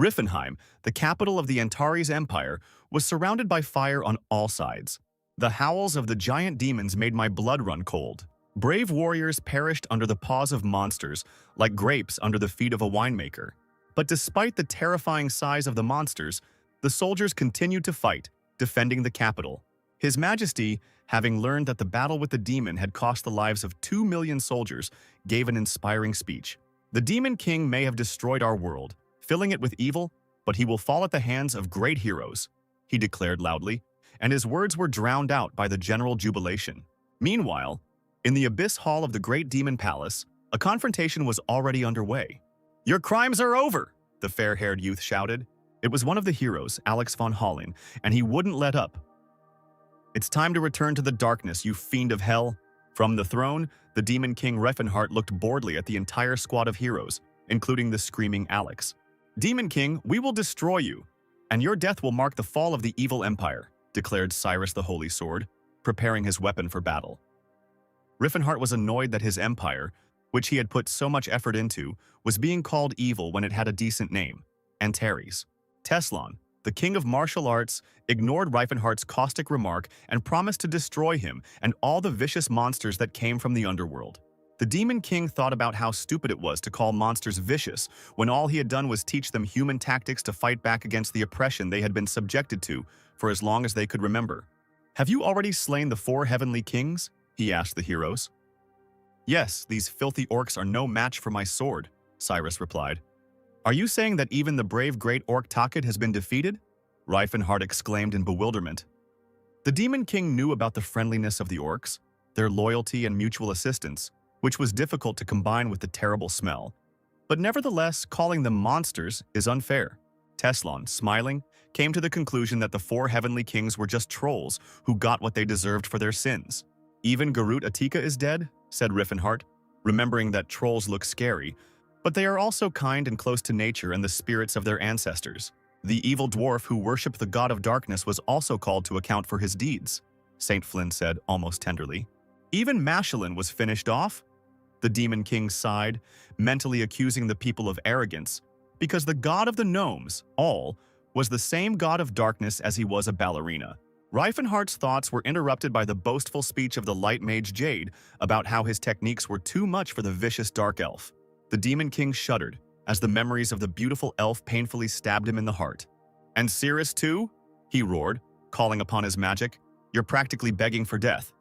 Riffenheim, the capital of the Antares Empire, was surrounded by fire on all sides. The howls of the giant demons made my blood run cold. Brave warriors perished under the paws of monsters, like grapes under the feet of a winemaker. But despite the terrifying size of the monsters, the soldiers continued to fight, defending the capital. His Majesty, having learned that the battle with the demon had cost the lives of 2 million soldiers, gave an inspiring speech. "The Demon King may have destroyed our world, filling it with evil, but he will fall at the hands of great heroes," he declared loudly, and his words were drowned out by the general jubilation. Meanwhile, in the Abyss Hall of the Great Demon Palace, a confrontation was already underway. "Your crimes are over!" the fair-haired youth shouted. It was one of the heroes, Alex von Holling, and he wouldn't let up. "It's time to return to the darkness, you fiend of hell." From the throne, the Demon King Riffen Har looked boredly at the entire squad of heroes, including the screaming Alex. "Demon King, we will destroy you, and your death will mark the fall of the evil empire," declared Cyrus the Holy Sword, preparing his weapon for battle. Riffen Har was annoyed that his empire, which he had put so much effort into, was being called evil when it had a decent name, Antares. Teslan, the king of martial arts, ignored Riefenhart's caustic remark and promised to destroy him and all the vicious monsters that came from the underworld. The Demon King thought about how stupid it was to call monsters vicious when all he had done was teach them human tactics to fight back against the oppression they had been subjected to for as long as they could remember. "Have you already slain the 4 heavenly kings?" he asked the heroes. "Yes, these filthy orcs are no match for my sword," Cyrus replied. "Are you saying that even the brave great orc Takid has been defeated?" Riffen Har exclaimed in bewilderment. The Demon King knew about the friendliness of the orcs, their loyalty and mutual assistance, which was difficult to combine with the terrible smell. But nevertheless, calling them monsters is unfair. Teslan, smiling, came to the conclusion that the 4 heavenly kings were just trolls who got what they deserved for their sins. "Even Garut Atika is dead," said Riffen Har, remembering that trolls look scary, but they are also kind and close to nature and the spirits of their ancestors. "The evil dwarf who worshipped the god of darkness was also called to account for his deeds," Saint Flynn said almost tenderly. "Even Mashelin was finished off?" The Demon King sighed, mentally accusing the people of arrogance, because the god of the gnomes, All, was the same god of darkness as he was a ballerina. Riffen Har's thoughts were interrupted by the boastful speech of the light mage Jade about how his techniques were too much for the vicious dark elf. The Demon King shuddered as the memories of the beautiful elf painfully stabbed him in the heart. "And Cirrus too?" he roared, calling upon his magic. "You're practically begging for death."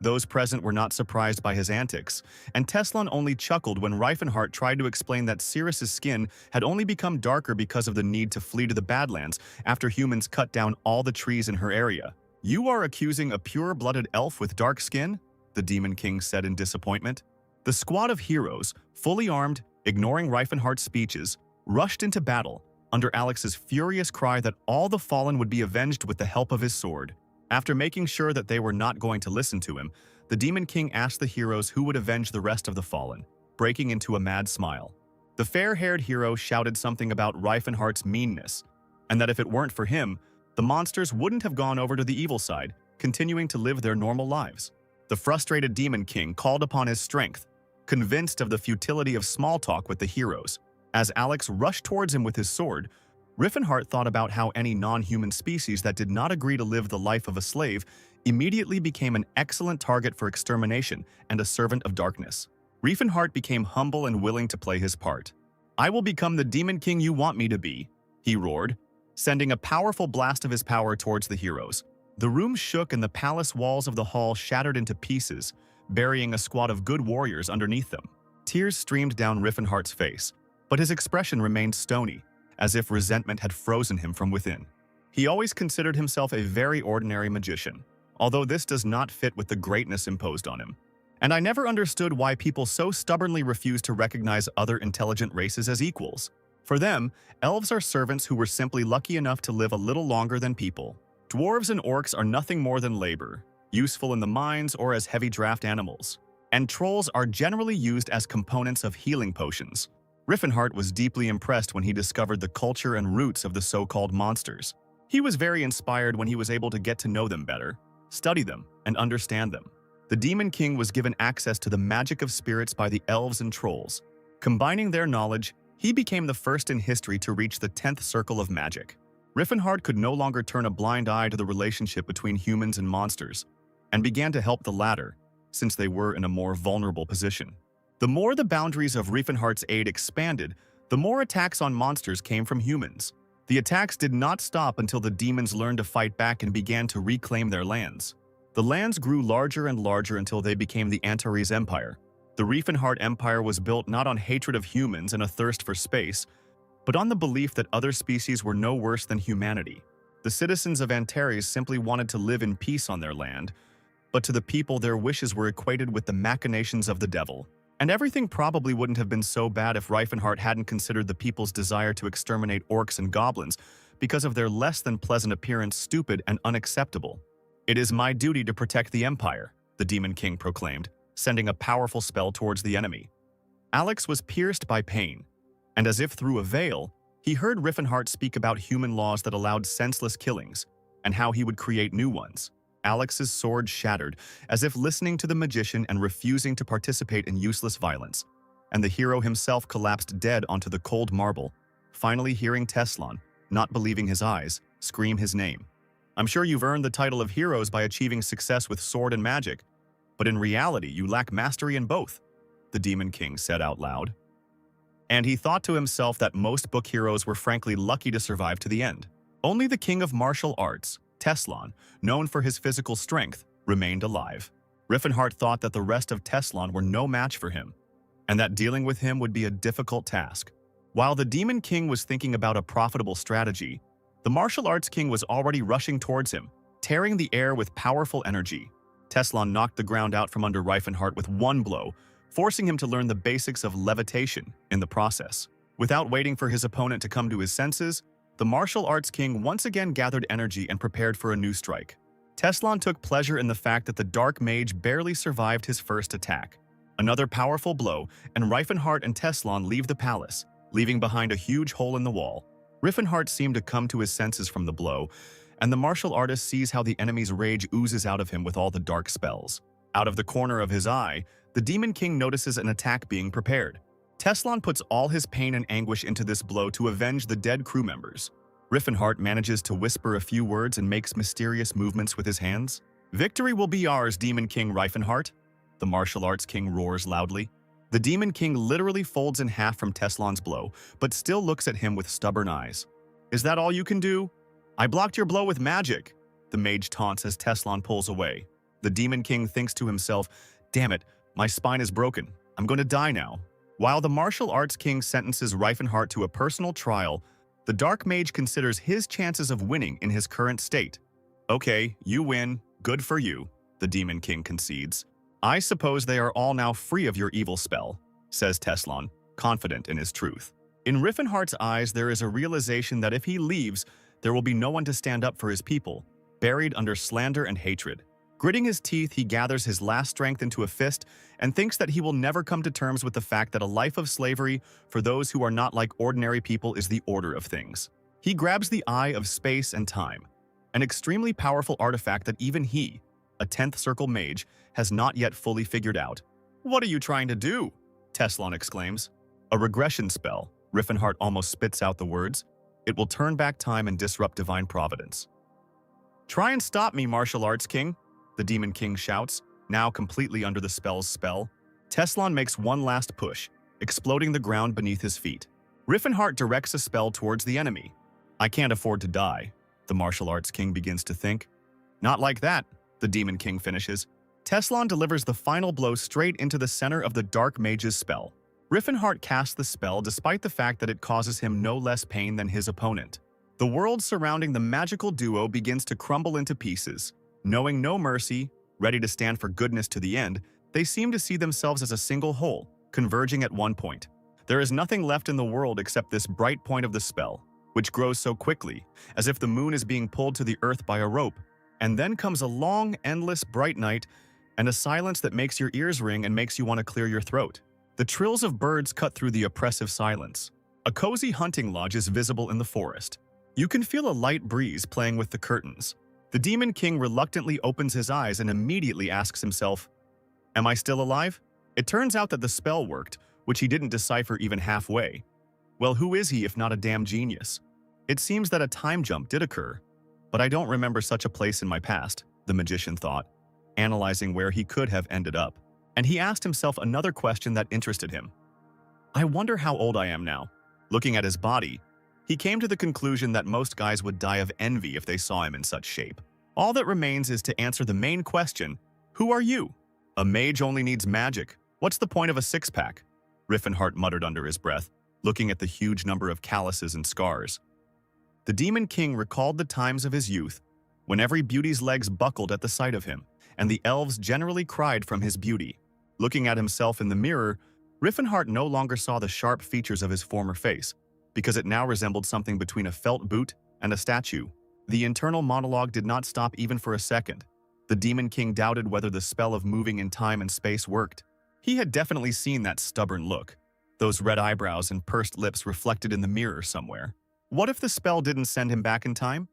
Those present were not surprised by his antics, and Teslan only chuckled when Riffen Har tried to explain that Cirrus's skin had only become darker because of the need to flee to the Badlands after humans cut down all the trees in her area. "You are accusing a pure-blooded elf with dark skin?" the Demon King said in disappointment. The squad of heroes, fully armed, ignoring Riffen Har's speeches, rushed into battle under Alex's furious cry that all the fallen would be avenged with the help of his sword. After making sure that they were not going to listen to him, the Demon King asked the heroes who would avenge the rest of the fallen, breaking into a mad smile. The fair-haired hero shouted something about Riffen Har's meanness, and that if it weren't for him, the monsters wouldn't have gone over to the evil side, continuing to live their normal lives. The frustrated Demon King called upon his strength, convinced of the futility of small talk with the heroes. As Alex rushed towards him with his sword, Riffen Har thought about how any non-human species that did not agree to live the life of a slave immediately became an excellent target for extermination and a servant of darkness. Riffen Har became humble and willing to play his part. "I will become the Demon King you want me to be," he roared, sending a powerful blast of his power towards the heroes. The room shook and the palace walls of the hall shattered into pieces, burying a squad of good warriors underneath them. Tears streamed down Riffen Har's face, but his expression remained stony, as if resentment had frozen him from within. He always considered himself a very ordinary magician, although this does not fit with the greatness imposed on him. And I never understood why people so stubbornly refuse to recognize other intelligent races as equals. For them, elves are servants who were simply lucky enough to live a little longer than people. Dwarves and orcs are nothing more than labor, useful in the mines or as heavy draft animals. And trolls are generally used as components of healing potions. Riffen Har was deeply impressed when he discovered the culture and roots of the so-called monsters. He was very inspired when he was able to get to know them better, study them, and understand them. The Demon King was given access to the magic of spirits by the elves and trolls. Combining their knowledge, He became the first in history to reach the 10th circle of magic. Riffen Har could no longer turn a blind eye to the relationship between humans and monsters, and began to help the latter, since they were in a more vulnerable position. The more the boundaries of Riffen Har's aid expanded, the more attacks on monsters came from humans. The attacks did not stop until the demons learned to fight back and began to reclaim their lands. The lands grew larger and larger until they became the Antares Empire. The Riffen Har Empire was built not on hatred of humans and a thirst for space, but on the belief that other species were no worse than humanity. The citizens of Antares simply wanted to live in peace on their land, but to the people their wishes were equated with the machinations of the devil. And everything probably wouldn't have been so bad if Riffen Har hadn't considered the people's desire to exterminate orcs and goblins because of their less than pleasant appearance stupid and unacceptable. "It is my duty to protect the Empire," the Demon King proclaimed, sending a powerful spell towards the enemy. Alex was pierced by pain, and as if through a veil, he heard Riffen Har speak about human laws that allowed senseless killings, and how he would create new ones. Alex's sword shattered, as if listening to the magician and refusing to participate in useless violence, and the hero himself collapsed dead onto the cold marble, finally hearing Teslan, not believing his eyes, scream his name. "I'm sure you've earned the title of heroes by achieving success with sword and magic, but in reality you lack mastery in both," the Demon King said out loud. And he thought to himself that most book heroes were frankly lucky to survive to the end. Only the king of martial arts, Teslan, known for his physical strength, remained alive. Riffen Har thought that the rest of Teslan were no match for him, and that dealing with him would be a difficult task. While the Demon King was thinking about a profitable strategy, the martial arts king was already rushing towards him, tearing the air with powerful energy. Teslan knocked the ground out from under Riffen Har with one blow, forcing him to learn the basics of levitation in the process. Without waiting for his opponent to come to his senses, the martial arts king once again gathered energy and prepared for a new strike. Teslan took pleasure in the fact that the dark mage barely survived his first attack. Another powerful blow, and Riffen Har and Teslan leave the palace, leaving behind a huge hole in the wall. Riffen Har seemed to come to his senses from the blow, and the martial artist sees how the enemy's rage oozes out of him with all the dark spells. Out of the corner of his eye, the Demon King notices an attack being prepared. Teslan puts all his pain and anguish into this blow to avenge the dead crew members. Riffen Har manages to whisper a few words and makes mysterious movements with his hands. "Victory will be ours, Demon King Riffen Har," the martial arts king roars loudly. The Demon King literally folds in half from Teslan's blow, but still looks at him with stubborn eyes. "Is that all you can do? I blocked your blow with magic," the mage taunts as Teslan pulls away. The Demon King thinks to himself, "Damn it, my spine is broken. I'm going to die now." While the martial arts king sentences Riffen Har to a personal trial, the dark mage considers his chances of winning in his current state. "Okay, you win. Good for you," the Demon King concedes. "I suppose they are all now free of your evil spell," says Teslan, confident in his truth. In Riffen Har's eyes, there is a realization that if he leaves, there will be no one to stand up for his people, buried under slander and hatred. Gritting his teeth, he gathers his last strength into a fist and thinks that he will never come to terms with the fact that a life of slavery for those who are not like ordinary people is the order of things. He grabs the Eye of Space and Time, an extremely powerful artifact that even he, a 10th Circle mage, has not yet fully figured out. "What are you trying to do?" Teslan exclaims. "A regression spell," Riffen Har almost spits out the words. "It will turn back time and disrupt divine providence." "Try and stop me, martial arts king," the Demon King shouts, now completely under the spell's spell. Teslan makes one last push, exploding the ground beneath his feet. Riffen Har directs a spell towards the enemy. "I can't afford to die," the martial arts king begins to think. "Not like that," the Demon King finishes. Teslan delivers the final blow straight into the center of the dark mage's spell. Riffen Har casts the spell despite the fact that it causes him no less pain than his opponent. The world surrounding the magical duo begins to crumble into pieces. Knowing no mercy, ready to stand for goodness to the end, they seem to see themselves as a single whole, converging at one point. There is nothing left in the world except this bright point of the spell, which grows so quickly, as if the moon is being pulled to the earth by a rope. And then comes a long, endless, bright night, and a silence that makes your ears ring and makes you want to clear your throat. The trills of birds cut through the oppressive silence. A cozy hunting lodge is visible in the forest. You can feel a light breeze playing with the curtains. The Demon King reluctantly opens his eyes and immediately asks himself, "Am I still alive?" It turns out that the spell worked, which he didn't decipher even halfway. Well, who is he if not a damn genius? It seems that a time jump did occur, but I don't remember such a place in my past, the magician thought, analyzing where he could have ended up. And he asked himself another question that interested him. I wonder how old I am now. Looking at his body, he came to the conclusion that most guys would die of envy if they saw him in such shape. All that remains is to answer the main question, who are you? A mage only needs magic. What's the point of a six-pack? Riffen Har muttered under his breath, looking at the huge number of calluses and scars. The Demon King recalled the times of his youth, when every beauty's legs buckled at the sight of him, and the elves generally cried from his beauty. Looking at himself in the mirror, Riffen Har no longer saw the sharp features of his former face, because it now resembled something between a felt boot and a statue. The internal monologue did not stop even for a second. The Demon King doubted whether the spell of moving in time and space worked. He had definitely seen that stubborn look, those red eyebrows and pursed lips reflected in the mirror somewhere. What if the spell didn't send him back in time?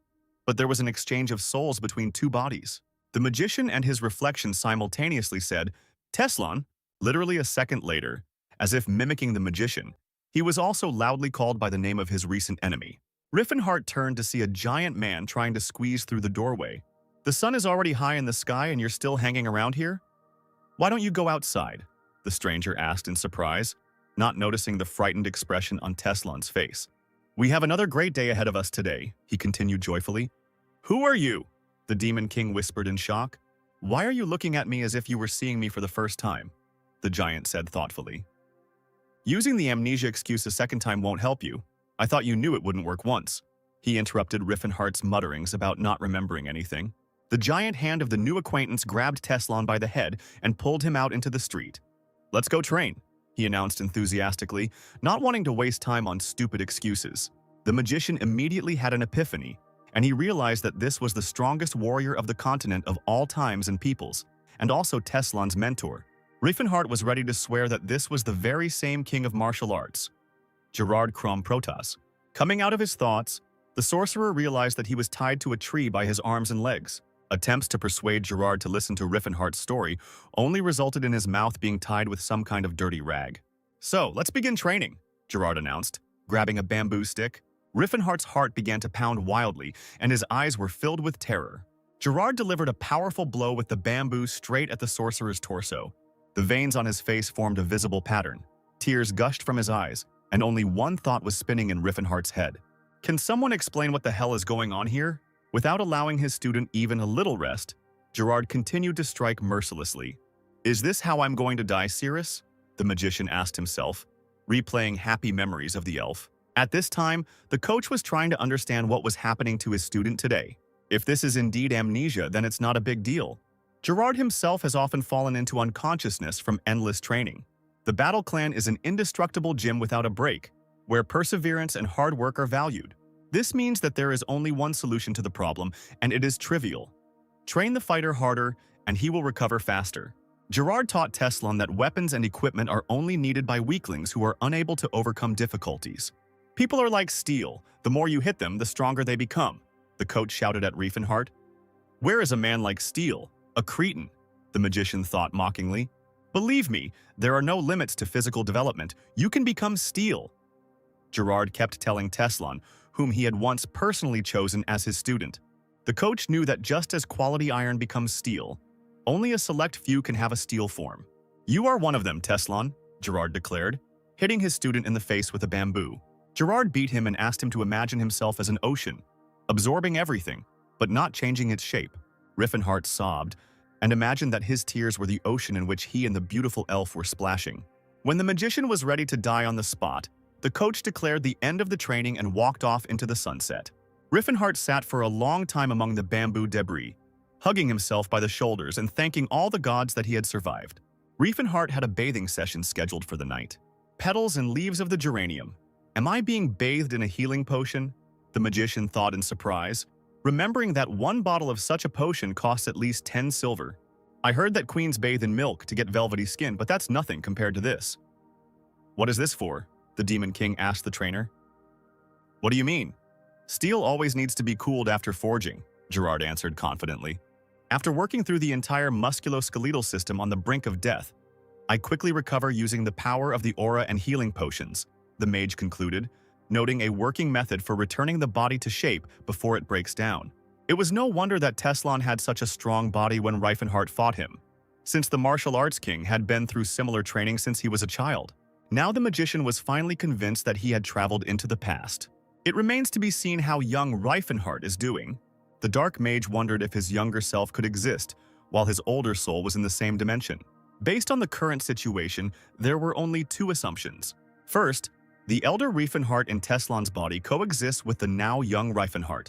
But there was an exchange of souls between two bodies. The magician and his reflection simultaneously said, Teslan, literally a second later, as if mimicking the magician. He was also loudly called by the name of his recent enemy. Riffen Har turned to see a giant man trying to squeeze through the doorway. The sun is already high in the sky and you're still hanging around here? Why don't you go outside? The stranger asked in surprise, not noticing the frightened expression on Teslan's face. We have another great day ahead of us today, he continued joyfully. Who are you? The Demon King whispered in shock. Why are you looking at me as if you were seeing me for the first time? The giant said thoughtfully. Using the amnesia excuse a second time won't help you. I thought you knew it wouldn't work once. He interrupted Riffen Har's mutterings about not remembering anything. The giant hand of the new acquaintance grabbed Teslan by the head and pulled him out into the street. Let's go train, he announced enthusiastically, not wanting to waste time on stupid excuses. The magician immediately had an epiphany, and he realized that this was the strongest warrior of the continent of all times and peoples, and also Teslan's mentor. Riffen Har was ready to swear that this was the very same king of martial arts, Gerard Crom Protas. Coming out of his thoughts, the sorcerer realized that he was tied to a tree by his arms and legs. Attempts to persuade Gerard to listen to Riffen Har's story only resulted in his mouth being tied with some kind of dirty rag. So, let's begin training, Gerard announced, grabbing a bamboo stick. Riffen Har's heart began to pound wildly, and his eyes were filled with terror. Gerard delivered a powerful blow with the bamboo straight at the sorcerer's torso. The veins on his face formed a visible pattern. Tears gushed from his eyes, and only one thought was spinning in Riffen Har's head. Can someone explain what the hell is going on here? Without allowing his student even a little rest, Gerard continued to strike mercilessly. Is this how I'm going to die, Cirrus? The magician asked himself, replaying happy memories of the elf. At this time, the coach was trying to understand what was happening to his student today. If this is indeed amnesia, then it's not a big deal. Gerard himself has often fallen into unconsciousness from endless training. The Battle Clan is an indestructible gym without a break, where perseverance and hard work are valued. This means that there is only one solution to the problem, and it is trivial. Train the fighter harder, and he will recover faster. Gerard taught Teslan that weapons and equipment are only needed by weaklings who are unable to overcome difficulties. People are like steel. The more you hit them, the stronger they become, the coach shouted at Riffen Har. Where is a man like steel? A cretin, the magician thought mockingly. Believe me, there are no limits to physical development. You can become steel. Gerard kept telling Teslan, whom he had once personally chosen as his student. The coach knew that just as quality iron becomes steel, only a select few can have a steel form. You are one of them, Teslan, Gerard declared, hitting his student in the face with a bamboo. Gerard beat him and asked him to imagine himself as an ocean, absorbing everything, but not changing its shape. Riffen Har sobbed, and imagined that his tears were the ocean in which he and the beautiful elf were splashing. When the magician was ready to die on the spot, the coach declared the end of the training and walked off into the sunset. Riffen Har sat for a long time among the bamboo debris, hugging himself by the shoulders and thanking all the gods that he had survived. Riffen Har had a bathing session scheduled for the night. Petals and leaves of the geranium. Am I being bathed in a healing potion? The magician thought in surprise, remembering that one bottle of such a potion costs at least 10 silver. I heard that queens bathe in milk to get velvety skin, but that's nothing compared to this. What is this for? The Demon King asked the trainer. What do you mean? Steel always needs to be cooled after forging, Gerard answered confidently. After working through the entire musculoskeletal system on the brink of death, I quickly recover using the power of the aura and healing potions. the mage concluded, noting a working method for returning the body to shape before it breaks down. It was no wonder that Teslan had such a strong body when Riffen Har fought him, since the martial arts king had been through similar training since he was a child. Now the magician was finally convinced that he had traveled into the past. It remains to be seen how young Riffen Har is doing. The dark mage wondered if his younger self could exist, while his older soul was in the same dimension. Based on the current situation, there were only two assumptions. First, the elder Riffen Har in Teslan's body coexists with the now young Riffen Har.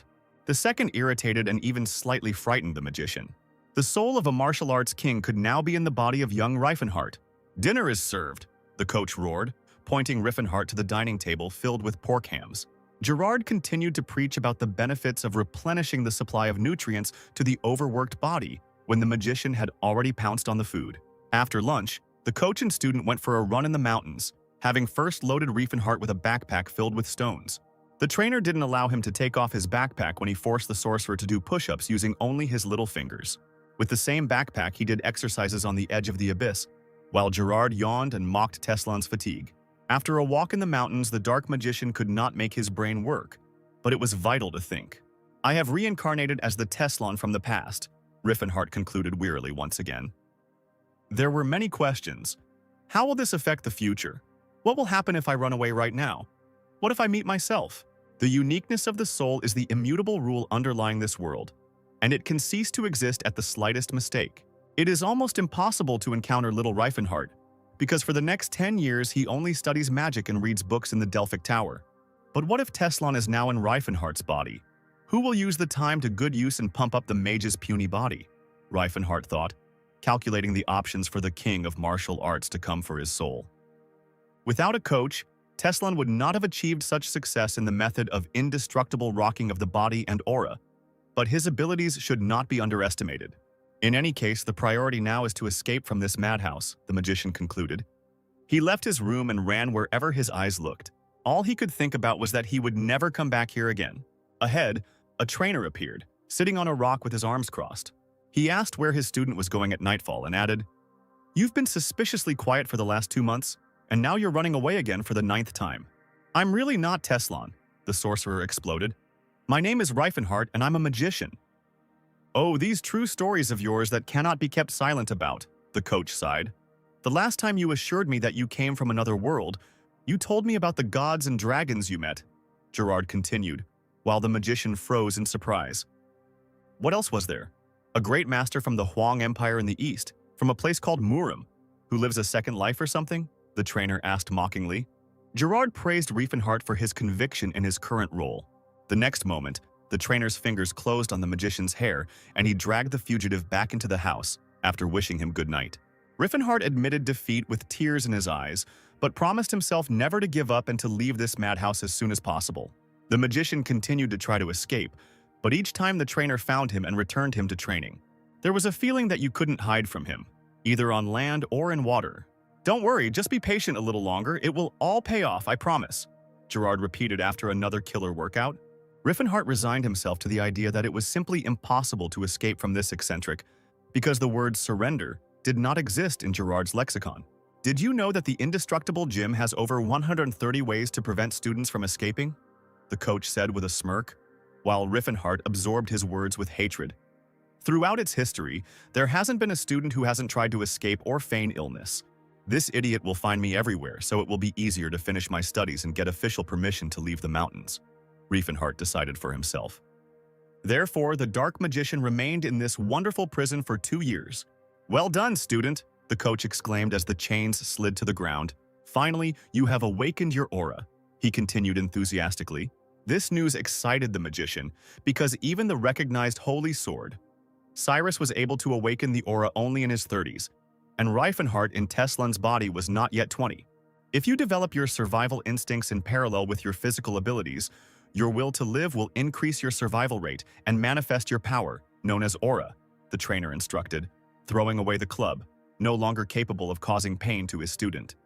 The second irritated and even slightly frightened the magician. The soul of a martial arts king could now be in the body of young Riffen Har. "Dinner is served," the coach roared, pointing Riffen Har to the dining table filled with pork hams. Gerard continued to preach about the benefits of replenishing the supply of nutrients to the overworked body when the magician had already pounced on the food. After lunch, the coach and student went for a run in the mountains, having first loaded Riffen Har with a backpack filled with stones. The trainer didn't allow him to take off his backpack when he forced the sorcerer to do push-ups using only his little fingers. With the same backpack, he did exercises on the edge of the abyss, while Gerard yawned and mocked Teslan's fatigue. After a walk in the mountains, the dark magician could not make his brain work, but it was vital to think. "I have reincarnated as the Teslan from the past," Riffen Har concluded wearily once again. There were many questions. How will this affect the future? What will happen if I run away right now? What if I meet myself? The uniqueness of the soul is the immutable rule underlying this world, and it can cease to exist at the slightest mistake. It is almost impossible to encounter little Riffen Har, because for the next 10 years he only studies magic and reads books in the Delphic Tower. But what if Teslan is now in Riffen Har's body? Who will use the time to good use and pump up the mage's puny body? Riffen Har thought, calculating the options for the king of martial arts to come for his soul. Without a coach, Teslan would not have achieved such success in the method of indestructible rocking of the body and aura, but his abilities should not be underestimated. In any case, the priority now is to escape from this madhouse, the magician concluded. He left his room and ran wherever his eyes looked. All he could think about was that he would never come back here again. Ahead, a trainer appeared, sitting on a rock with his arms crossed. He asked where his student was going at nightfall and added, "You've been suspiciously quiet for the last 2 months, and now you're running away again for the 9th time." "I'm really not Teslan," the sorcerer exploded. "My name is Riffen Har, and I'm a magician." "Oh, these true stories of yours that cannot be kept silent about," the coach sighed. "The last time you assured me that you came from another world, you told me about the gods and dragons you met," Gerard continued, while the magician froze in surprise. "What else was there? A great master from the Huang Empire in the east, from a place called Murim, who lives a second life or something?" the trainer asked mockingly. Gerard praised Riffen Har for his conviction in his current role. The next moment, the trainer's fingers closed on the magician's hair, and he dragged the fugitive back into the house after wishing him good night. Riffen Har admitted defeat with tears in his eyes, but promised himself never to give up and to leave this madhouse as soon as possible. The magician continued to try to escape, but each time the trainer found him and returned him to training. There was a feeling that you couldn't hide from him, either on land or in water. "Don't worry, just be patient a little longer. It will all pay off, I promise," Gerard repeated after another killer workout. Riffen Har resigned himself to the idea that it was simply impossible to escape from this eccentric because the word surrender did not exist in Gerard's lexicon. "Did you know that the indestructible gym has over 130 ways to prevent students from escaping?" the coach said with a smirk, while Riffen Har absorbed his words with hatred. "Throughout its history, there hasn't been a student who hasn't tried to escape or feign illness. This idiot will find me everywhere, so it will be easier to finish my studies and get official permission to leave the mountains," Riffen Har decided for himself. Therefore, the dark magician remained in this wonderful prison for 2 years. "Well done, student," the coach exclaimed as the chains slid to the ground. "Finally, you have awakened your aura," he continued enthusiastically. This news excited the magician, because even the recognized holy sword, Cyrus, was able to awaken the aura only in his 30s, and Riffen Har in Teslan's body was not yet 20. If you develop your survival instincts in parallel with your physical abilities, your will to live will increase your survival rate and manifest your power, known as aura, the trainer instructed, throwing away the club, no longer capable of causing pain to his student.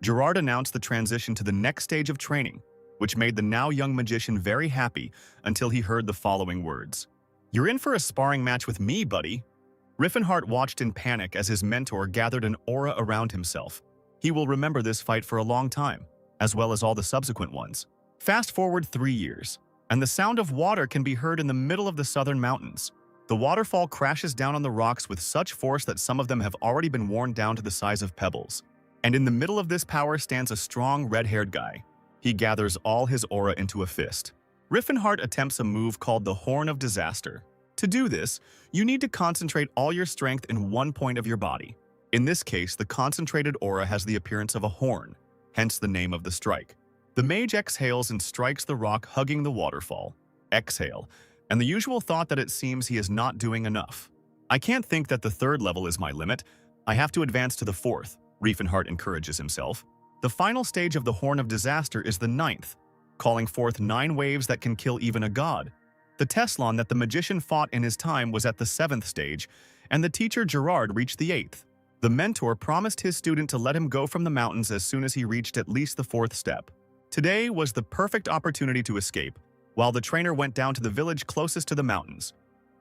Gerard announced the transition to the next stage of training, which made the now young magician very happy until he heard the following words. "You're in for a sparring match with me, buddy." Riffen Har watched in panic as his mentor gathered an aura around himself. He will remember this fight for a long time. as well as all the subsequent ones. Fast forward 3 years, and the sound of water can be heard in the middle of the southern mountains. The waterfall crashes down on the rocks with such force that some of them have already been worn down to the size of pebbles. And in the middle of this power stands a strong red-haired guy. He gathers all his aura into a fist. Riffen Har attempts a move called the Horn of Disaster. To do this, you need to concentrate all your strength in one point of your body. In this case, the concentrated aura has the appearance of a horn, hence the name of the strike. The mage exhales and strikes the rock hugging the waterfall. Exhale, and the usual thought that it seems he is not doing enough. I can't think that the third level is my limit. I have to advance to the fourth, Riffen Har encourages himself. The final stage of the Horn of Disaster is the ninth, calling forth 9 waves that can kill even a god. The Teslon that the magician fought in his time was at the 7th stage, and the teacher Gerard reached the 8th. The mentor promised his student to let him go from the mountains as soon as he reached at least the 4th step. Today was the perfect opportunity to escape, while the trainer went down to the village closest to the mountains.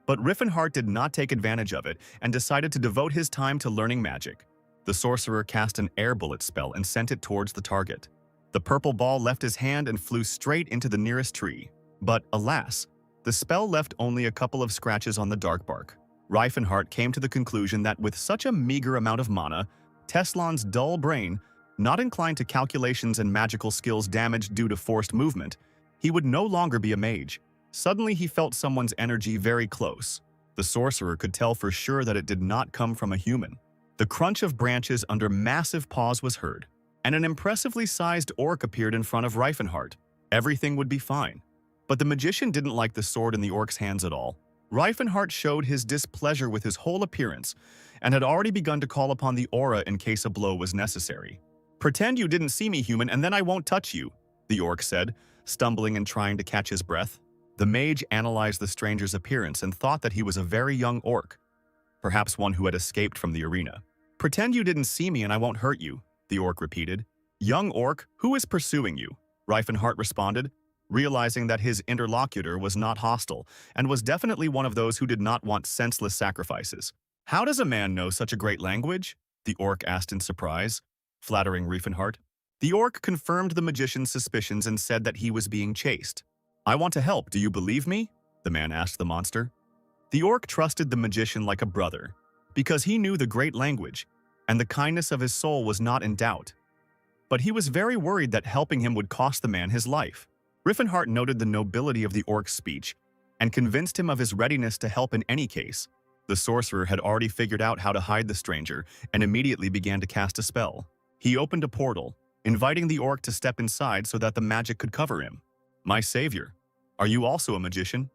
But Riffen Har did not take advantage of it and decided to devote his time to learning magic. The sorcerer cast an air bullet spell and sent it towards the target. The purple ball left his hand and flew straight into the nearest tree. But alas, the spell left only a couple of scratches on the dark bark. Riffen Har came to the conclusion that with such a meager amount of mana, Teslon's dull brain, not inclined to calculations and magical skills damaged due to forced movement, he would no longer be a mage. Suddenly he felt someone's energy very close. The sorcerer could tell for sure that it did not come from a human. The crunch of branches under massive paws was heard, and an impressively sized orc appeared in front of Riffen Har. Everything would be fine. But the magician didn't like the sword in the orc's hands at all. Riffen Har showed his displeasure with his whole appearance and had already begun to call upon the aura in case a blow was necessary. "Pretend you didn't see me, human, and then I won't touch you," the orc said, stumbling and trying to catch his breath. The mage analyzed the stranger's appearance and thought that he was a very young orc, perhaps one who had escaped from the arena. "Pretend you didn't see me and I won't hurt you," the orc repeated. "Young orc, who is pursuing you?" Riffen Har responded, realizing that his interlocutor was not hostile and was definitely one of those who did not want senseless sacrifices. "How does a man know such a great language?" the orc asked in surprise, flattering Riffen Har. The orc confirmed the magician's suspicions and said that he was being chased. "I want to help, do you believe me?" the man asked the monster. The orc trusted the magician like a brother, because he knew the great language, and the kindness of his soul was not in doubt. But he was very worried that helping him would cost the man his life. Riffen Har noted the nobility of the orc's speech and convinced him of his readiness to help in any case. The sorcerer had already figured out how to hide the stranger and immediately began to cast a spell. He opened a portal, inviting the orc to step inside so that the magic could cover him. "My savior, are you also a magician?"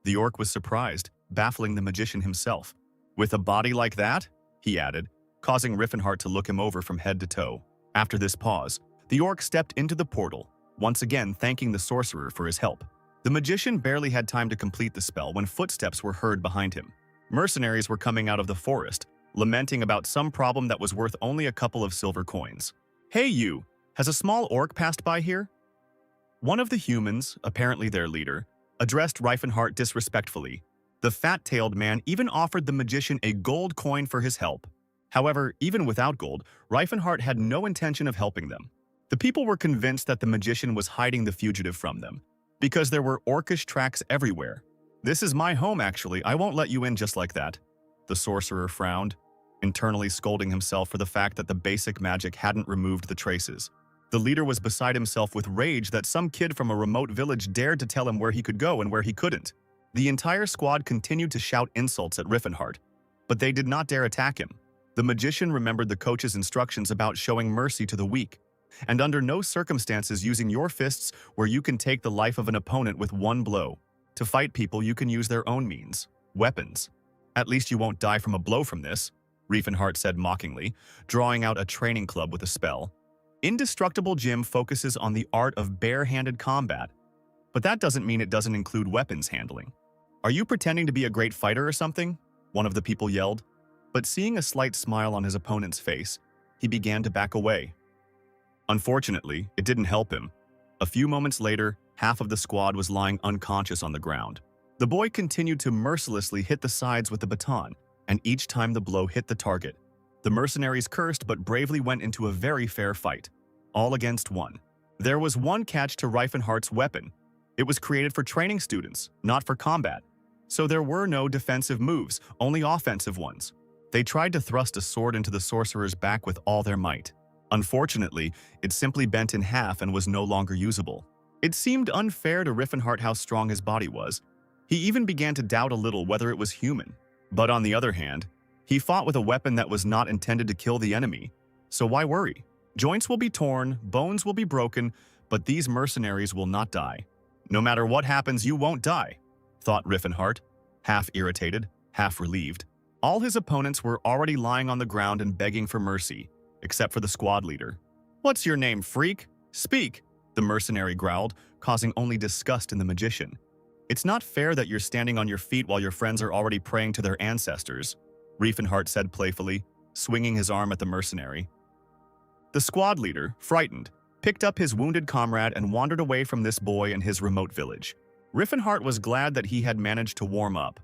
The orc was surprised, baffling the magician himself. "With a body like that?" he added, causing Riffen Har to look him over from head to toe. After this pause, the orc stepped into the portal, once again thanking the sorcerer for his help. The magician barely had time to complete the spell when footsteps were heard behind him. Mercenaries were coming out of the forest, lamenting about some problem that was worth only a couple of silver coins. "Hey you, has a small orc passed by here?" One of the humans, apparently their leader, addressed Riffen Har disrespectfully. The fat-tailed man even offered the magician a gold coin for his help. However, even without gold, Riffen Har had no intention of helping them. The people were convinced that the magician was hiding the fugitive from them, because there were orcish tracks everywhere. "This is my home, actually. I won't let you in just like that." The sorcerer frowned, internally scolding himself for the fact that the basic magic hadn't removed the traces. The leader was beside himself with rage that some kid from a remote village dared to tell him where he could go and where he couldn't. The entire squad continued to shout insults at Riffen Har, but they did not dare attack him. The magician remembered the coach's instructions about showing mercy to the weak, and under no circumstances using your fists where you can take the life of an opponent with one blow. To fight people, you can use their own means, weapons. "At least you won't die from a blow from this," Riffen Har said mockingly, drawing out a training club with a spell. Indestructible Gym focuses on the art of bare-handed combat, but that doesn't mean it doesn't include weapons handling. "Are you pretending to be a great fighter or something?" one of the people yelled. But seeing a slight smile on his opponent's face, he began to back away. Unfortunately, it didn't help him. A few moments later, half of the squad was lying unconscious on the ground. The boy continued to mercilessly hit the sides with the baton, and each time the blow hit the target, the mercenaries cursed but bravely went into a very fair fight. all against one. There was one catch to Riffen Har's weapon. It was created for training students, not for combat. So there were no defensive moves, only offensive ones. They tried to thrust a sword into the sorcerer's back with all their might. Unfortunately, it simply bent in half and was no longer usable. It seemed unfair to Riffen Har how strong his body was. He even began to doubt a little whether it was human. But on the other hand, he fought with a weapon that was not intended to kill the enemy. So why worry? Joints will be torn, bones will be broken, but these mercenaries will not die. No matter what happens, you won't die, thought Riffen Har, half irritated, half relieved. All his opponents were already lying on the ground and begging for mercy, except for the squad leader. "What's your name, freak? Speak," the mercenary growled, causing only disgust in the magician. "It's not fair that you're standing on your feet while your friends are already praying to their ancestors," Riffen Har said playfully, swinging his arm at the mercenary. The squad leader, frightened, picked up his wounded comrade and wandered away from this boy and his remote village. Riffen Har was glad that he had managed to warm up,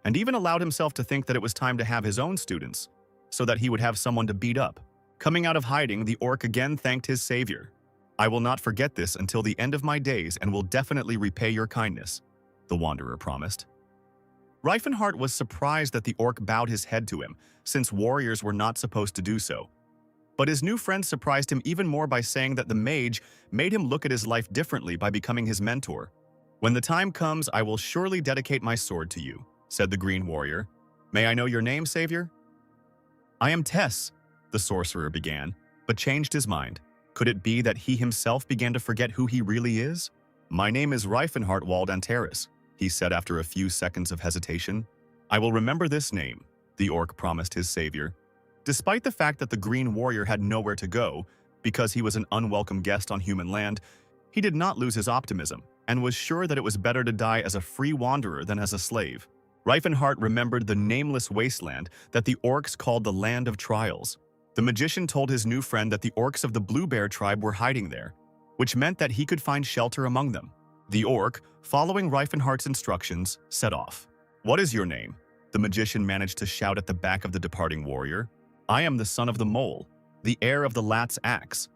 and even allowed himself to think that it was time to have his own students, so that he would have someone to beat up. Coming out of hiding, the orc again thanked his savior. "I will not forget this until the end of my days and will definitely repay your kindness," the wanderer promised. Riffen Har was surprised that the orc bowed his head to him, since warriors were not supposed to do so. But his new friend surprised him even more by saying that the mage made him look at his life differently by becoming his mentor. "When the time comes, I will surely dedicate my sword to you," said the green warrior. "May I know your name, savior?" "I am Tess," the sorcerer began, but changed his mind. Could it be that he himself began to forget who he really is? "My name is Riffen Har Antares," he said after a few seconds of hesitation. "I will remember this name," the orc promised his savior. Despite the fact that the green warrior had nowhere to go, because he was an unwelcome guest on human land, he did not lose his optimism, and was sure that it was better to die as a free wanderer than as a slave. Riffen Har remembered the nameless wasteland that the orcs called the Land of Trials. The magician told his new friend that the orcs of the Blue Bear tribe were hiding there, which meant that he could find shelter among them. The orc, following Riffen Har's instructions, set off. "What is your name?" the magician managed to shout at the back of the departing warrior. "I am the son of the mole, the heir of the lat's axe."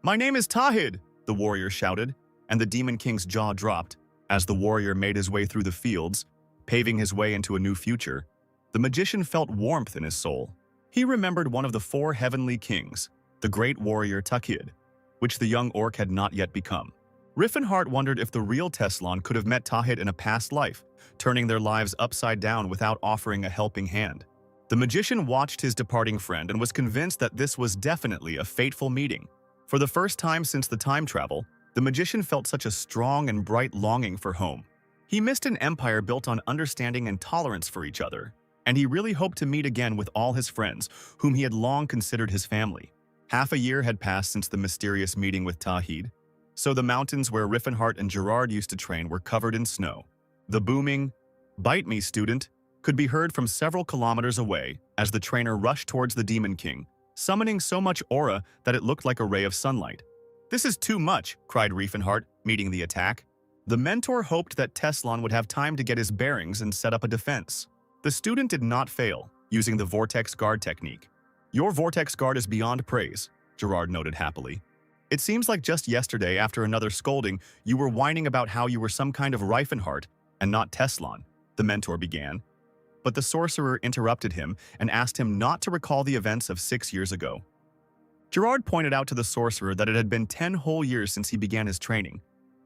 "My name is Tahid," the warrior shouted, and the demon king's jaw dropped. As the warrior made his way through the fields, paving his way into a new future, the magician felt warmth in his soul. He remembered one of the 4 heavenly kings, the great warrior Tahid, which the young orc had not yet become. Riffen Har wondered if the real Teslan could have met Tahid in a past life, turning their lives upside down without offering a helping hand. The magician watched his departing friend and was convinced that this was definitely a fateful meeting. For the first time since the time travel, the magician felt such a strong and bright longing for home. He missed an empire built on understanding and tolerance for each other, and he really hoped to meet again with all his friends, whom he had long considered his family. Half a year had passed since the mysterious meeting with Tahid, so the mountains where Riffen Har and Gerard used to train were covered in snow. The booming, "Bite me, student," could be heard from several kilometers away as the trainer rushed towards the Demon King, summoning so much aura that it looked like a ray of sunlight. "This is too much," cried Riffen Har, meeting the attack. The mentor hoped that Teslan would have time to get his bearings and set up a defense. The student did not fail, using the Vortex Guard technique. "Your Vortex Guard is beyond praise," Gerard noted happily. "It seems like just yesterday, after another scolding, you were whining about how you were some kind of Riffen Har and not Teslan," the mentor began. But the sorcerer interrupted him and asked him not to recall the events of 6 years ago. Gerard pointed out to the sorcerer that it had been 10 whole years since he began his training,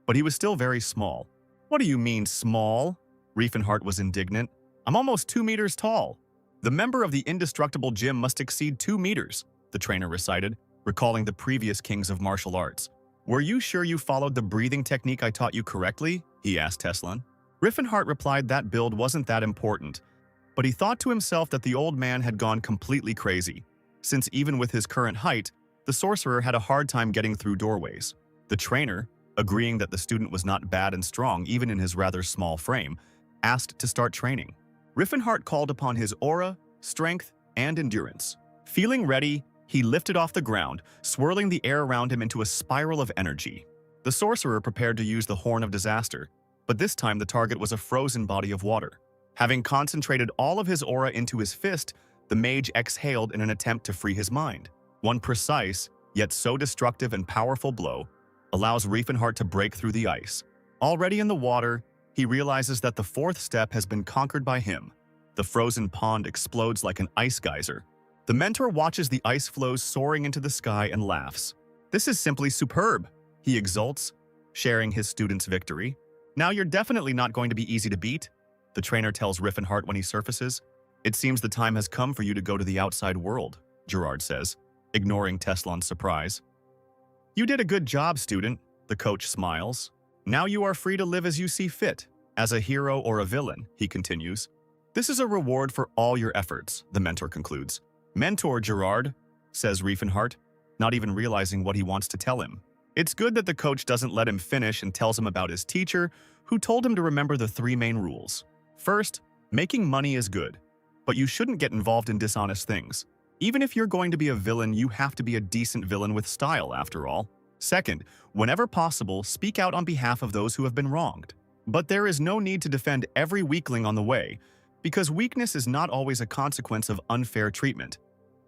but he was still very small. "What do you mean, small?" Riffen Har was indignant. "I'm almost 2 meters tall." "The member of the indestructible gym must exceed 2 meters, the trainer recited, recalling the previous kings of martial arts. "Were you sure you followed the breathing technique I taught you correctly?" he asked Teslan. Riffen Har replied that build wasn't that important, but he thought to himself that the old man had gone completely crazy, since even with his current height, the sorcerer had a hard time getting through doorways. The trainer, agreeing that the student was not bad and strong even in his rather small frame, asked to start training. Riffen Har called upon his aura, strength, and endurance. Feeling ready, he lifted off the ground, swirling the air around him into a spiral of energy. The sorcerer prepared to use the Horn of Disaster, but this time the target was a frozen body of water. Having concentrated all of his aura into his fist, the mage exhaled in an attempt to free his mind. One precise, yet so destructive and powerful blow allows Riffen Har to break through the ice. Already in the water, he realizes that the fourth step has been conquered by him. The frozen pond explodes like an ice geyser. The mentor watches the ice flows soaring into the sky and laughs. "This is simply superb," he exults, sharing his student's victory. "Now you're definitely not going to be easy to beat," the trainer tells Riffen Har when he surfaces. "It seems the time has come for you to go to the outside world," Gerard says, ignoring Teslan's surprise. "You did a good job, student," the coach smiles. "Now you are free to live as you see fit, as a hero or a villain," he continues. "This is a reward for all your efforts," the mentor concludes. "Mentor, Gerard," says Riffen Har, not even realizing what he wants to tell him. It's good that the coach doesn't let him finish and tells him about his teacher, who told him to remember the 3 main rules. First, making money is good, but you shouldn't get involved in dishonest things. Even if you're going to be a villain, you have to be a decent villain with style, after all. Second, whenever possible, speak out on behalf of those who have been wronged. But there is no need to defend every weakling on the way, because weakness is not always a consequence of unfair treatment,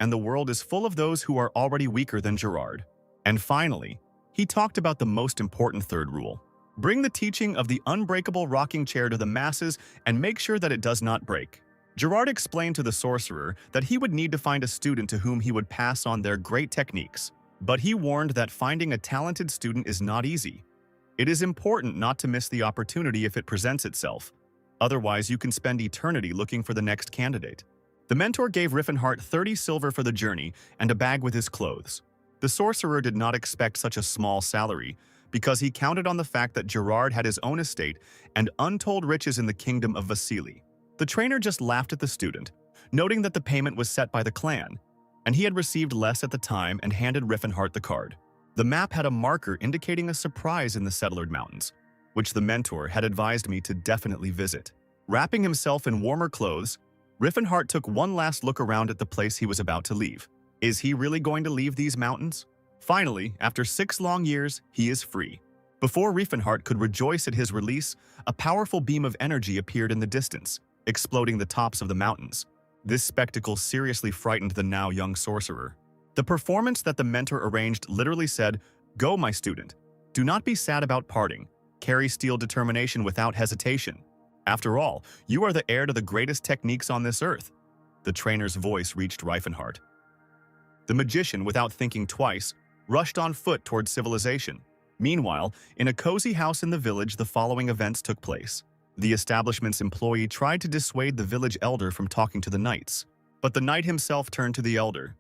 and the world is full of those who are already weaker than Gerard. And finally, he talked about the most important third rule. Bring the teaching of the unbreakable rocking chair to the masses and make sure that it does not break. Gerard explained to the sorcerer that he would need to find a student to whom he would pass on their great techniques, but he warned that finding a talented student is not easy. It is important not to miss the opportunity if it presents itself. Otherwise, you can spend eternity looking for the next candidate. The mentor gave Riffen Har 30 silver for the journey and a bag with his clothes. The sorcerer did not expect such a small salary, because he counted on the fact that Gerard had his own estate and untold riches in the kingdom of Vasily. The trainer just laughed at the student, noting that the payment was set by the clan, and he had received less at the time and handed Riffen Har the card. The map had a marker indicating a surprise in the Settled Mountains, which the mentor had advised me to definitely visit. Wrapping himself in warmer clothes, Riffen Har took one last look around at the place he was about to leave. Is he really going to leave these mountains? Finally, after 6 long years, he is free. Before Riffen Har could rejoice at his release, a powerful beam of energy appeared in the distance, exploding the tops of the mountains. This spectacle seriously frightened the now young sorcerer. The performance that the mentor arranged literally said, "Go, my student. Do not be sad about parting. Carry steel determination without hesitation. After all, you are the heir to the greatest techniques on this earth." The trainer's voice reached Riffen Har. The magician, without thinking twice, rushed on foot towards civilization. Meanwhile, in a cozy house in the village, the following events took place. The establishment's employee tried to dissuade the village elder from talking to the knights, but the knight himself turned to the elder.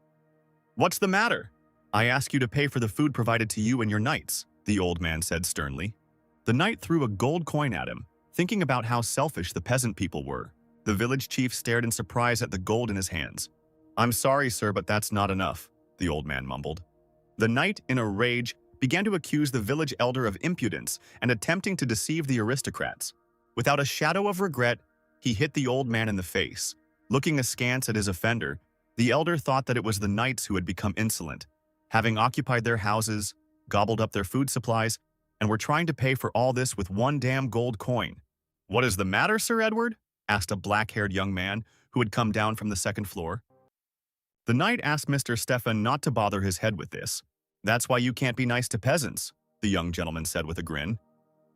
"What's the matter? I ask you to pay for the food provided to you and your knights," the old man said sternly. The knight threw a gold coin at him, thinking about how selfish the peasant people were. The village chief stared in surprise at the gold in his hands. "I'm sorry, sir, but that's not enough," the old man mumbled. The knight, in a rage, began to accuse the village elder of impudence and attempting to deceive the aristocrats. Without a shadow of regret, he hit the old man in the face. Looking askance at his offender, the elder thought that it was the knights who had become insolent, having occupied their houses, gobbled up their food supplies, and were trying to pay for all this with one damn gold coin. "What is the matter, Sir Edward?" asked a black-haired young man who had come down from the second floor. The knight asked Mr. Stefan not to bother his head with this. "That's why you can't be nice to peasants," the young gentleman said with a grin.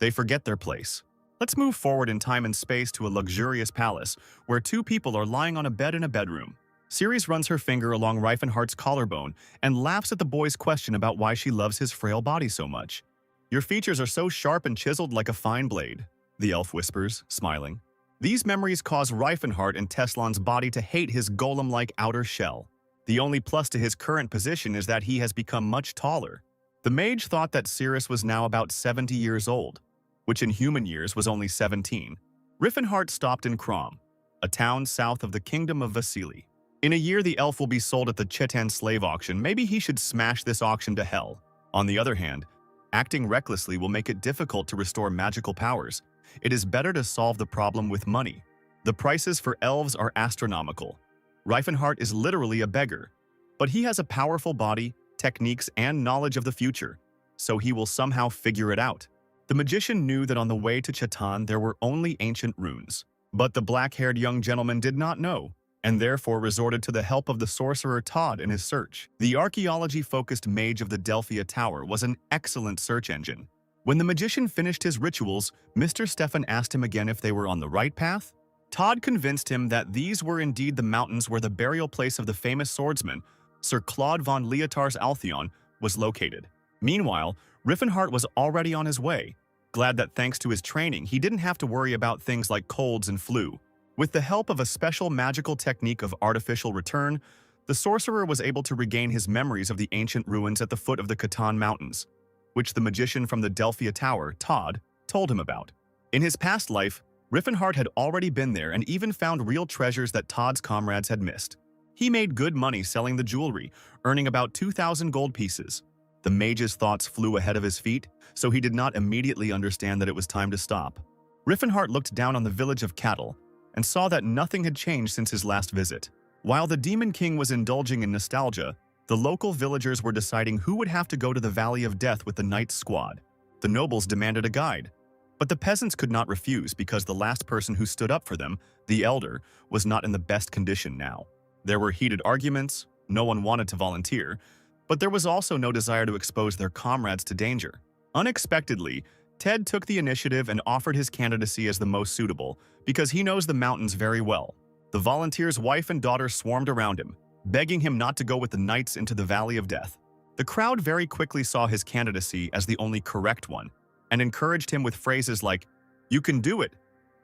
"They forget their place. Let's move forward in time and space to a luxurious palace where 2 people are lying on a bed in a bedroom." Ceres runs her finger along Riffen Har's collarbone and laughs at the boy's question about why she loves his frail body so much. "Your features are so sharp and chiseled like a fine blade," the elf whispers, smiling. These memories cause Riffen Har and Teslan's body to hate his golem-like outer shell. The only plus to his current position is that he has become much taller. The mage thought that Ceres was now about 70 years old, which in human years was only 17. Riffen Har stopped in Krom, a town south of the kingdom of Vasily. In a year, the elf will be sold at the Chatan slave auction. Maybe he should smash this auction to hell. On the other hand, acting recklessly will make it difficult to restore magical powers. It is better to solve the problem with money. The prices for elves are astronomical. Riffen Har is literally a beggar, but he has a powerful body, techniques, and knowledge of the future, so he will somehow figure it out. The magician knew that on the way to Chatan there were only ancient runes, but the black-haired young gentleman did not know, and therefore resorted to the help of the sorcerer Todd in his search. The archaeology-focused mage of the Delphia Tower was an excellent search engine. When the magician finished his rituals, Mr. Stefan asked him again if they were on the right path. Todd convinced him that these were indeed the mountains where the burial place of the famous swordsman, Sir Claude von Leotard's Altheon, was located. Meanwhile, Riffen Har was already on his way, glad that thanks to his training he didn't have to worry about things like colds and flu. With the help of a special magical technique of artificial return, the sorcerer was able to regain his memories of the ancient ruins at the foot of the Chatan Mountains, which the magician from the Delphia Tower, Todd, told him about. In his past life, Riffen Har had already been there and even found real treasures that Todd's comrades had missed. He made good money selling the jewelry, earning about 2,000 gold pieces. The mage's thoughts flew ahead of his feet, so he did not immediately understand that it was time to stop. Riffen Har looked down on the village of cattle and saw that nothing had changed since his last visit. While the Demon King was indulging in nostalgia, the local villagers were deciding who would have to go to the Valley of Death with the Knight's squad. The nobles demanded a guide, but the peasants could not refuse because the last person who stood up for them, the elder, was not in the best condition now. There were heated arguments, no one wanted to volunteer, but there was also no desire to expose their comrades to danger. Unexpectedly, Ted took the initiative and offered his candidacy as the most suitable because he knows the mountains very well. The volunteer's wife and daughter swarmed around him, begging him not to go with the knights into the Valley of Death. The crowd very quickly saw his candidacy as the only correct one and encouraged him with phrases like, "You can do it.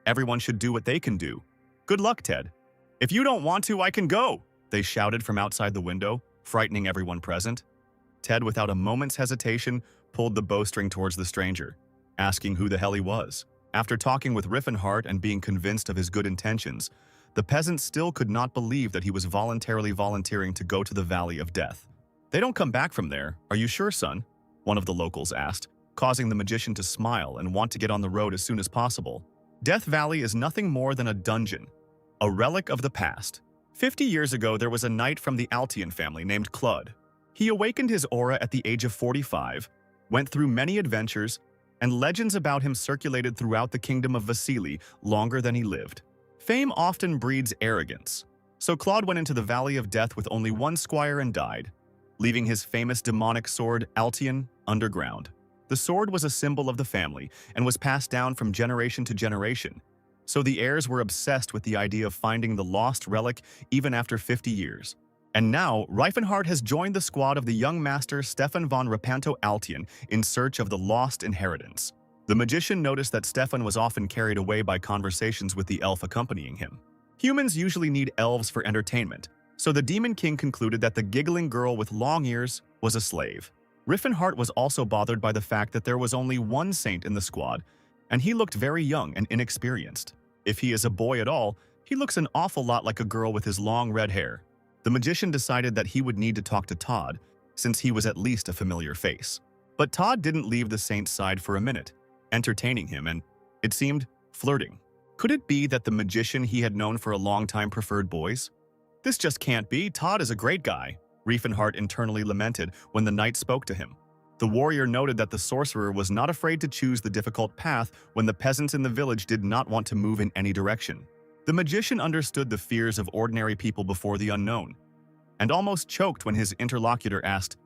Everyone should do what they can do. Good luck, Ted." "If you don't want to, I can go," they shouted from outside the window, frightening everyone present. Ted, without a moment's hesitation, pulled the bowstring towards the stranger, asking who the hell he was. After talking with Riffen Har and being convinced of his good intentions, the peasant still could not believe that he was voluntarily volunteering to go to the Valley of Death. "They don't come back from there, are you sure, son?" one of the locals asked, causing the magician to smile and want to get on the road as soon as possible. Death Valley is nothing more than a dungeon, a relic of the past. 50 years ago, there was a knight from the Altean family named Claude. He awakened his aura at the age of 45, went through many adventures, and legends about him circulated throughout the kingdom of Vasily longer than he lived. Fame often breeds arrogance, so Claude went into the Valley of Death with only one squire and died, leaving his famous demonic sword, Altean, underground. The sword was a symbol of the family and was passed down from generation to generation, so the heirs were obsessed with the idea of finding the lost relic even after 50 years. And now, Riffen Har has joined the squad of the young master Stefan von Rapanto Altean in search of the lost inheritance. The magician noticed that Stefan was often carried away by conversations with the elf accompanying him. Humans usually need elves for entertainment, so the Demon King concluded that the giggling girl with long ears was a slave. Riffen Har was also bothered by the fact that there was only one saint in the squad, and he looked very young and inexperienced. If he is a boy at all, he looks an awful lot like a girl with his long red hair. The magician decided that he would need to talk to Todd, since he was at least a familiar face. But Todd didn't leave the saint's side for a minute, entertaining him and, it seemed, flirting. Could it be that the magician he had known for a long time preferred boys? "This just can't be. Todd is a great guy," Riffen Har internally lamented when the knight spoke to him. The warrior noted that the sorcerer was not afraid to choose the difficult path when the peasants in the village did not want to move in any direction. The magician understood the fears of ordinary people before the unknown, and almost choked when his interlocutor asked,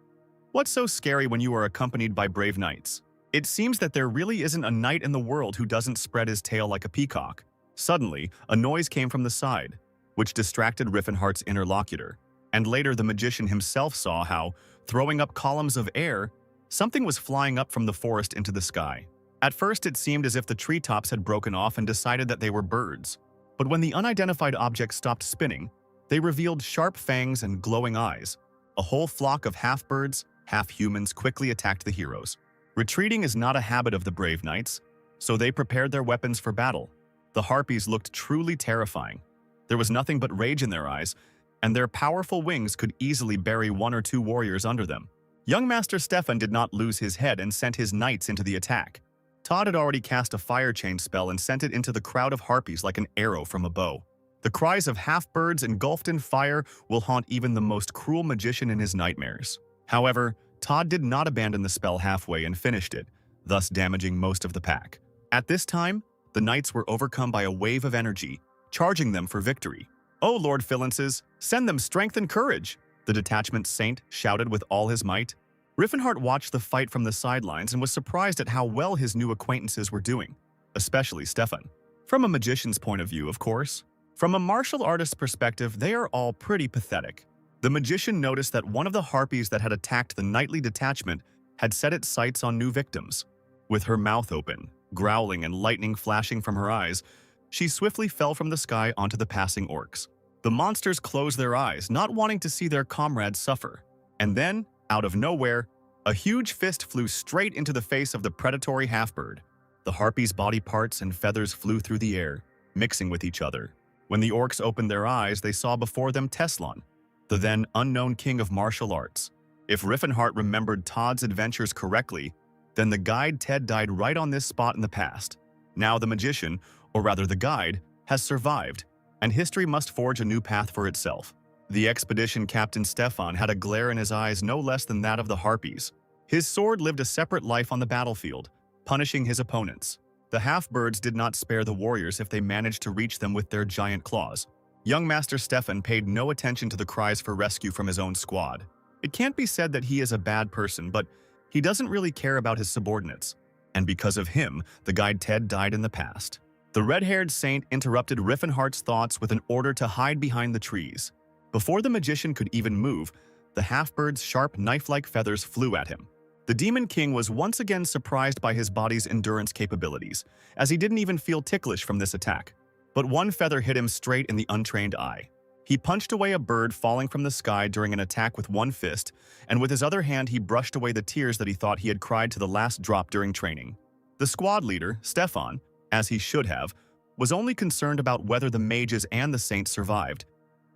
"What's so scary when you are accompanied by brave knights? It seems that there really isn't a knight in the world who doesn't spread his tail like a peacock." Suddenly, a noise came from the side, which distracted Riffen Har's interlocutor, and later the magician himself saw how, throwing up columns of air, something was flying up from the forest into the sky. At first, it seemed as if the treetops had broken off and decided that they were birds. But when the unidentified object stopped spinning, they revealed sharp fangs and glowing eyes. A whole flock of half-birds, half-humans quickly attacked the heroes. Retreating is not a habit of the brave knights, so they prepared their weapons for battle. The harpies looked truly terrifying. There was nothing but rage in their eyes, and their powerful wings could easily bury one or two warriors under them. Young Master Stefan did not lose his head and sent his knights into the attack. Todd had already cast a fire chain spell and sent it into the crowd of harpies like an arrow from a bow. The cries of half-birds engulfed in fire will haunt even the most cruel magician in his nightmares. However, Todd did not abandon the spell halfway and finished it, thus damaging most of the pack. At this time, the knights were overcome by a wave of energy, charging them for victory. "Oh, Lord Philences, send them strength and courage!" the detachment saint shouted with all his might. Riffen Har watched the fight from the sidelines and was surprised at how well his new acquaintances were doing, especially Stefan. From a magician's point of view, of course. From a martial artist's perspective, they are all pretty pathetic. The magician noticed that one of the harpies that had attacked the knightly detachment had set its sights on new victims. With her mouth open, growling and lightning flashing from her eyes, she swiftly fell from the sky onto the passing orcs. The monsters closed their eyes, not wanting to see their comrades suffer. And then, out of nowhere, a huge fist flew straight into the face of the predatory half-bird. The harpy's body parts and feathers flew through the air, mixing with each other. When the orcs opened their eyes, they saw before them Teslan, the then unknown king of martial arts. If Riffen Har remembered Todd's adventures correctly, then the guide Ted died right on this spot in the past. Now the magician, or rather the guide, has survived, and history must forge a new path for itself. The expedition captain Stefan had a glare in his eyes no less than that of the harpies. His sword lived a separate life on the battlefield, punishing his opponents. The half-birds did not spare the warriors if they managed to reach them with their giant claws. Young Master Stefan paid no attention to the cries for rescue from his own squad. It can't be said that he is a bad person, but he doesn't really care about his subordinates. And because of him, the guide Ted died in the past. The red-haired saint interrupted Riffen Har's thoughts with an order to hide behind the trees. Before the magician could even move, the half-bird's sharp knife-like feathers flew at him. The Demon King was once again surprised by his body's endurance capabilities, as he didn't even feel ticklish from this attack. But one feather hit him straight in the untrained eye. He punched away a bird falling from the sky during an attack with one fist, and with his other hand he brushed away the tears that he thought he had cried to the last drop during training. The squad leader, Stefan, as he should have, was only concerned about whether the mages and the saints survived,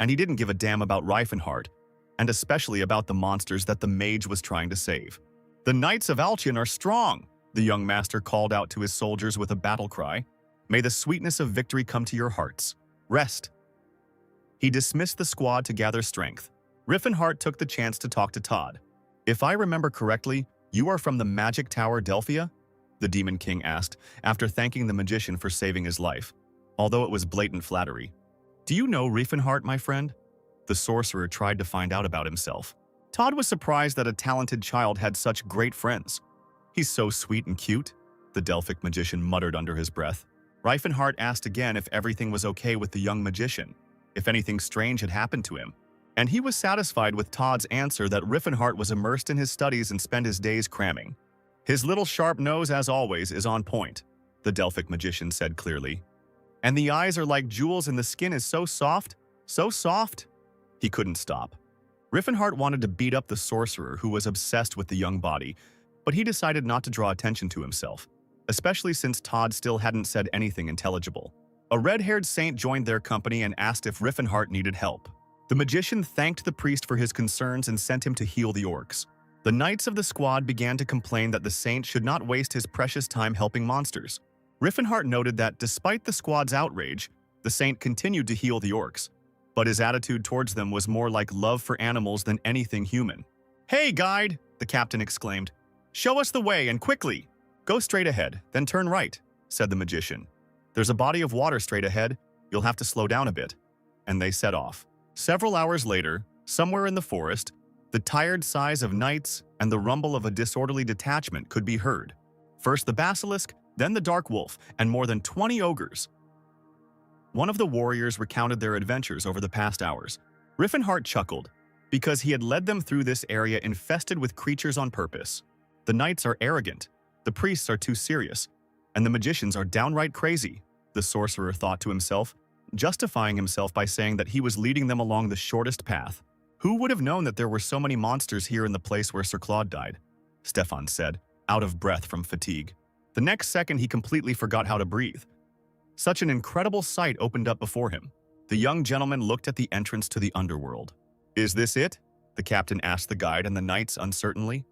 and he didn't give a damn about Riffen Har, and especially about the monsters that the mage was trying to save. "The Knights of Alchion are strong," the young master called out to his soldiers with a battle cry. "May the sweetness of victory come to your hearts. Rest." He dismissed the squad to gather strength. Riffen Har took the chance to talk to Todd. "If I remember correctly, you are from the Magic Tower Delphia?" the Demon King asked, after thanking the magician for saving his life, although it was blatant flattery. "Do you know Riffen Har, my friend?" The sorcerer tried to find out about himself. Todd was surprised that a talented child had such great friends. "He's so sweet and cute," the Delphic magician muttered under his breath. Riffen Har asked again if everything was okay with the young magician, if anything strange had happened to him, and he was satisfied with Todd's answer that Riffen Har was immersed in his studies and spent his days cramming. "His little sharp nose, as always, is on point," the Delphic magician said clearly. "And the eyes are like jewels and the skin is so soft, so soft." He couldn't stop. Riffen Har wanted to beat up the sorcerer who was obsessed with the young body, but he decided not to draw attention to himself, especially since Todd still hadn't said anything intelligible. A red-haired saint joined their company and asked if Riffen Har needed help. The magician thanked the priest for his concerns and sent him to heal the orcs. The knights of the squad began to complain that the saint should not waste his precious time helping monsters. Riffen Har noted that despite the squad's outrage, the saint continued to heal the orcs, but his attitude towards them was more like love for animals than anything human. "Hey, guide!" the captain exclaimed. "Show us the way, and quickly!" "Go straight ahead, then turn right," said the magician. "There's a body of water straight ahead. You'll have to slow down a bit." And they set off. Several hours later, somewhere in the forest, the tired sighs of knights and the rumble of a disorderly detachment could be heard. First the basilisk, then the dark wolf, and more than 20 ogres. One of the warriors recounted their adventures over the past hours. Riffen Har chuckled, because he had led them through this area infested with creatures on purpose. The knights are arrogant, the priests are too serious, and the magicians are downright crazy, the sorcerer thought to himself, justifying himself by saying that he was leading them along the shortest path. "Who would have known that there were so many monsters here in the place where Sir Claude died?" Stefan said, out of breath from fatigue. The next second he completely forgot how to breathe. Such an incredible sight opened up before him. The young gentleman looked at the entrance to the underworld. "Is this it?" the captain asked the guide and the knights uncertainly.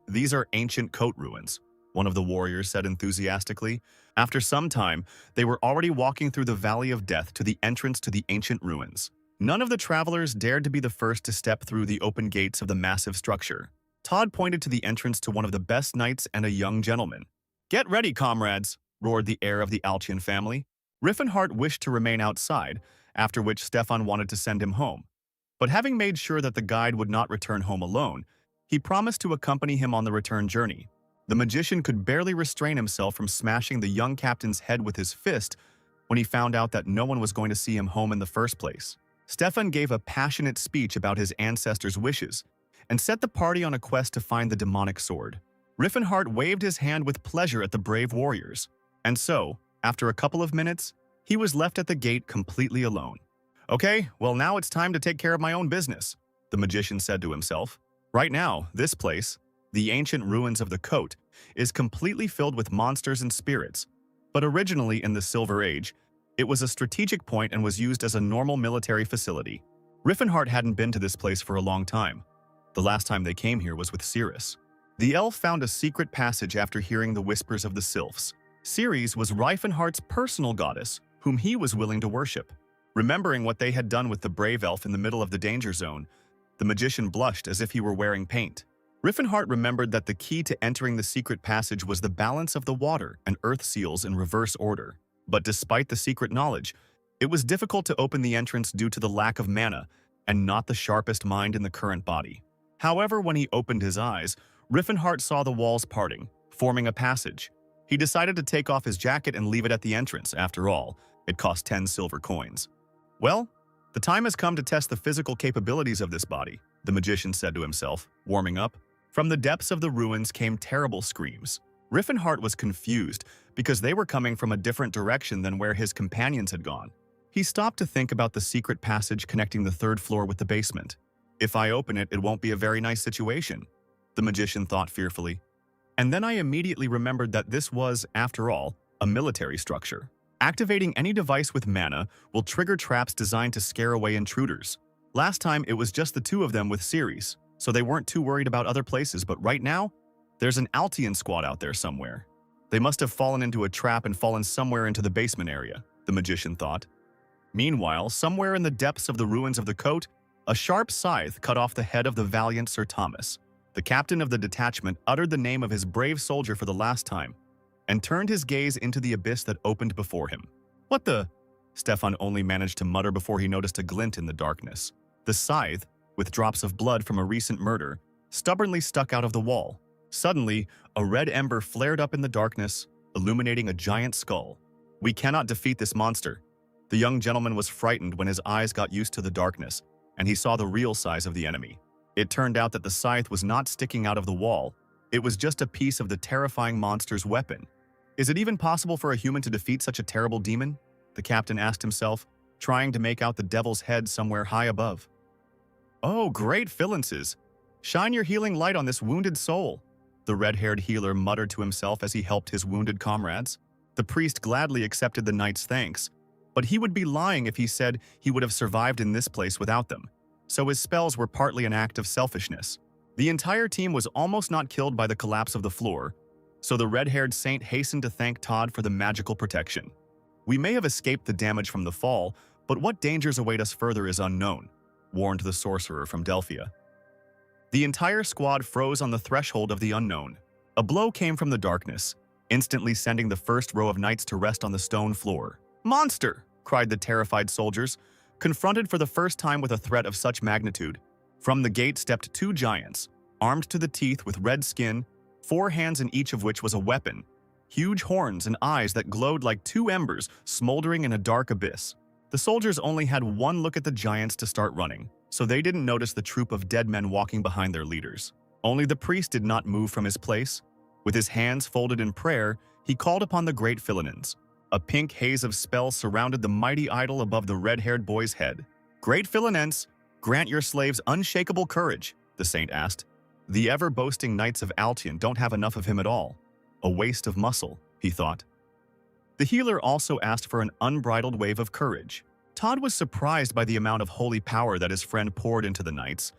"These are ancient coat ruins," one of the warriors said enthusiastically. After some time, they were already walking through the Valley of Death to the entrance to the ancient ruins. None of the travelers dared to be the first to step through the open gates of the massive structure. Todd pointed to the entrance to one of the best knights and a young gentleman. "Get ready, comrades!" roared the heir of the Alchion family. Riffen Har wished to remain outside, after which Stefan wanted to send him home. But having made sure that the guide would not return home alone, he promised to accompany him on the return journey. The magician could barely restrain himself from smashing the young captain's head with his fist when he found out that no one was going to see him home in the first place. Stefan gave a passionate speech about his ancestors' wishes and set the party on a quest to find the demonic sword. Riffen Har waved his hand with pleasure at the brave warriors, and so, after a couple of minutes, he was left at the gate completely alone. "Okay, well now it's time to take care of my own business," the magician said to himself. Right now, this place, the ancient ruins of the coat, is completely filled with monsters and spirits, but originally in the Silver Age, it was a strategic point and was used as a normal military facility. Riffen Har hadn't been to this place for a long time. The last time they came here was with Ceres. The elf found a secret passage after hearing the whispers of the sylphs. Ceres was Riffen Har's personal goddess, whom he was willing to worship. Remembering what they had done with the brave elf in the middle of the danger zone, the magician blushed as if he were wearing paint. Riffen Har remembered that the key to entering the secret passage was the balance of the water and earth seals in reverse order. But despite the secret knowledge, it was difficult to open the entrance due to the lack of mana and not the sharpest mind in the current body. However, when he opened his eyes, Riffen Har saw the walls parting, forming a passage. He decided to take off his jacket and leave it at the entrance. After all, it cost 10 silver coins. "Well, the time has come to test the physical capabilities of this body," the magician said to himself, warming up. From the depths of the ruins came terrible screams. Riffen Har was confused because they were coming from a different direction than where his companions had gone. He stopped to think about the secret passage connecting the third floor with the basement. "If I open it, it won't be a very nice situation," the magician thought fearfully. And then I immediately remembered that this was, after all, a military structure. Activating any device with mana will trigger traps designed to scare away intruders. Last time, it was just the two of them with Ceres, so they weren't too worried about other places, but right now, there's an Altian squad out there somewhere. They must have fallen into a trap and fallen somewhere into the basement area, the magician thought. Meanwhile, somewhere in the depths of the ruins of the coat, a sharp scythe cut off the head of the valiant Sir Thomas. The captain of the detachment uttered the name of his brave soldier for the last time and turned his gaze into the abyss that opened before him. "What the?" Stefan only managed to mutter before he noticed a glint in the darkness. The scythe, with drops of blood from a recent murder, stubbornly stuck out of the wall. Suddenly, a red ember flared up in the darkness, illuminating a giant skull. "We cannot defeat this monster." The young gentleman was frightened when his eyes got used to the darkness, and he saw the real size of the enemy. It turned out that the scythe was not sticking out of the wall. It was just a piece of the terrifying monster's weapon. Is it even possible for a human to defeat such a terrible demon? The captain asked himself, trying to make out the devil's head somewhere high above. "Oh, great Philances! Shine your healing light on this wounded soul," the red-haired healer muttered to himself as he helped his wounded comrades. The priest gladly accepted the knight's thanks, but he would be lying if he said he would have survived in this place without them. So his spells were partly an act of selfishness. The entire team was almost not killed by the collapse of the floor, so the red-haired saint hastened to thank Todd for the magical protection. "We may have escaped the damage from the fall, but what dangers await us further is unknown," warned the sorcerer from Delphia. The entire squad froze on the threshold of the unknown. A blow came from the darkness, instantly sending the first row of knights to rest on the stone floor. "Monster!" cried the terrified soldiers, confronted for the first time with a threat of such magnitude. From the gate stepped two giants, armed to the teeth with red skin, 4 hands in each of which was a weapon, huge horns and eyes that glowed like 2 embers smoldering in a dark abyss. The soldiers only had one look at the giants to start running, so they didn't notice the troop of dead men walking behind their leaders. Only the priest did not move from his place. With his hands folded in prayer, he called upon the great Philanins. A pink haze of spells surrounded the mighty idol above the red-haired boy's head. "Great Philanins, grant your slaves unshakable courage," the saint asked. "The ever-boasting knights of Altian don't have enough of him at all. A waste of muscle," he thought. The healer also asked for an unbridled wave of courage. Todd was surprised by the amount of holy power that his friend poured into the knights.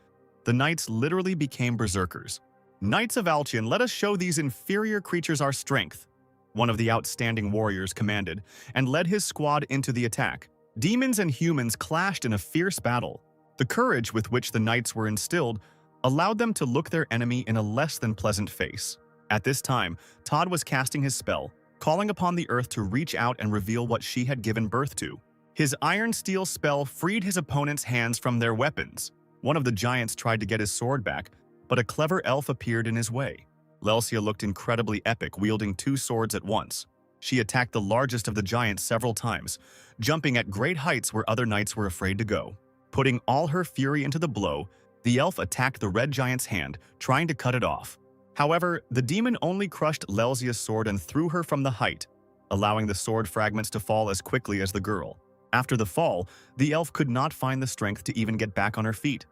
The knights literally became berserkers. "Knights of Altian, let us show these inferior creatures our strength," one of the outstanding warriors commanded, and led his squad into the attack. Demons and humans clashed in a fierce battle. The courage with which the knights were instilled allowed them to look their enemy in a less than pleasant face. At this time, Todd was casting his spell, calling upon the earth to reach out and reveal what she had given birth to. His iron steel spell freed his opponent's hands from their weapons. One of the giants tried to get his sword back, but a clever elf appeared in his way. Lelsia looked incredibly epic, wielding 2 swords at once. She attacked the largest of the giants several times, jumping at great heights where other knights were afraid to go. Putting all her fury into the blow, the elf attacked the red giant's hand, trying to cut it off. However, the demon only crushed Lelsia's sword and threw her from the height, allowing the sword fragments to fall as quickly as the girl. After the fall, the elf could not find the strength to even get back on her feet.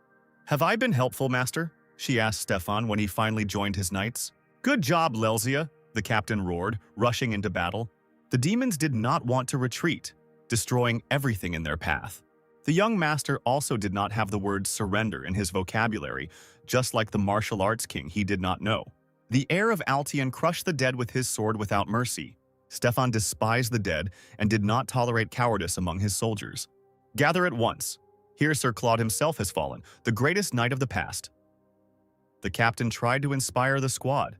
"Have I been helpful, master?" she asked Stefan when he finally joined his knights. "Good job, Lelsia," the captain roared, rushing into battle. The demons did not want to retreat, destroying everything in their path. The young master also did not have the word surrender in his vocabulary, just like the martial arts king he did not know. The heir of Altion crushed the dead with his sword without mercy. Stefan despised the dead and did not tolerate cowardice among his soldiers. "Gather at once. Here Sir Claude himself has fallen, the greatest knight of the past." The captain tried to inspire the squad.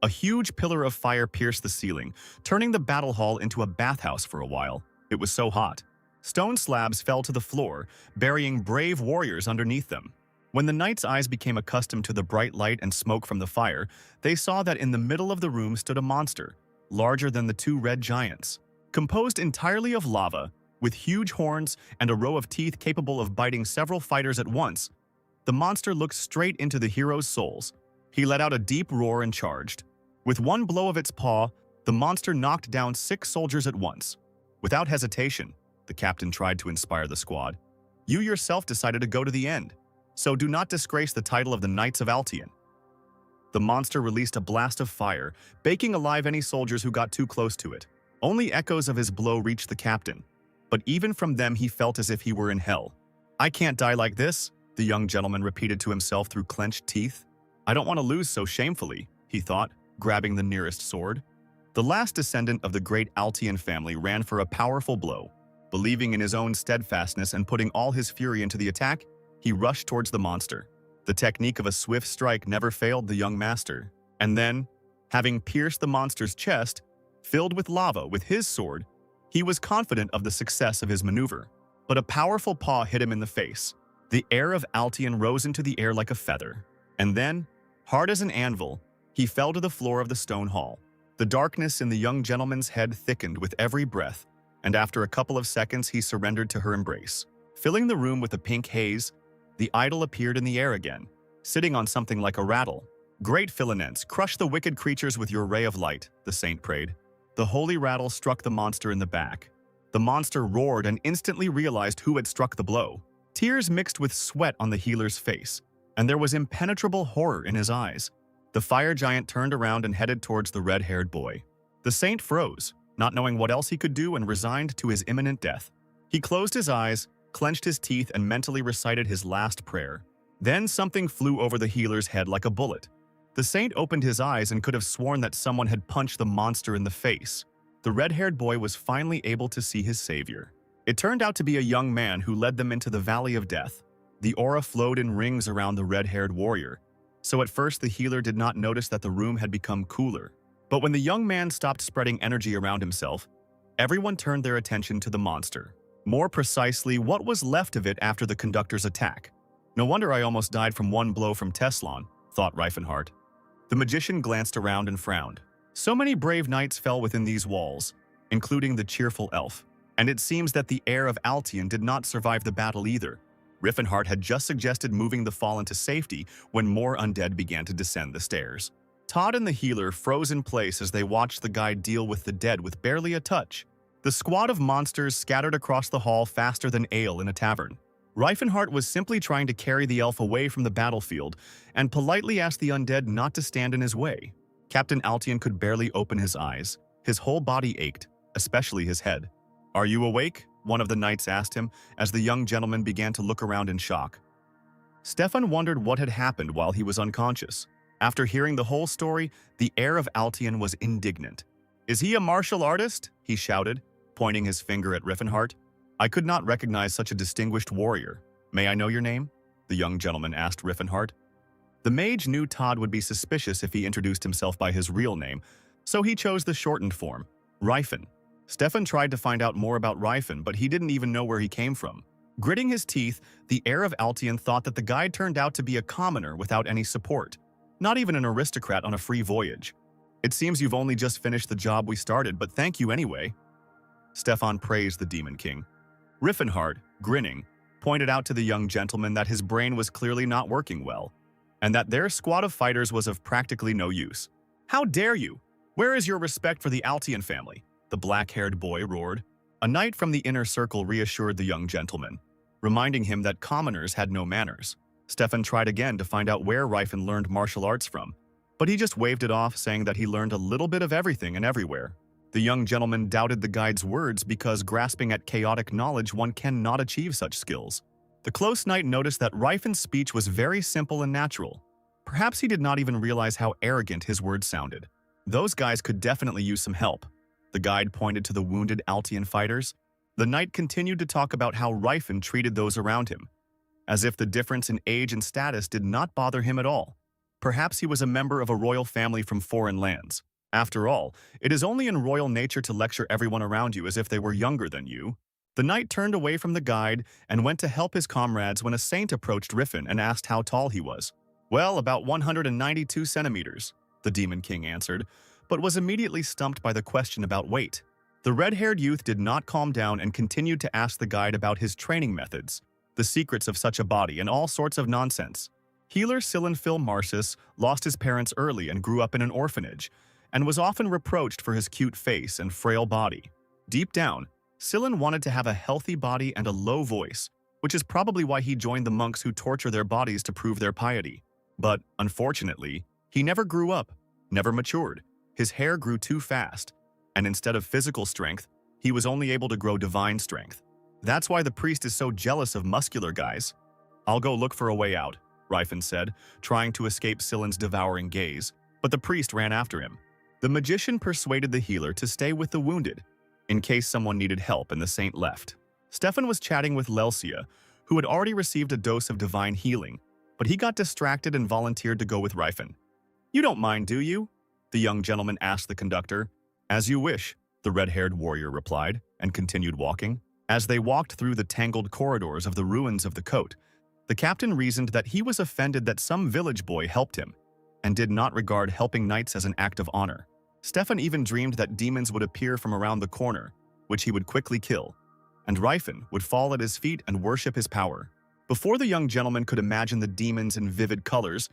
A huge pillar of fire pierced the ceiling, turning the battle hall into a bathhouse for a while. It was so hot. Stone slabs fell to the floor, burying brave warriors underneath them. When the knights' eyes became accustomed to the bright light and smoke from the fire, they saw that in the middle of the room stood a monster, larger than the 2 red giants. Composed entirely of lava, with huge horns and a row of teeth capable of biting several fighters at once, the monster looked straight into the heroes' souls. He let out a deep roar and charged. With one blow of its paw, the monster knocked down 6 soldiers at once. Without hesitation, the captain tried to inspire the squad. "You yourself decided to go to the end, so do not disgrace the title of the Knights of Altion." The monster released a blast of fire, baking alive any soldiers who got too close to it. Only echoes of his blow reached the captain, but even from them he felt as if he were in hell. "I can't die like this," the young gentleman repeated to himself through clenched teeth. "I don't want to lose so shamefully," he thought, grabbing the nearest sword. The last descendant of the great Altion family ran for a powerful blow. Believing in his own steadfastness and putting all his fury into the attack, he rushed towards the monster. The technique of a swift strike never failed the young master. And then, having pierced the monster's chest, filled with lava with his sword, he was confident of the success of his maneuver. But a powerful paw hit him in the face. The heir of Altion rose into the air like a feather. And then, hard as an anvil, he fell to the floor of the stone hall. The darkness in the young gentleman's head thickened with every breath, and after a couple of seconds he surrendered to her embrace. Filling the room with a pink haze, the idol appeared in the air again, sitting on something like a rattle. "Great Philanense, crush the wicked creatures with your ray of light," the saint prayed. The holy rattle struck the monster in the back. The monster roared and instantly realized who had struck the blow. Tears mixed with sweat on the healer's face, and there was impenetrable horror in his eyes. The fire giant turned around and headed towards the red-haired boy. The saint froze, not knowing what else he could do, and resigned to his imminent death. He closed his eyes, clenched his teeth, and mentally recited his last prayer. Then something flew over the healer's head like a bullet. The saint opened his eyes and could have sworn that someone had punched the monster in the face. The red-haired boy was finally able to see his savior. It turned out to be a young man who led them into the Valley of Death. The aura flowed in rings around the red-haired warrior, so at first the healer did not notice that the room had become cooler. But when the young man stopped spreading energy around himself, everyone turned their attention to the monster. More precisely, what was left of it after the conductor's attack. "No wonder I almost died from one blow from Teslan," thought Riffen Har. The magician glanced around and frowned. So many brave knights fell within these walls, including the cheerful elf. And it seems that the heir of Altion did not survive the battle either. Riffen Har had just suggested moving the fallen to safety when more undead began to descend the stairs. Todd and the healer froze in place as they watched the guide deal with the dead with barely a touch. The squad of monsters scattered across the hall faster than ale in a tavern. Riffen Har was simply trying to carry the elf away from the battlefield and politely asked the undead not to stand in his way. Captain Altion could barely open his eyes. His whole body ached, especially his head. "Are you awake?" one of the knights asked him as the young gentleman began to look around in shock. Stefan wondered what had happened while he was unconscious. After hearing the whole story, the heir of Altion was indignant. "Is he a martial artist?" he shouted, pointing his finger at Riffen Har. "I could not recognize such a distinguished warrior. May I know your name?" the young gentleman asked Riffen Har. The mage knew Todd would be suspicious if he introduced himself by his real name, so he chose the shortened form, Riffen. Stefan tried to find out more about Riffen, but he didn't even know where he came from. Gritting his teeth, the heir of Altian thought that the guide turned out to be a commoner without any support, not even an aristocrat on a free voyage. It seems you've only just finished the job we started, but thank you anyway. Stefan praised the Demon King. Riffen Har, grinning, pointed out to the young gentleman that his brain was clearly not working well, and that their squad of fighters was of practically no use. How dare you? Where is your respect for the Altian family? The black-haired boy roared. A knight from the inner circle reassured the young gentleman, reminding him that commoners had no manners. Stefan tried again to find out where Riffen learned martial arts from, but he just waved it off, saying that he learned a little bit of everything and everywhere. The young gentleman doubted the guide's words because grasping at chaotic knowledge, one cannot achieve such skills. The close knight noticed that Riffen's speech was very simple and natural. Perhaps he did not even realize how arrogant his words sounded. Those guys could definitely use some help. The guide pointed to the wounded Altian fighters. The knight continued to talk about how Riffen treated those around him, as if the difference in age and status did not bother him at all. Perhaps he was a member of a royal family from foreign lands. After all, it is only in royal nature to lecture everyone around you as if they were younger than you. The knight turned away from the guide and went to help his comrades when a saint approached Riffen and asked how tall he was. Well, about 192 centimeters, the Demon King answered, but was immediately stumped by the question about weight. The red-haired youth did not calm down and continued to ask the guide about his training methods, the secrets of such a body, and all sorts of nonsense. Healer Silenphil Marsus lost his parents early and grew up in an orphanage, and was often reproached for his cute face and frail body. Deep down, Silen wanted to have a healthy body and a low voice, which is probably why he joined the monks who torture their bodies to prove their piety. But, unfortunately, he never grew up, never matured. His hair grew too fast, and instead of physical strength, he was only able to grow divine strength. That's why the priest is so jealous of muscular guys. I'll go look for a way out, Riffen said, trying to escape Silen's devouring gaze, but the priest ran after him. The magician persuaded the healer to stay with the wounded, in case someone needed help, and the saint left. Stefan was chatting with Lelsia, who had already received a dose of divine healing, but he got distracted and volunteered to go with Riffen. You don't mind, do you? The young gentleman asked the conductor. As you wish, the red-haired warrior replied, and continued walking. As they walked through the tangled corridors of the ruins of the coat, the captain reasoned that he was offended that some village boy helped him, and did not regard helping knights as an act of honor. Stefan even dreamed that demons would appear from around the corner, which he would quickly kill, and Riffen would fall at his feet and worship his power. Before the young gentleman could imagine the demons in vivid colors,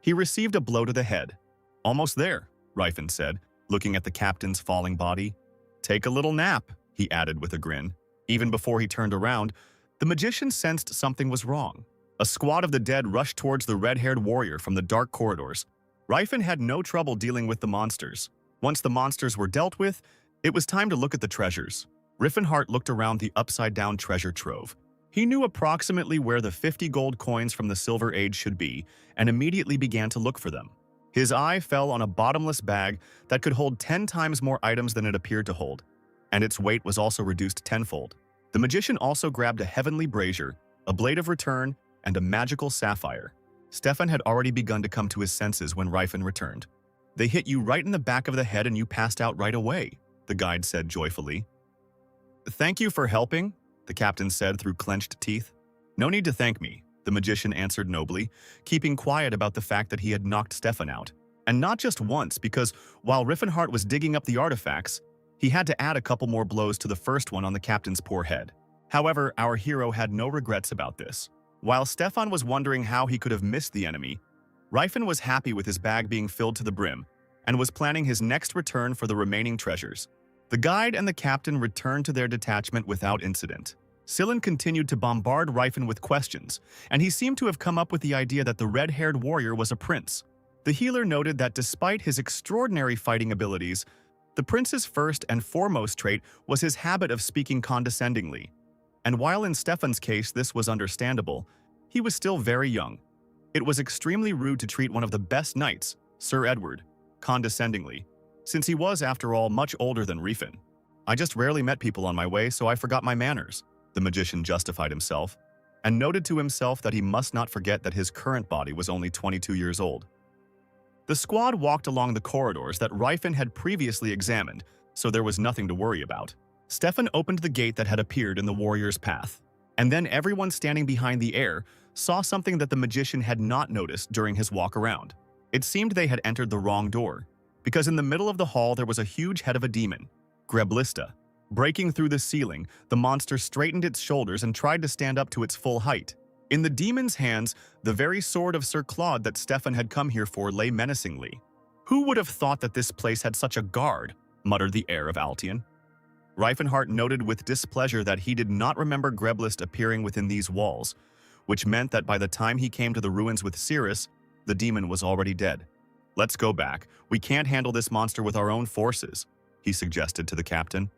he received a blow to the head. Almost there, Riffen said, looking at the captain's falling body. Take a little nap, he added with a grin. Even before he turned around, the magician sensed something was wrong. A squad of the dead rushed towards the red-haired warrior from the dark corridors. Riffen had no trouble dealing with the monsters. Once the monsters were dealt with, it was time to look at the treasures. Riffen Har looked around the upside-down treasure trove. He knew approximately where the 50 gold coins from the Silver Age should be, and immediately began to look for them. His eye fell on a bottomless bag that could hold 10 times more items than it appeared to hold, and its weight was also reduced tenfold. The magician also grabbed a heavenly brazier, a blade of return, and a magical sapphire. Stefan had already begun to come to his senses when Riffen returned. They hit you right in the back of the head and you passed out right away, the guide said joyfully. Thank you for helping, the captain said through clenched teeth. No need to thank me, the magician answered nobly, keeping quiet about the fact that he had knocked Stefan out. And not just once, because while Riffen Har was digging up the artifacts, he had to add a couple more blows to the first one on the captain's poor head. However, our hero had no regrets about this. While Stefan was wondering how he could have missed the enemy, Riffen was happy with his bag being filled to the brim and was planning his next return for the remaining treasures. The guide and the captain returned to their detachment without incident. Silen continued to bombard Riffen with questions, and he seemed to have come up with the idea that the red-haired warrior was a prince. The healer noted that despite his extraordinary fighting abilities, the prince's first and foremost trait was his habit of speaking condescendingly. And while in Stefan's case this was understandable, he was still very young. It was extremely rude to treat one of the best knights, Sir Edward, condescendingly, since he was, after all, much older than Riffen. I just rarely met people on my way, so I forgot my manners, the magician justified himself, and noted to himself that he must not forget that his current body was only 22 years old. The squad walked along the corridors that Riffen had previously examined, so there was nothing to worry about. Stefan opened the gate that had appeared in the warrior's path. And then everyone standing behind the heir saw something that the magician had not noticed during his walk around. It seemed they had entered the wrong door, because in the middle of the hall there was a huge head of a demon, Greblista. Breaking through the ceiling, the monster straightened its shoulders and tried to stand up to its full height. In the demon's hands, the very sword of Sir Claude that Stefan had come here for lay menacingly. "Who would have thought that this place had such a guard?" muttered the heir of Altion. Riffen Har noted with displeasure that he did not remember Greblist appearing within these walls, which meant that by the time he came to the ruins with Cirrus, the demon was already dead. "Let's go back. We can't handle this monster with our own forces," he suggested to the captain.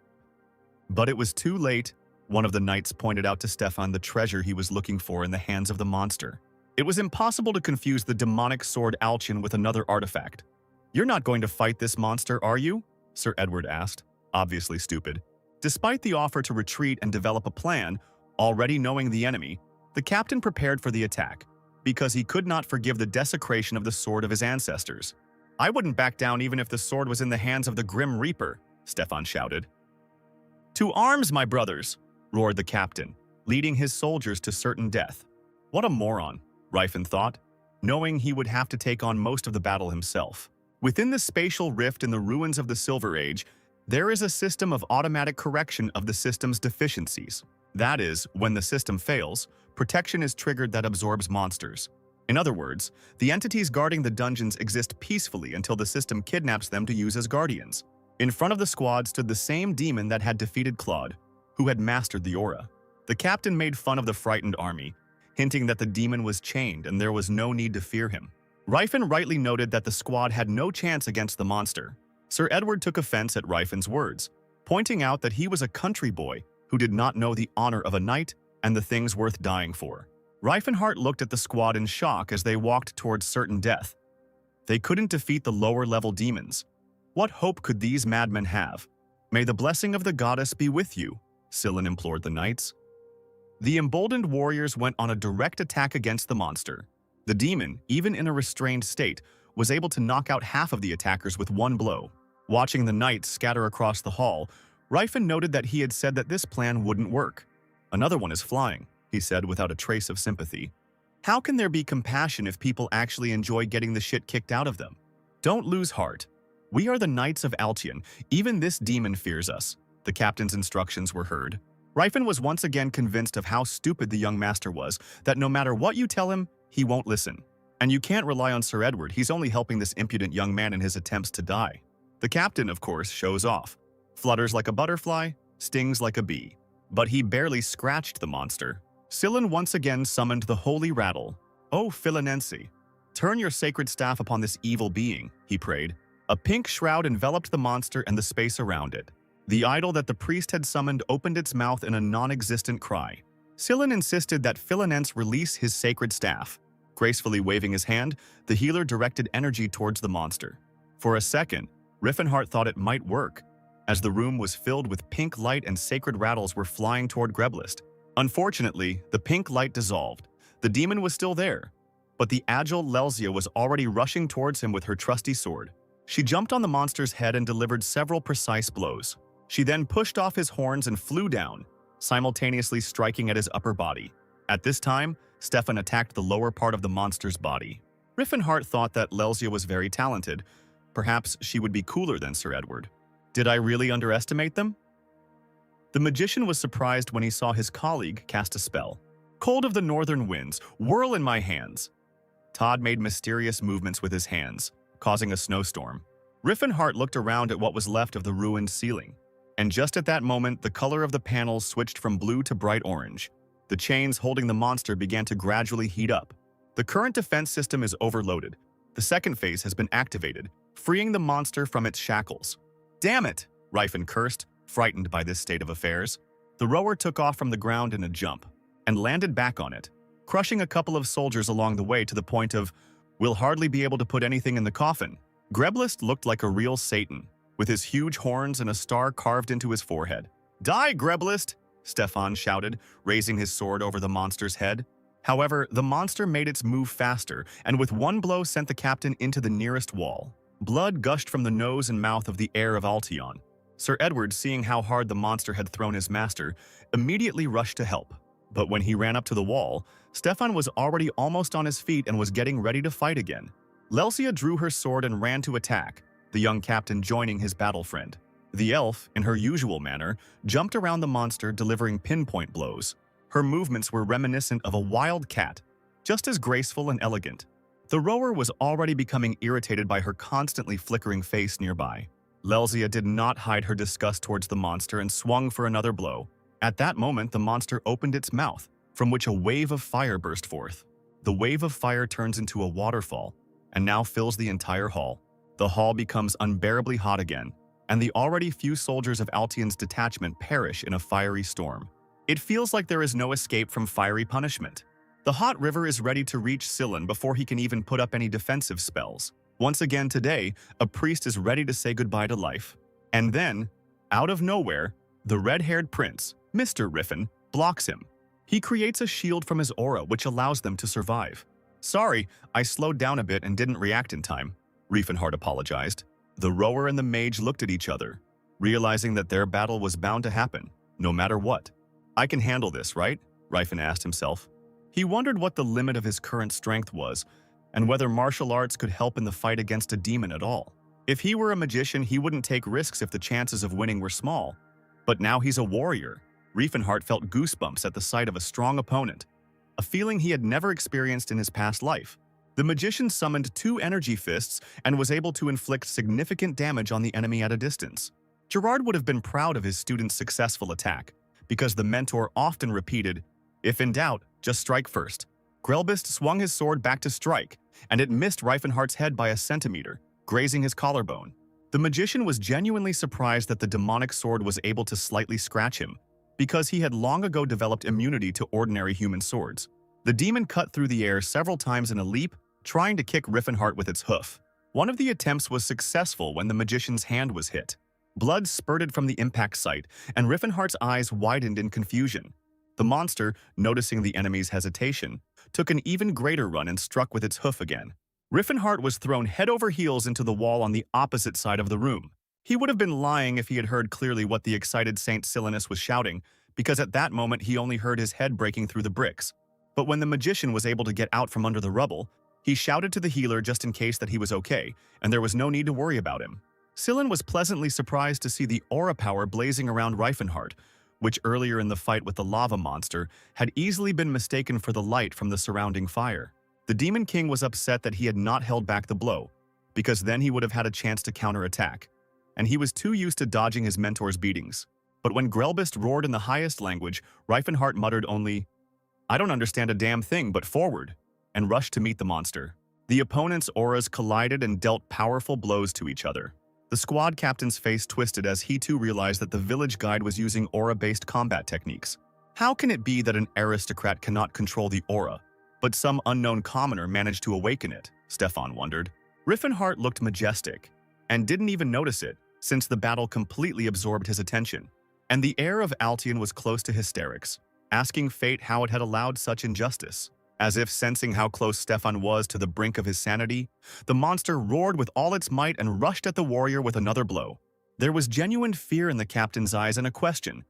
But it was too late. One of the knights pointed out to Stefan the treasure he was looking for in the hands of the monster. It was impossible to confuse the demonic sword Alchin with another artifact. "You're not going to fight this monster, are you?" Sir Edward asked, obviously stupid. Despite the offer to retreat and develop a plan, already knowing the enemy, the captain prepared for the attack, because he could not forgive the desecration of the sword of his ancestors. "I wouldn't back down even if the sword was in the hands of the Grim Reaper," Stefan shouted. "To arms, my brothers!" roared the captain, leading his soldiers to certain death. What a moron, Riffen thought, knowing he would have to take on most of the battle himself. Within the spatial rift in the ruins of the Silver Age, there is a system of automatic correction of the system's deficiencies. That is, when the system fails, protection is triggered that absorbs monsters. In other words, the entities guarding the dungeons exist peacefully until the system kidnaps them to use as guardians. In front of the squad stood the same demon that had defeated Claude, who had mastered the aura. The captain made fun of the frightened army, hinting that the demon was chained and there was no need to fear him. Riffen rightly noted that the squad had no chance against the monster. Sir Edward took offense at Riffen's words, pointing out that he was a country boy who did not know the honor of a knight and the things worth dying for. Riffen Har looked at the squad in shock as they walked towards certain death. They couldn't defeat the lower-level demons. What hope could these madmen have? "May the blessing of the goddess be with you," Sillin implored the knights. The emboldened warriors went on a direct attack against the monster. The demon, even in a restrained state, was able to knock out half of the attackers with one blow. Watching the knights scatter across the hall, Riffen noted that he had said that this plan wouldn't work. "Another one is flying," he said without a trace of sympathy. "How can there be compassion if people actually enjoy getting the shit kicked out of them? Don't lose heart. We are the Knights of Altion. Even this demon fears us." The captain's instructions were heard. Riffen was once again convinced of how stupid the young master was, that no matter what you tell him, he won't listen. And you can't rely on Sir Edward, he's only helping this impudent young man in his attempts to die. The captain, of course, shows off. Flutters like a butterfly, stings like a bee. But he barely scratched the monster. Sillin once again summoned the holy rattle. "O Philinense, turn your sacred staff upon this evil being," he prayed. A pink shroud enveloped the monster and the space around it. The idol that the priest had summoned opened its mouth in a non-existent cry. Sillin insisted that Philinense release his sacred staff. Gracefully waving his hand, the healer directed energy towards the monster. For a second, Riffen Har thought it might work, as the room was filled with pink light and sacred rattles were flying toward Greblist. Unfortunately, the pink light dissolved. The demon was still there, but the agile Lelzia was already rushing towards him with her trusty sword. She jumped on the monster's head and delivered several precise blows. She then pushed off his horns and flew down, simultaneously striking at his upper body. At this time, Stefan attacked the lower part of the monster's body. Riffen Har thought that Lelzia was very talented. Perhaps she would be cooler than Sir Edward. Did I really underestimate them? The magician was surprised when he saw his colleague cast a spell. "Cold of the northern winds, whirl in my hands." Todd made mysterious movements with his hands, causing a snowstorm. Riffen Har looked around at what was left of the ruined ceiling. And just at that moment, the color of the panels switched from blue to bright orange. The chains holding the monster began to gradually heat up. The current defense system is overloaded. The second phase has been activated, freeing the monster from its shackles. "Damn it!" Riffen cursed, frightened by this state of affairs. The rower took off from the ground in a jump and landed back on it, crushing a couple of soldiers along the way to the point of, "We'll hardly be able to put anything in the coffin." Greblist looked like a real Satan, with his huge horns and a star carved into his forehead. "Die, Greblist!" Stefan shouted, raising his sword over the monster's head. However, the monster made its move faster, and with one blow sent the captain into the nearest wall. Blood gushed from the nose and mouth of the heir of Altion. Sir Edward, seeing how hard the monster had thrown his master, immediately rushed to help. But when he ran up to the wall, Stefan was already almost on his feet and was getting ready to fight again. Lelsia drew her sword and ran to attack, the young captain joining his battle friend. The elf, in her usual manner, jumped around the monster, delivering pinpoint blows. Her movements were reminiscent of a wild cat, just as graceful and elegant. The rower was already becoming irritated by her constantly flickering face nearby. Lelsia did not hide her disgust towards the monster and swung for another blow. At that moment, the monster opened its mouth, from which a wave of fire burst forth. The wave of fire turns into a waterfall, and now fills the entire hall. The hall becomes unbearably hot again, and the already few soldiers of Altian's detachment perish in a fiery storm. It feels like there is no escape from fiery punishment. The hot river is ready to reach Silan before he can even put up any defensive spells. Once again today, a priest is ready to say goodbye to life. And then, out of nowhere, the red-haired prince, Mr. Riffen, blocks him. He creates a shield from his aura which allows them to survive. "Sorry, I slowed down a bit and didn't react in time," Riffen Har apologized. The rower and the mage looked at each other, realizing that their battle was bound to happen, no matter what. "I can handle this, right?" Riffen asked himself. He wondered what the limit of his current strength was, and whether martial arts could help in the fight against a demon at all. If he were a magician, he wouldn't take risks if the chances of winning were small. But now he's a warrior. Riffen Har felt goosebumps at the sight of a strong opponent, a feeling he had never experienced in his past life. The magician summoned 2 energy fists and was able to inflict significant damage on the enemy at a distance. Gerard would have been proud of his student's successful attack, because the mentor often repeated, "If in doubt, just strike first." Grelbist swung his sword back to strike, and it missed Riffen Har's head by a centimeter, grazing his collarbone. The magician was genuinely surprised that the demonic sword was able to slightly scratch him, because he had long ago developed immunity to ordinary human swords. The demon cut through the air several times in a leap, trying to kick Riffen Har with its hoof. One of the attempts was successful when the magician's hand was hit. Blood spurted from the impact site, and Riffen Har's eyes widened in confusion. The monster, noticing the enemy's hesitation, took an even greater run and struck with its hoof again. Riffen Har was thrown head over heels into the wall on the opposite side of the room. He would have been lying if he had heard clearly what the excited Saint Silanus was shouting, because at that moment he only heard his head breaking through the bricks. But when the magician was able to get out from under the rubble, he shouted to the healer just in case that he was okay, and there was no need to worry about him. Silan was pleasantly surprised to see the aura power blazing around Riffen Har, which earlier in the fight with the lava monster had easily been mistaken for the light from the surrounding fire. The Demon King was upset that he had not held back the blow, because then he would have had a chance to counterattack, and he was too used to dodging his mentor's beatings. But when Grelbist roared in the highest language, Riffen Har muttered only, "I don't understand a damn thing, but forward," and rushed to meet the monster. The opponents' auras collided and dealt powerful blows to each other. The squad captain's face twisted as he too realized that the village guide was using aura-based combat techniques. How can it be that an aristocrat cannot control the aura, but some unknown commoner managed to awaken it? Stefan wondered. Riffen Har looked majestic, and didn't even notice it, since the battle completely absorbed his attention. And the heir of Altian was close to hysterics, asking fate how it had allowed such injustice. As if sensing how close Stefan was to the brink of his sanity, the monster roared with all its might and rushed at the warrior with another blow. There was genuine fear in the captain's eyes and a question.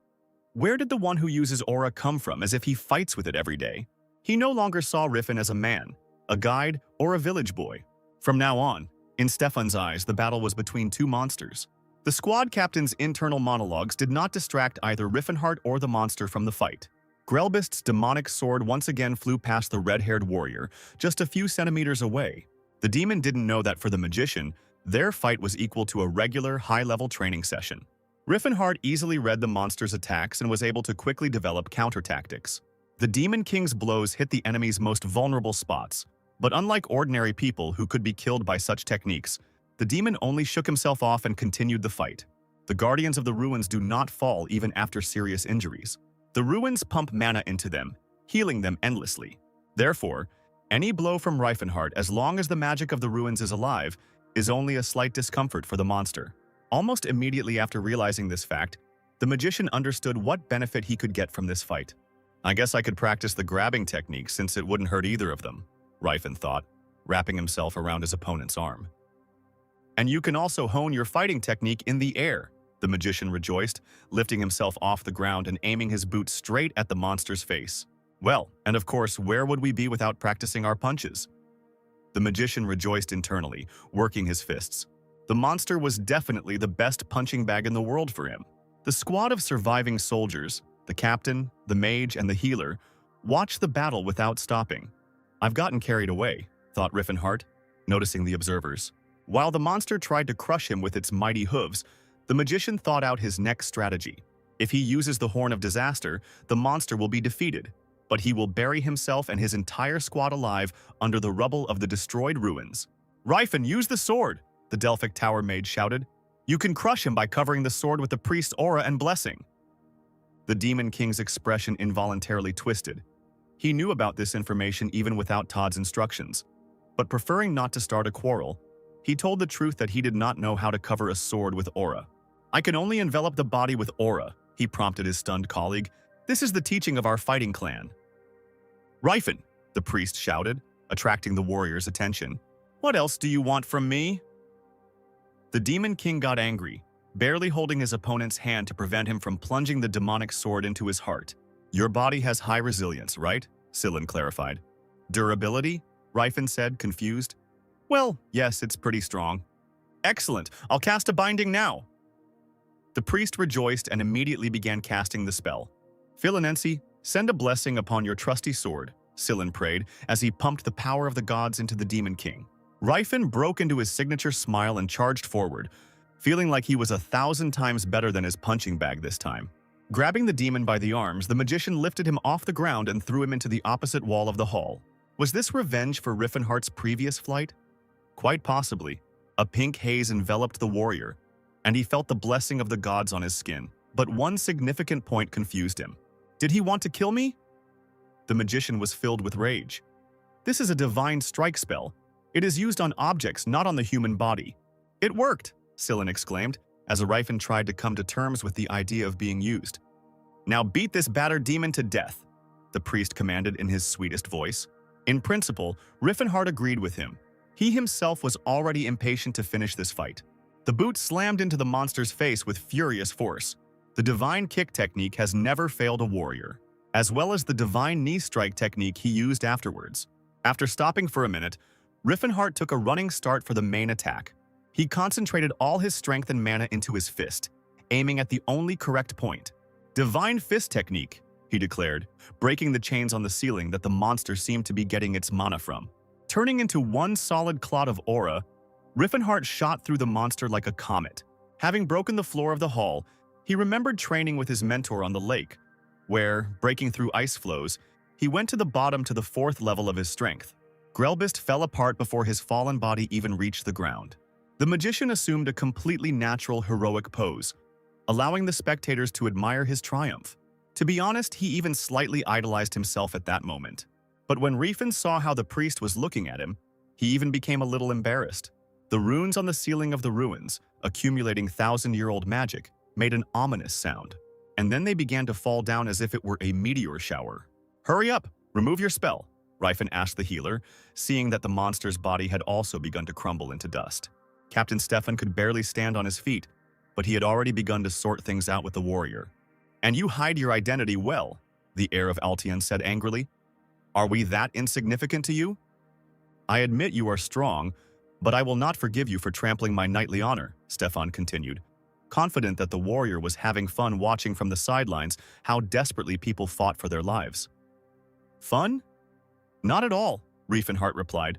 Where did the one who uses aura come from, as if he fights with it every day? He no longer saw Riffen as a man, a guide, or a village boy. From now on, in Stefan's eyes, the battle was between 2 monsters. The squad captain's internal monologues did not distract either Riffen Har or the monster from the fight. Grelbist's demonic sword once again flew past the red-haired warrior, just a few centimeters away. The demon didn't know that for the magician, their fight was equal to a regular, high-level training session. Riffen Har easily read the monster's attacks and was able to quickly develop counter-tactics. The Demon King's blows hit the enemy's most vulnerable spots, but unlike ordinary people who could be killed by such techniques, the demon only shook himself off and continued the fight. The Guardians of the Ruins do not fall even after serious injuries. The ruins pump mana into them, healing them endlessly. Therefore, any blow from Riffen Har, as long as the magic of the ruins is alive, is only a slight discomfort for the monster. Almost immediately after realizing this fact, the magician understood what benefit he could get from this fight. I guess I could practice the grabbing technique since it wouldn't hurt either of them, Riffen thought, wrapping himself around his opponent's arm. And you can also hone your fighting technique in the air, the magician rejoiced, lifting himself off the ground and aiming his boot straight at the monster's face. Well, and of course, where would we be without practicing our punches? The magician rejoiced internally, working his fists. The monster was definitely the best punching bag in the world for him. The squad of surviving soldiers, the captain, the mage, and the healer, watched the battle without stopping. "I've gotten carried away," thought Riffen Har, noticing the observers. While the monster tried to crush him with its mighty hooves, the magician thought out his next strategy. If he uses the Horn of Disaster, the monster will be defeated, but he will bury himself and his entire squad alive under the rubble of the destroyed ruins. "Riffen, use the sword!" the Delphic Tower mage shouted. "You can crush him by covering the sword with the priest's aura and blessing." The Demon King's expression involuntarily twisted. He knew about this information even without Todd's instructions, but preferring not to start a quarrel, he told the truth that he did not know how to cover a sword with aura. "I can only envelop the body with aura," he prompted his stunned colleague. "This is the teaching of our fighting clan." "Riffen," the priest shouted, attracting the warrior's attention. "What else do you want from me?" The Demon King got angry, barely holding his opponent's hand to prevent him from plunging the demonic sword into his heart. "Your body has high resilience, right?" Sillin clarified. "Durability?" Riffen said, confused. "Well, yes, it's pretty strong." "Excellent! I'll cast a binding now!" The priest rejoiced and immediately began casting the spell. "Philinensi, send a blessing upon your trusty sword," Sillin prayed as he pumped the power of the gods into the Demon King. Riffen broke into his signature smile and charged forward, feeling like he was 1,000 times better than his punching bag this time. Grabbing the demon by the arms, the magician lifted him off the ground and threw him into the opposite wall of the hall. Was this revenge for Riffen Har's previous flight? Quite possibly. A pink haze enveloped the warrior, and he felt the blessing of the gods on his skin. But one significant point confused him. Did he want to kill me? The magician was filled with rage. "This is a divine strike spell. It is used on objects, not on the human body." "It worked!" Sillin exclaimed, as Riffen tried to come to terms with the idea of being used. "Now beat this battered demon to death," the priest commanded in his sweetest voice. In principle, Riffen Har agreed with him. He himself was already impatient to finish this fight. The boot slammed into the monster's face with furious force. The divine kick technique has never failed a warrior, as well as the divine knee strike technique he used afterwards. After stopping for a minute, Riffen Har took a running start for the main attack. He concentrated all his strength and mana into his fist, aiming at the only correct point. "Divine fist technique," he declared, breaking the chains on the ceiling that the monster seemed to be getting its mana from. Turning into one solid clot of aura, Riffen Har shot through the monster like a comet. Having broken the floor of the hall, he remembered training with his mentor on the lake, where, breaking through ice flows, he went to the bottom to the 4th level of his strength. Grelbist fell apart before his fallen body even reached the ground. The magician assumed a completely natural, heroic pose, allowing the spectators to admire his triumph. To be honest, he even slightly idolized himself at that moment. But when Riffen saw how the priest was looking at him, he even became a little embarrassed. The runes on the ceiling of the ruins, accumulating 1,000-year-old magic, made an ominous sound, and then they began to fall down as if it were a meteor shower. "Hurry up! Remove your spell," Riffen asked the healer, seeing that the monster's body had also begun to crumble into dust. Captain Stefan could barely stand on his feet, but he had already begun to sort things out with the warrior. "And you hide your identity well," the heir of Altion said angrily. "Are we that insignificant to you? I admit you are strong, but I will not forgive you for trampling my knightly honor," Stefan continued, confident that the warrior was having fun watching from the sidelines how desperately people fought for their lives. "Fun? Not at all," Riffen Har replied,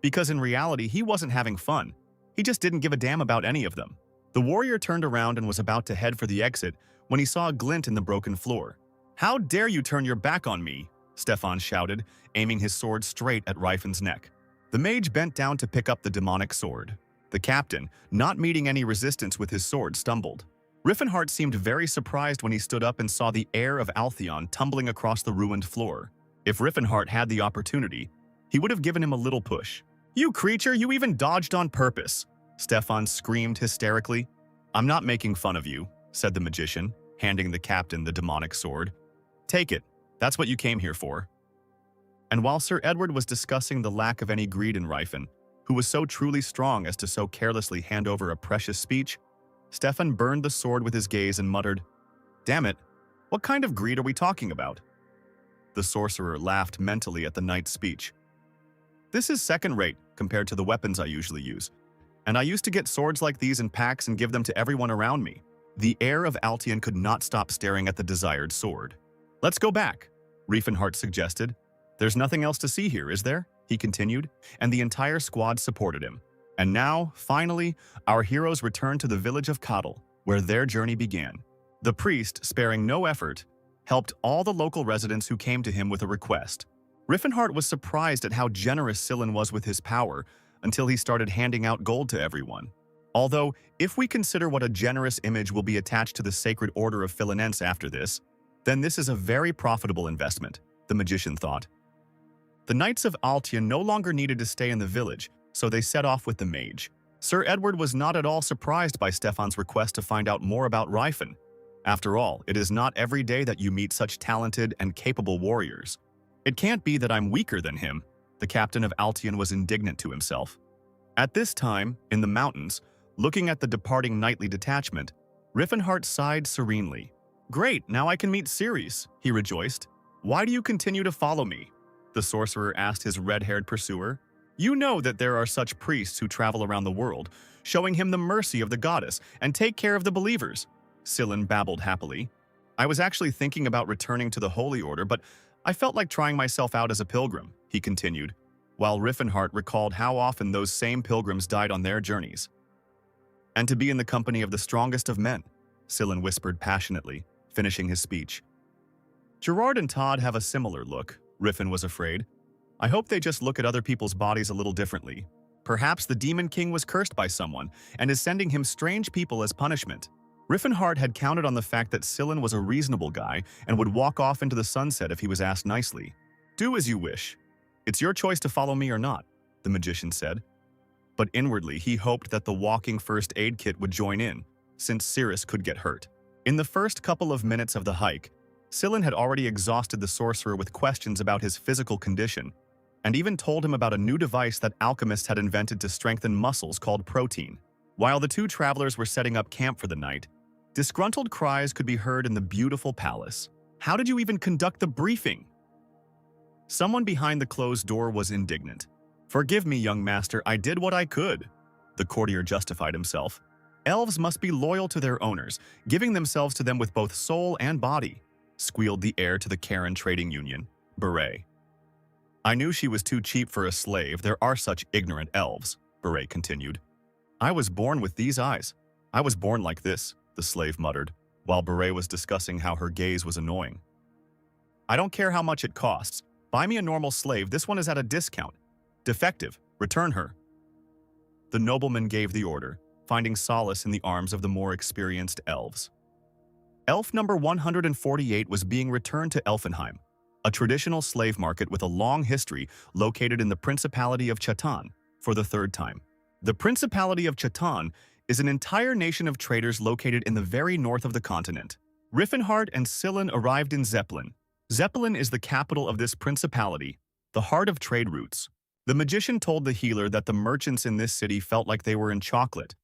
because in reality he wasn't having fun. He just didn't give a damn about any of them. The warrior turned around and was about to head for the exit when he saw a glint in the broken floor. "How dare you turn your back on me?" Stefan shouted, aiming his sword straight at Riffen's neck. The mage bent down to pick up the demonic sword. The captain, not meeting any resistance with his sword, stumbled. Riffen Har seemed very surprised when he stood up and saw the heir of Altheon tumbling across the ruined floor. If Riffen Har had the opportunity, he would have given him a little push. "You creature, you even dodged on purpose!" Stefan screamed hysterically. "I'm not making fun of you," said the magician, handing the captain the demonic sword. "Take it. That's what you came here for." And while Sir Edward was discussing the lack of any greed in Riffen, who was so truly strong as to so carelessly hand over a precious speech, Stefan burned the sword with his gaze and muttered, "Damn it, what kind of greed are we talking about?" The sorcerer laughed mentally at the knight's speech. "This is second-rate compared to the weapons I usually use, and I used to get swords like these in packs and give them to everyone around me." The heir of Altian could not stop staring at the desired sword. "Let's go back," Riffen Har suggested. "There's nothing else to see here, is there?" he continued, and the entire squad supported him. And now, finally, our heroes returned to the village of Kadal, where their journey began. The priest, sparing no effort, helped all the local residents who came to him with a request. Riffen Har was surprised at how generous Sillin was with his power until he started handing out gold to everyone. Although, if we consider what a generous image will be attached to the Sacred Order of Philinense after this, then this is a very profitable investment, the magician thought. The Knights of Altian no longer needed to stay in the village, so they set off with the mage. Sir Edward was not at all surprised by Stefan's request to find out more about Riffen. After all, it is not every day that you meet such talented and capable warriors. "It can't be that I'm weaker than him," the captain of Altian was indignant to himself. At this time, in the mountains, looking at the departing knightly detachment, Riffen Har sighed serenely. "Great, now I can meet Ceres," he rejoiced. "Why do you continue to follow me?" the sorcerer asked his red-haired pursuer. "You know that there are such priests who travel around the world, showing him the mercy of the goddess and take care of the believers," Sillin babbled happily. "I was actually thinking about returning to the Holy Order, but I felt like trying myself out as a pilgrim," he continued, while Riffen Har recalled how often those same pilgrims died on their journeys. "And to be in the company of the strongest of men," Sillin whispered passionately, finishing his speech. "Gerard and Todd have a similar look," Riffen was afraid. "I hope they just look at other people's bodies a little differently. Perhaps the Demon King was cursed by someone and is sending him strange people as punishment." Riffen Har had counted on the fact that Sillin was a reasonable guy and would walk off into the sunset if he was asked nicely. "Do as you wish. It's your choice to follow me or not," the magician said. But inwardly, he hoped that the walking first aid kit would join in, since Ceres could get hurt. In the first couple of minutes of the hike, Sillin had already exhausted the sorcerer with questions about his physical condition, and even told him about a new device that alchemists had invented to strengthen muscles called protein. While the two travelers were setting up camp for the night, disgruntled cries could be heard in the beautiful palace. "How did you even conduct the briefing?" Someone behind the closed door was indignant. "Forgive me, young master, I did what I could," the courtier justified himself. "Elves must be loyal to their owners, giving themselves to them with both soul and body," squealed the heir to the Karen Trading Union, Beret. "I knew she was too cheap for a slave. There are such ignorant elves," Beret continued. "I was born with these eyes. I was born like this," the slave muttered, while Beret was discussing how her gaze was annoying. "I don't care how much it costs. Buy me a normal slave. This one is at a discount. Defective. Return her." The nobleman gave the order, finding solace in the arms of the more experienced elves. Elf number 148 was being returned to Elfenheim, a traditional slave market with a long history located in the Principality of Chatan, for the third time. The Principality of Chatan is an entire nation of traders located in the very north of the continent. Riffen Har and Sillin arrived in Zeppelin. Zeppelin is the capital of this principality, the heart of trade routes. The magician told the healer that the merchants in this city felt like they were in chocolate,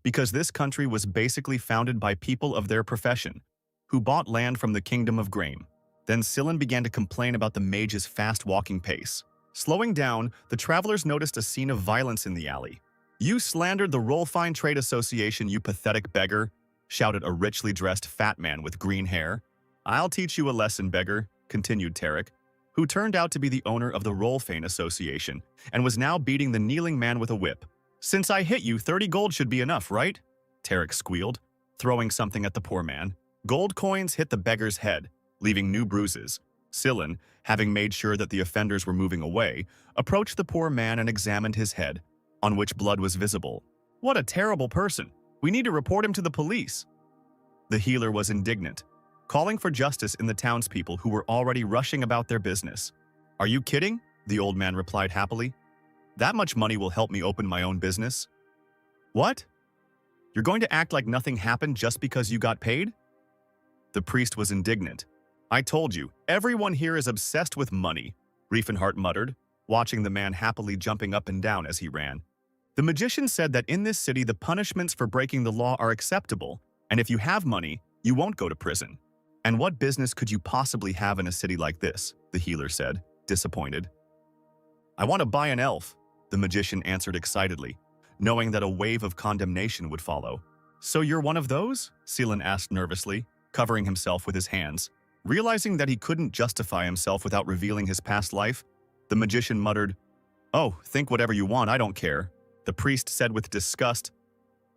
because this country was basically founded by people of their profession, who bought land from the Kingdom of Grain. Then Sillin began to complain about the mage's fast-walking pace. Slowing down, the travelers noticed a scene of violence in the alley. "You slandered the Rollfine Trade Association, you pathetic beggar," shouted a richly dressed fat man with green hair. "I'll teach you a lesson, beggar," continued Tarek, who turned out to be the owner of the Rollfane Association and was now beating the kneeling man with a whip. "Since I hit you, 30 gold should be enough, right?" Tarek squealed, throwing something at the poor man. Gold coins hit the beggar's head, leaving new bruises. Sillin, having made sure that the offenders were moving away, approached the poor man and examined his head, on which blood was visible. "What a terrible person! We need to report him to the police." The healer was indignant, calling for justice in the townspeople who were already rushing about their business. "Are you kidding?" the old man replied happily. "That much money will help me open my own business." "What? You're going to act like nothing happened just because you got paid?" The priest was indignant. "I told you, everyone here is obsessed with money," Riffen Har muttered, watching the man happily jumping up and down as he ran. The magician said that in this city the punishments for breaking the law are acceptable, and if you have money, you won't go to prison. And what business could you possibly have in a city like this? The healer said, disappointed. I want to buy an elf, the magician answered excitedly, knowing that a wave of condemnation would follow. So you're one of those? Seelan asked nervously, covering himself with his hands. Realizing that he couldn't justify himself without revealing his past life, the magician muttered, "Oh, think whatever you want, I don't care," the priest said with disgust.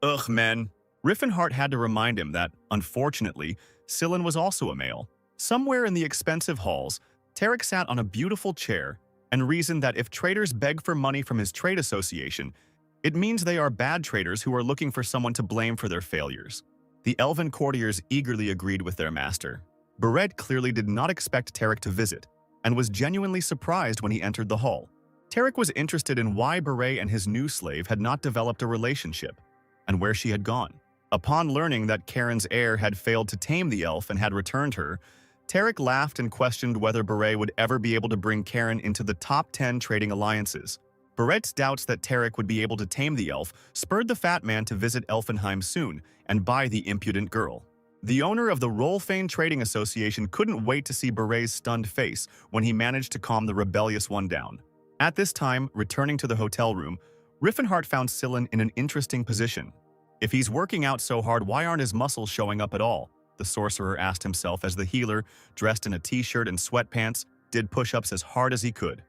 Ugh, man. Riffen Har had to remind him that, unfortunately, Seelan was also a male. Somewhere in the expensive halls, Tarek sat on a beautiful chair and reasoned that if traders beg for money from his trade association, it means they are bad traders who are looking for someone to blame for their failures. The elven courtiers eagerly agreed with their master. Barrett clearly did not expect Tarek to visit, and was genuinely surprised when he entered the hall. Tarek was interested in why Beret and his new slave had not developed a relationship, and where she had gone. Upon learning that Karen's heir had failed to tame the elf and had returned her, Tarek laughed and questioned whether Beret would ever be able to bring Karen into the top 10 trading alliances. Baret's doubts that Tarek would be able to tame the elf spurred the fat man to visit Elfenheim soon and buy the impudent girl. The owner of the Rolfane Trading Association couldn't wait to see Beret's stunned face when he managed to calm the rebellious one down. At this time, returning to the hotel room, Riffen Har found Seelan in an interesting position. If he's working out so hard, why aren't his muscles showing up at all? The sorcerer asked himself as the healer, dressed in a t-shirt and sweatpants, did push-ups as hard as he could.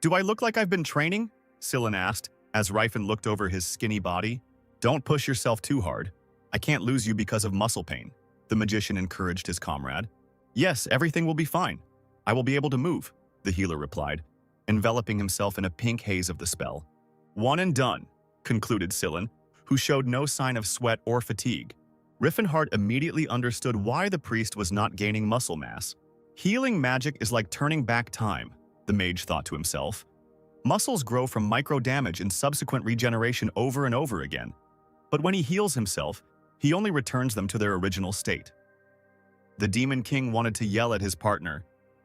Do I look like I've been training? Seelan asked, as Riffen looked over his skinny body. Don't push yourself too hard. I can't lose you because of muscle pain, the magician encouraged his comrade. Yes, everything will be fine. I will be able to move, the healer replied, enveloping himself in a pink haze of the spell. One and done, concluded Seelan, who showed no sign of sweat or fatigue. Riffen Har immediately understood why the priest was not gaining muscle mass. Healing magic is like turning back time, the mage thought to himself. Muscles grow from micro-damage and subsequent regeneration over and over again. But when he heals himself, he only returns them to their original state. The Demon King wanted to yell at his partner,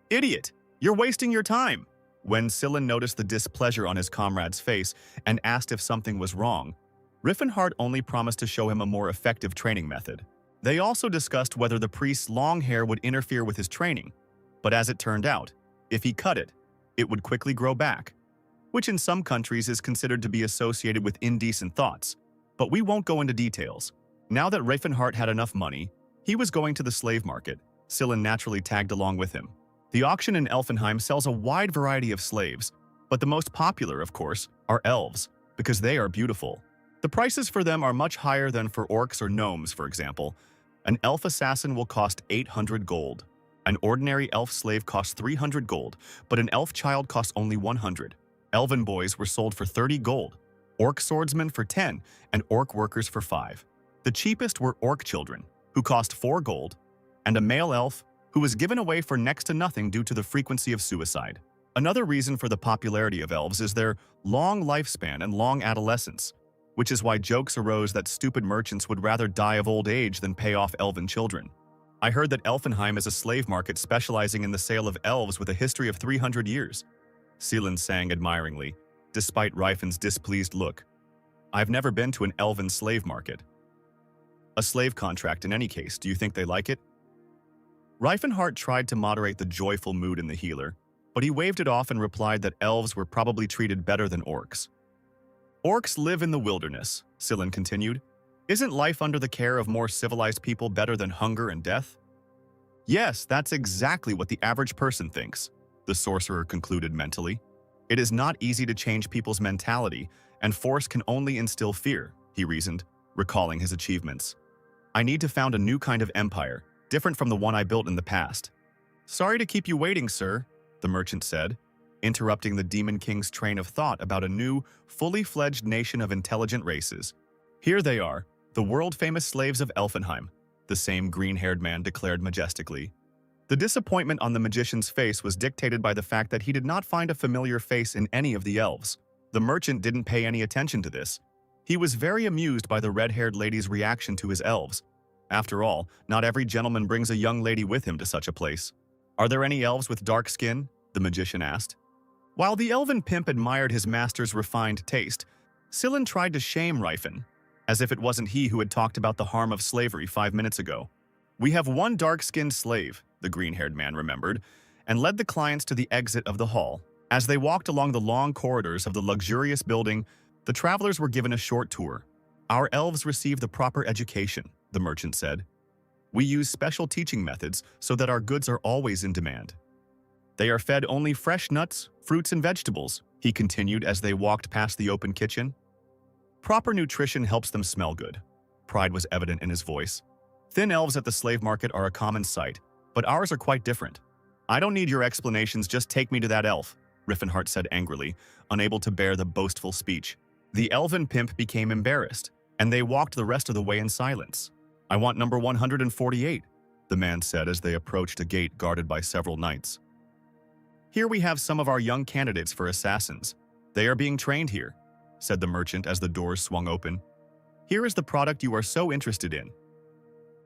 "Idiot! You're wasting your time!" When Seelan noticed the displeasure on his comrade's face and asked if something was wrong, Riffen Har only promised to show him a more effective training method. They also discussed whether the priest's long hair would interfere with his training, but as it turned out, if he cut it, it would quickly grow back, which in some countries is considered to be associated with indecent thoughts. But we won't go into details. Now that Riffen Har had enough money, he was going to the slave market. Seelan naturally tagged along with him. The auction in Elfenheim sells a wide variety of slaves, but the most popular, of course, are elves, because they are beautiful. The prices for them are much higher than for orcs or gnomes, for example. An elf assassin will cost 800 gold. An ordinary elf slave costs 300 gold, but an elf child costs only 100. Elven boys were sold for 30 gold, orc swordsmen for 10, and orc workers for 5. The cheapest were orc children, who cost 4 gold, and a male elf who was given away for next to nothing due to the frequency of suicide. Another reason for the popularity of elves is their long lifespan and long adolescence, which is why jokes arose that stupid merchants would rather die of old age than pay off elven children. I heard that Elfenheim is a slave market specializing in the sale of elves with a history of 300 years. Seelan sang admiringly, despite Riffen's displeased look. I've never been to an elven slave market. A slave contract in any case, do you think they like it? Riffen Har tried to moderate the joyful mood in the healer, but he waved it off and replied that elves were probably treated better than orcs. Orcs live in the wilderness, Seelan continued. Isn't life under the care of more civilized people better than hunger and death? Yes, that's exactly what the average person thinks, the sorcerer concluded mentally. It is not easy to change people's mentality, and force can only instill fear, he reasoned, recalling his achievements. I need to found a new kind of empire, different from the one I built in the past. Sorry to keep you waiting, sir, the merchant said, interrupting the Demon King's train of thought about a new, fully fledged nation of intelligent races. Here they are, the world-famous slaves of Elfenheim, the same green-haired man declared majestically. The disappointment on the magician's face was dictated by the fact that he did not find a familiar face in any of the elves. The merchant didn't pay any attention to this. He was very amused by the red-haired lady's reaction to his elves. After all, not every gentleman brings a young lady with him to such a place. Are there any elves with dark skin? The magician asked. While the elven pimp admired his master's refined taste, Sillin tried to shame Riffen, as if it wasn't he who had talked about the harm of slavery 5 minutes ago. "We have one dark-skinned slave," the green-haired man remembered, and led the clients to the exit of the hall. As they walked along the long corridors of the luxurious building, the travelers were given a short tour. "Our elves receive the proper education," the merchant said. "We use special teaching methods so that our goods are always in demand. They are fed only fresh nuts, fruits, and vegetables," he continued as they walked past the open kitchen. "Proper nutrition helps them smell good." Pride was evident in his voice. "Thin elves at the slave market are a common sight, but ours are quite different." "I don't need your explanations, just take me to that elf," Riffen Har said angrily, unable to bear the boastful speech. The elven pimp became embarrassed, and they walked the rest of the way in silence. "I want number 148, the man said as they approached a gate guarded by several knights. "Here we have some of our young candidates for assassins. They are being trained here," said the merchant as the doors swung open. "Here is the product you are so interested in."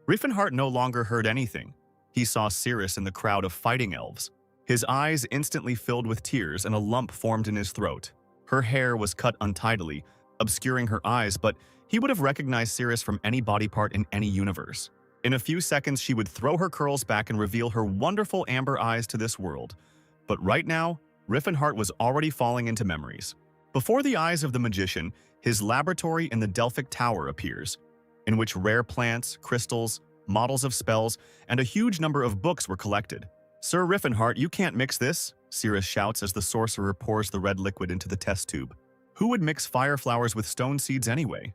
Riffen Har no longer heard anything. He saw Cirrus in the crowd of fighting elves. His eyes instantly filled with tears and a lump formed in his throat. Her hair was cut untidily, obscuring her eyes, but he would have recognized Cirrus from any body part in any universe. In a few seconds, she would throw her curls back and reveal her wonderful amber eyes to this world. But right now, Riffen Har was already falling into memories. Before the eyes of the magician, his laboratory in the Delphic Tower appears, in which rare plants, crystals, models of spells, and a huge number of books were collected. "Sir Riffen Har, you can't mix this," Cirrus shouts as the sorcerer pours the red liquid into the test tube. "Who would mix fire flowers with stone seeds anyway?"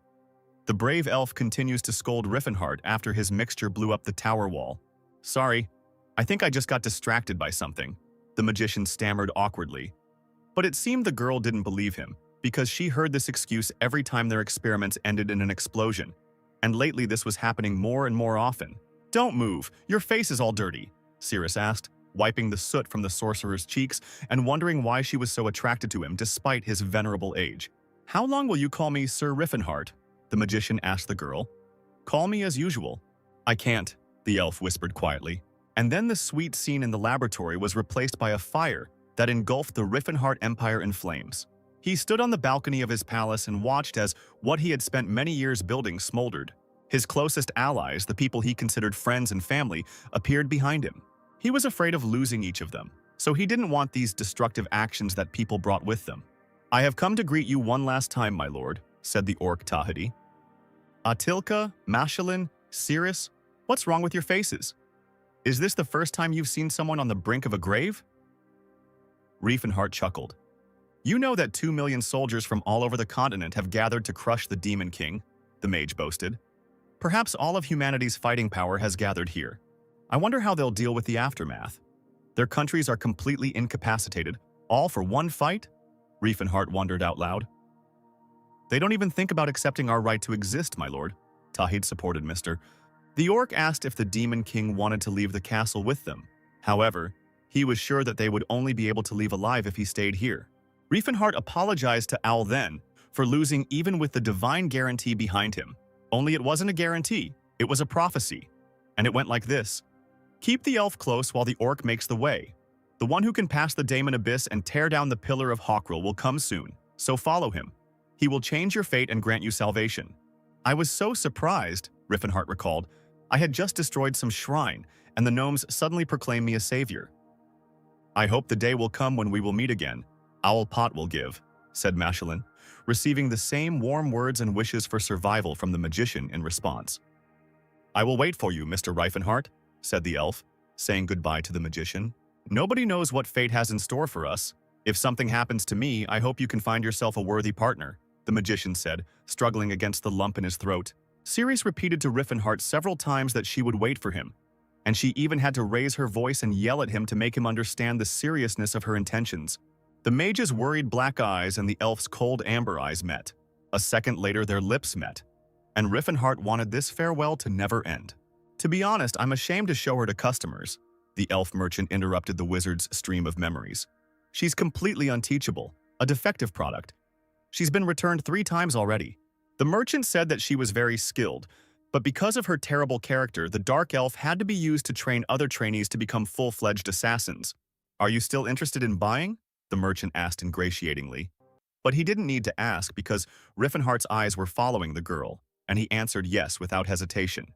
The brave elf continues to scold Riffen Har after his mixture blew up the tower wall. "Sorry, I think I just got distracted by something," the magician stammered awkwardly. But it seemed the girl didn't believe him, because she heard this excuse every time their experiments ended in an explosion. And lately this was happening more and more often. "Don't move, your face is all dirty," Cirrus asked, wiping the soot from the sorcerer's cheeks and wondering why she was so attracted to him despite his venerable age. "How long will you call me Sir Riffen Har?" the magician asked the girl. "Call me as usual." "I can't," the elf whispered quietly. And then the sweet scene in the laboratory was replaced by a fire that engulfed the Riffen Har Empire in flames. He stood on the balcony of his palace and watched as what he had spent many years building smoldered. His closest allies, the people he considered friends and family, appeared behind him. He was afraid of losing each of them, so he didn't want these destructive actions that people brought with them. "I have come to greet you one last time, my lord," said the orc Tahiti. "Atilka, Mashalin, Cirrus, what's wrong with your faces? Is this the first time you've seen someone on the brink of a grave?" Riffen Har chuckled. "You know that 2 million soldiers from all over the continent have gathered to crush the Demon King," the mage boasted. "Perhaps all of humanity's fighting power has gathered here. I wonder how they'll deal with the aftermath. Their countries are completely incapacitated, all for one fight?" Riffen Har wondered out loud. "They don't even think about accepting our right to exist, my lord," Tahid supported Mr. The orc asked if the Demon King wanted to leave the castle with them. However, he was sure that they would only be able to leave alive if he stayed here. Riffen Har apologized to Owl then for losing even with the divine guarantee behind him. Only it wasn't a guarantee, it was a prophecy. And it went like this. "Keep the elf close while the orc makes the way. The one who can pass the Daemon Abyss and tear down the Pillar of Hawkril will come soon, so follow him. He will change your fate and grant you salvation." "I was so surprised," Riffen Har recalled. "I had just destroyed some shrine, and the gnomes suddenly proclaimed me a savior." "I hope the day will come when we will meet again. Owl Pot will give," said Mashalin, receiving the same warm words and wishes for survival from the magician in response. "I will wait for you, Mr. Riffen Har," said the elf, saying goodbye to the magician. "Nobody knows what fate has in store for us. If something happens to me, I hope you can find yourself a worthy partner," the magician said, struggling against the lump in his throat. Cirrus repeated to Riffen Har several times that she would wait for him, and she even had to raise her voice and yell at him to make him understand the seriousness of her intentions. The mage's worried black eyes and the elf's cold amber eyes met. A second later, their lips met, and Riffen Har wanted this farewell to never end. "To be honest, I'm ashamed to show her to customers," the elf merchant interrupted the wizard's stream of memories. "She's completely unteachable, a defective product. She's been returned 3 times already." The merchant said that she was very skilled, but because of her terrible character, the dark elf had to be used to train other trainees to become full-fledged assassins. "Are you still interested in buying?" the merchant asked ingratiatingly. But he didn't need to ask because Riffenhart's eyes were following the girl, and he answered yes without hesitation.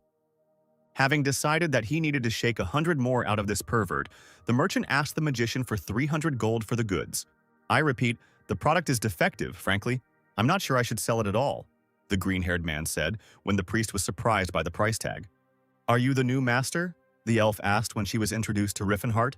Having decided that he needed to shake 100 more out of this pervert, the merchant asked the magician for 300 gold for the goods. I repeat, the product is defective, frankly. I'm not sure I should sell it at all, the green-haired man said when the priest was surprised by the price tag. Are you the new master? The elf asked when she was introduced to Riffenhart.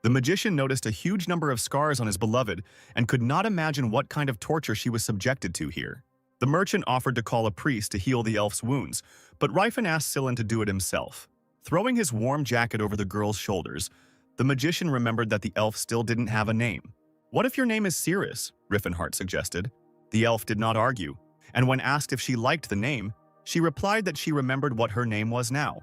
The magician noticed a huge number of scars on his beloved and could not imagine what kind of torture she was subjected to here. The merchant offered to call a priest to heal the elf's wounds, but Riffen asked Sillin to do it himself. Throwing his warm jacket over the girl's shoulders, the magician remembered that the elf still didn't have a name. What if your name is Cirrus? Riffenhart suggested. The elf did not argue, and when asked if she liked the name, she replied that she remembered what her name was now.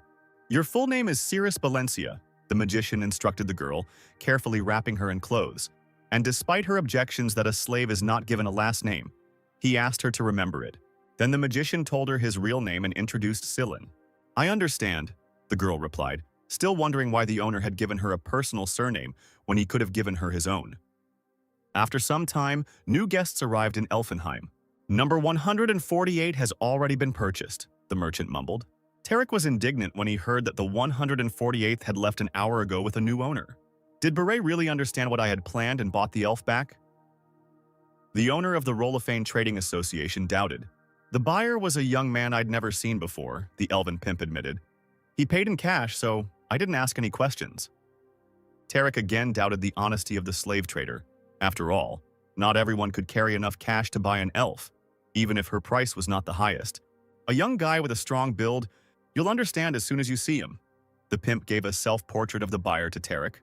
Your full name is Cirrus Valencia, the magician instructed the girl, carefully wrapping her in clothes. And despite her objections that a slave is not given a last name, he asked her to remember it. Then the magician told her his real name and introduced Sillin. I understand, the girl replied, still wondering why the owner had given her a personal surname when he could have given her his own. After some time, new guests arrived in Elfenheim. Number 148 has already been purchased, the merchant mumbled. Tarek was indignant when he heard that the 148th had left an hour ago with a new owner. Did Beret really understand what I had planned and bought the elf back? The owner of the Rolofane Trading Association doubted. The buyer was a young man I'd never seen before, the elven pimp admitted. He paid in cash, so I didn't ask any questions. Tarek again doubted the honesty of the slave trader. After all, not everyone could carry enough cash to buy an elf, even if her price was not the highest. A young guy with a strong build, you'll understand as soon as you see him. The pimp gave a self-portrait of the buyer to Tarek.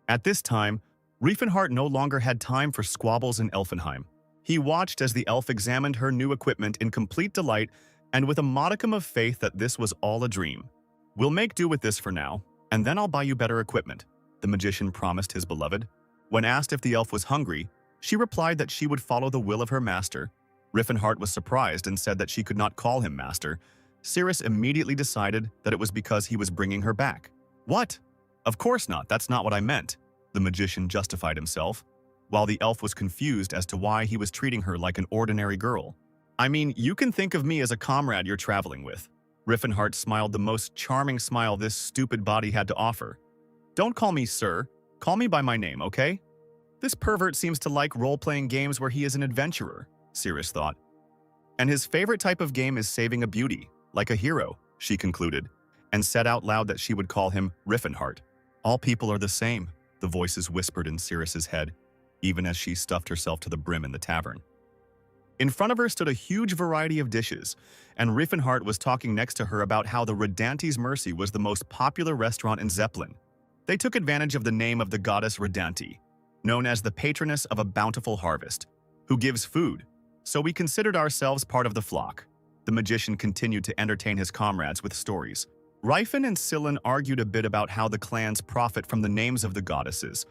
At this time, Riefenhart no longer had time for squabbles in Elfenheim. He watched as the elf examined her new equipment in complete delight and with a modicum of faith that this was all a dream. We'll make do with this for now, and then I'll buy you better equipment, the magician promised his beloved. When asked if the elf was hungry, she replied that she would follow the will of her master. Riffenhart was surprised and said that she could not call him master. Cirrus immediately decided that it was because he was bringing her back. What? Of course not, that's not what I meant, the magician justified himself, while the elf was confused as to why he was treating her like an ordinary girl. I mean, you can think of me as a comrade you're traveling with. Riffenhart smiled the most charming smile this stupid body had to offer. Don't call me sir, call me by my name, okay? This pervert seems to like role-playing games where he is an adventurer, Cirrus thought. And his favorite type of game is saving a beauty, like a hero, she concluded, and said out loud that she would call him Riffenhart. All people are the same, the voices whispered in Cirrus's head, even as she stuffed herself to the brim in the tavern. In front of her stood a huge variety of dishes, and Riffenhart was talking next to her about how the Redanti's Mercy was the most popular restaurant in Zeppelin. They took advantage of the name of the goddess Redanti, known as the patroness of a bountiful harvest, who gives food, so we considered ourselves part of the flock. The magician continued to entertain his comrades with stories. Riffen and Sillin argued a bit about how the clans profit from the names of the goddesses,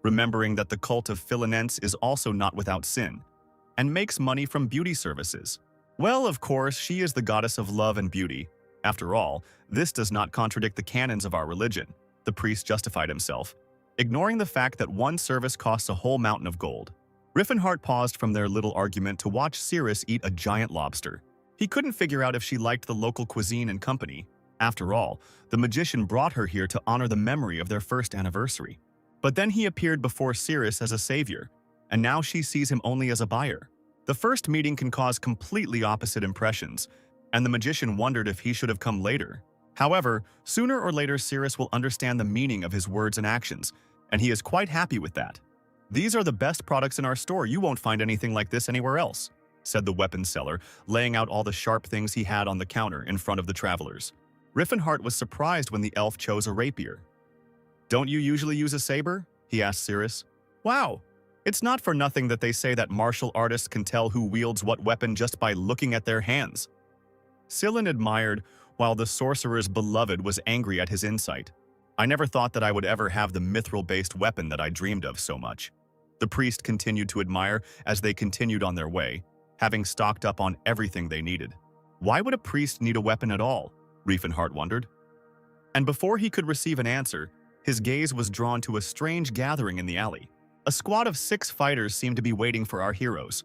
remembering that the cult of Philinense is also not without sin, and makes money from beauty services. Well, of course, she is the goddess of love and beauty. After all, this does not contradict the canons of our religion, the priest justified himself, ignoring the fact that one service costs a whole mountain of gold. Riffenhart paused from their little argument to watch Cirrus eat a giant lobster. He couldn't figure out if she liked the local cuisine and company. After all, the magician brought her here to honor the memory of their first anniversary. But then he appeared before Cirrus as a savior, and now she sees him only as a buyer. The first meeting can cause completely opposite impressions, and the magician wondered if he should have come later. However, sooner or later Cirrus will understand the meaning of his words and actions, and he is quite happy with that. These are the best products in our store, you won't find anything like this anywhere else, said the weapons seller, laying out all the sharp things he had on the counter in front of the travelers. Riffenhart was surprised when the elf chose a rapier. Don't you usually use a saber? He asked Cirrus. Wow, it's not for nothing that they say that martial artists can tell who wields what weapon just by looking at their hands. Sillin admired, while the sorcerer's beloved was angry at his insight. I never thought that I would ever have the mithril-based weapon that I dreamed of so much. The priest continued to admire as they continued on their way, having stocked up on everything they needed. Why would a priest need a weapon at all? Riefenhart wondered. And before he could receive an answer, his gaze was drawn to a strange gathering in the alley. A squad of 6 fighters seemed to be waiting for our heroes.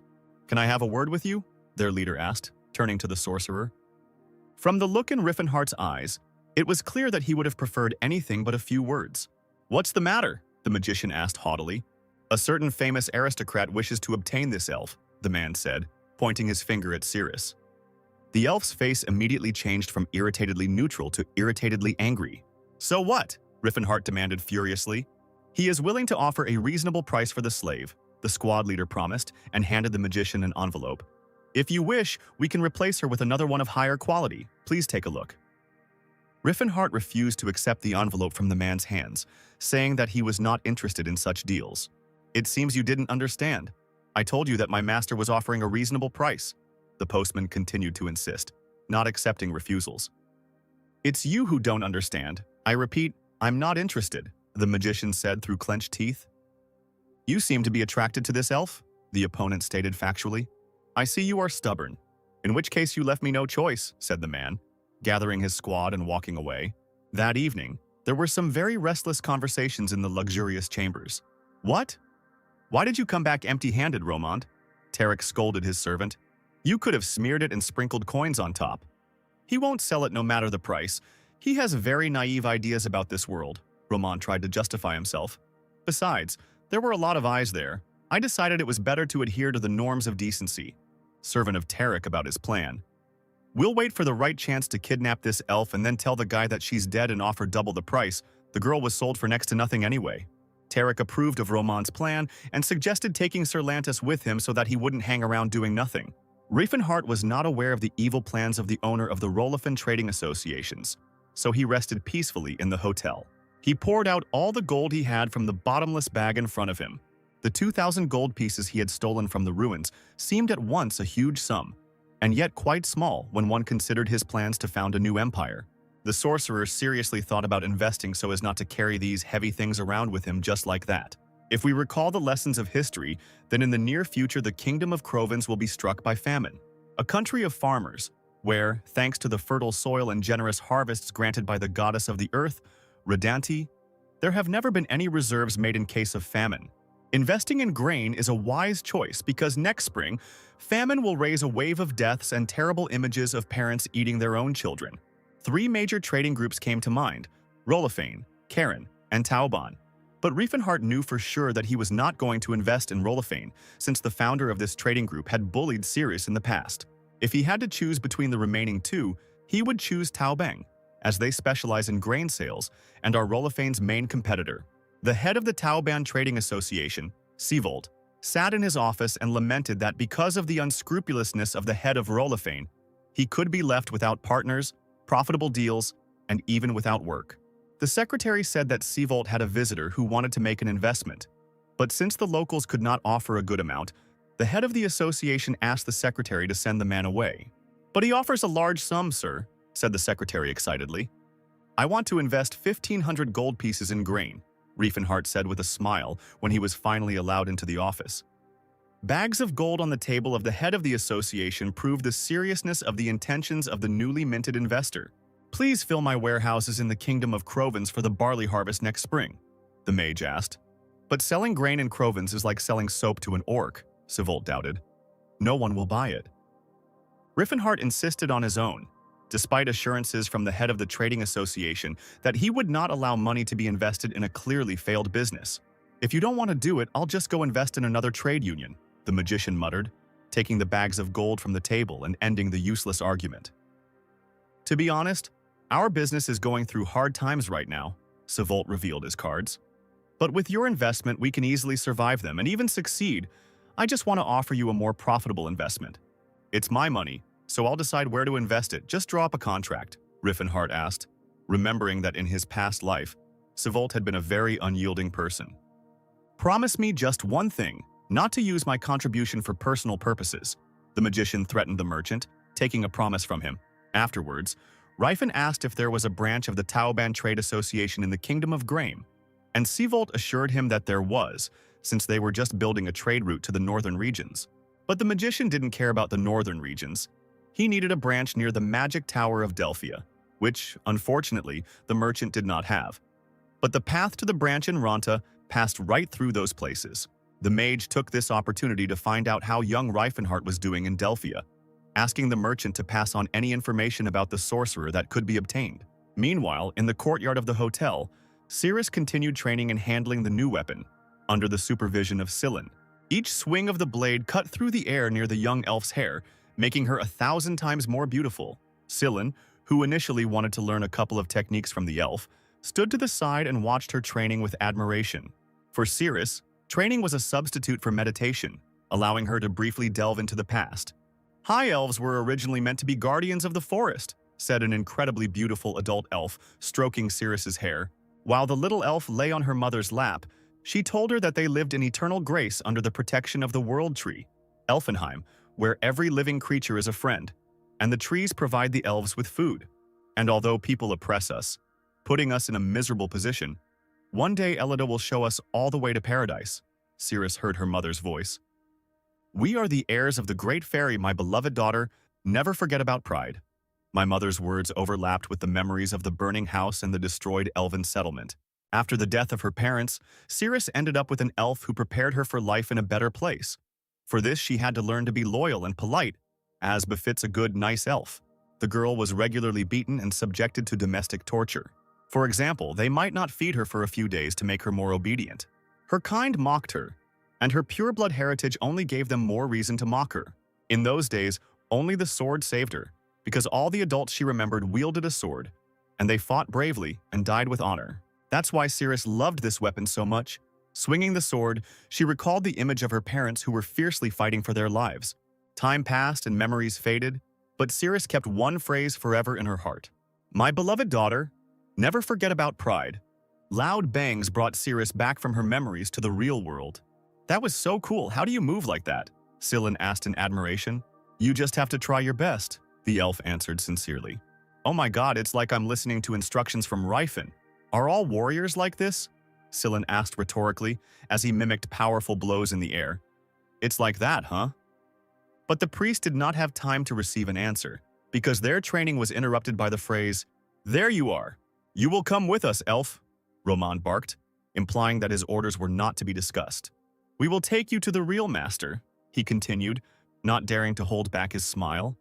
"Can I have a word with you?" their leader asked, turning to the sorcerer. From the look in Riffen Har's eyes, it was clear that he would have preferred anything but a few words. "What's the matter?" the magician asked haughtily. "A certain famous aristocrat wishes to obtain this elf," the man said, pointing his finger at Cirrus. The elf's face immediately changed from irritatedly neutral to irritatedly angry. "So what?" Riffen Har demanded furiously. "He is willing to offer a reasonable price for the slave," the squad leader promised and handed the magician an envelope. "If you wish, we can replace her with another one of higher quality. Please take a look." Riffen Har refused to accept the envelope from the man's hands, saying that he was not interested in such deals. "It seems you didn't understand. I told you that my master was offering a reasonable price," the postman continued to insist, not accepting refusals. "It's you who don't understand. I repeat, I'm not interested," the magician said through clenched teeth. "You seem to be attracted to this elf," the opponent stated factually. "I see you are stubborn. In which case you left me no choice," said the man, gathering his squad and walking away. That evening, there were some very restless conversations in the luxurious chambers. "What? Why did you come back empty-handed, Romand?" Tarek scolded his servant. "You could have smeared it and sprinkled coins on top." "He won't sell it no matter the price. He has very naive ideas about this world," Romand tried to justify himself. "Besides, there were a lot of eyes there. I decided it was better to adhere to the norms of decency." Servant of Tarek about his plan. "We'll wait for the right chance to kidnap this elf and then tell the guy that she's dead and offer double the price. The girl was sold for next to nothing anyway." Tarek approved of Romand's plan and suggested taking Sir Lantis with him so that he wouldn't hang around doing nothing. Riffen Har was not aware of the evil plans of the owner of the Rollifen trading associations, so he rested peacefully in the hotel. He poured out all the gold he had from the bottomless bag in front of him. The 2,000 gold pieces he had stolen from the ruins seemed at once a huge sum, and yet quite small when one considered his plans to found a new empire. The sorcerer seriously thought about investing so as not to carry these heavy things around with him just like that. If we recall the lessons of history, then in the near future the kingdom of Crovens will be struck by famine. A country of farmers, where, thanks to the fertile soil and generous harvests granted by the goddess of the earth, Redanti, there have never been any reserves made in case of famine. Investing in grain is a wise choice because next spring, famine will raise a wave of deaths and terrible images of parents eating their own children. 3 major trading groups came to mind: Rollifen, Karen, and Tauban. But Riffen Har knew for sure that he was not going to invest in Rollifen, since the founder of this trading group had bullied Sirius in the past. If he had to choose between the remaining 2, he would choose Taobang, as they specialize in grain sales and are Rollifen's main competitor. The head of the Taoban Trading Association, Seavold, sat in his office and lamented that because of the unscrupulousness of the head of Rollifen, he could be left without partners, profitable deals, and even without work. The secretary said that Seavold had a visitor who wanted to make an investment, but since the locals could not offer a good amount, the head of the association asked the secretary to send the man away. "But he offers a large sum, sir," said the secretary excitedly. "I want to invest 1,500 gold pieces in grain," Riffen Har said with a smile when he was finally allowed into the office. Bags of gold on the table of the head of the association proved the seriousness of the intentions of the newly minted investor. "Please fill my warehouses in the kingdom of Crovens for the barley harvest next spring," the mage asked. "But selling grain in Crovens is like selling soap to an orc," Seavold doubted. "No one will buy it." Riffen Har insisted on his own, despite assurances from the head of the trading association that he would not allow money to be invested in a clearly failed business. "If you don't want to do it, I'll just go invest in another trade union," the magician muttered, taking the bags of gold from the table and ending the useless argument. "To be honest, our business is going through hard times right now," Seavold revealed his cards. "But with your investment, we can easily survive them and even succeed. I just want to offer you a more profitable investment. It's my money, so I'll decide where to invest it. Just draw up a contract," Riffen Har asked, remembering that in his past life, Seavold had been a very unyielding person. "Promise me just one thing, not to use my contribution for personal purposes," the magician threatened the merchant, taking a promise from him. Afterwards, Riffen asked if there was a branch of the Taoban Trade Association in the Kingdom of Grain, and Seavold assured him that there was, since they were just building a trade route to the northern regions. But the magician didn't care about the northern regions. He needed a branch near the Magic Tower of Delphia, which, unfortunately, the merchant did not have. But the path to the branch in Ronta passed right through those places. The mage took this opportunity to find out how young Riffen Har was doing in Delphia, asking the merchant to pass on any information about the sorcerer that could be obtained. Meanwhile, in the courtyard of the hotel, Cirrus continued training in handling the new weapon, under the supervision of Scylla. Each swing of the blade cut through the air near the young elf's hair, making her 1,000 times more beautiful. Scylla, who initially wanted to learn a couple of techniques from the elf, stood to the side and watched her training with admiration. For Cirrus, training was a substitute for meditation, allowing her to briefly delve into the past. High elves were originally meant to be guardians of the forest, said an incredibly beautiful adult elf, stroking Cirrus's hair. While the little elf lay on her mother's lap, she told her that they lived in eternal grace under the protection of the World Tree, Elfenheim, where every living creature is a friend, and the trees provide the elves with food. And although people oppress us, putting us in a miserable position, one day Elida will show us all the way to paradise. Cirrus heard her mother's voice. We are the heirs of the great fairy, my beloved daughter. Never forget about pride. My mother's words overlapped with the memories of the burning house and the destroyed elven settlement. After the death of her parents, Cirrus ended up with an elf who prepared her for life in a better place. For this, she had to learn to be loyal and polite, as befits a good, nice elf. The girl was regularly beaten and subjected to domestic torture. For example, they might not feed her for a few days to make her more obedient. Her kind mocked her, and her pure-blood heritage only gave them more reason to mock her. In those days, only the sword saved her, because all the adults she remembered wielded a sword, and they fought bravely and died with honor. That's why Cirrus loved this weapon so much. Swinging the sword, she recalled the image of her parents who were fiercely fighting for their lives. Time passed and memories faded, but Cirrus kept one phrase forever in her heart. My beloved daughter, never forget about pride. Loud bangs brought Cirrus back from her memories to the real world. That was so cool. How do you move like that? Scylla asked in admiration. You just have to try your best, the elf answered sincerely. Oh my god, it's like I'm listening to instructions from Riffen. Are all warriors like this? Scylla asked rhetorically as he mimicked powerful blows in the air. It's like that, huh? But the priest did not have time to receive an answer, because their training was interrupted by the phrase, There you are. You will come with us, elf, Roman barked, implying that his orders were not to be discussed. We will take you to the real master, he continued, not daring to hold back his smile.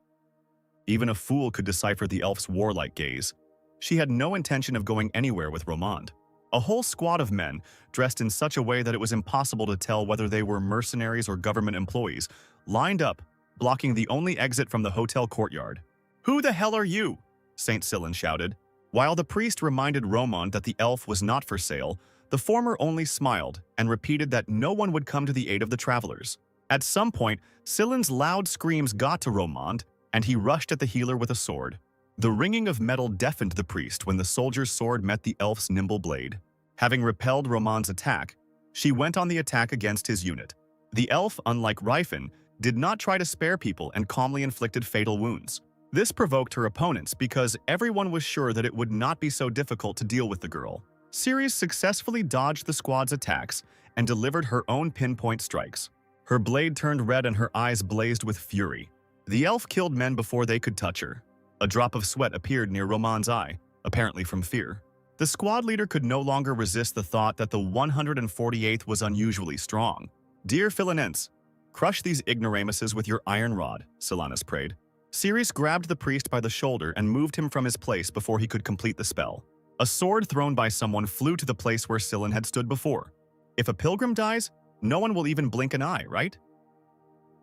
Even a fool could decipher the elf's warlike gaze. She had no intention of going anywhere with Romand. A whole squad of men, dressed in such a way that it was impossible to tell whether they were mercenaries or government employees, lined up, blocking the only exit from the hotel courtyard. Who the hell are you? Saint Scylla shouted. While the priest reminded Romand that the elf was not for sale, the former only smiled and repeated that no one would come to the aid of the travelers. At some point, Scylla's loud screams got to Romand, and he rushed at the healer with a sword. The ringing of metal deafened the priest when the soldier's sword met the elf's nimble blade. Having repelled Romand's attack, she went on the attack against his unit. The elf, unlike Riffen, did not try to spare people and calmly inflicted fatal wounds. This provoked her opponents because everyone was sure that it would not be so difficult to deal with the girl. Ceres successfully dodged the squad's attacks and delivered her own pinpoint strikes. Her blade turned red and her eyes blazed with fury. The elf killed men before they could touch her. A drop of sweat appeared near Romand's eye, apparently from fear. The squad leader could no longer resist the thought that the 148th was unusually strong. Dear Philinense, crush these ignoramuses with your iron rod, Silanus prayed. Ceres grabbed the priest by the shoulder and moved him from his place before he could complete the spell. A sword thrown by someone flew to the place where Scylla had stood before. If a pilgrim dies, no one will even blink an eye, right?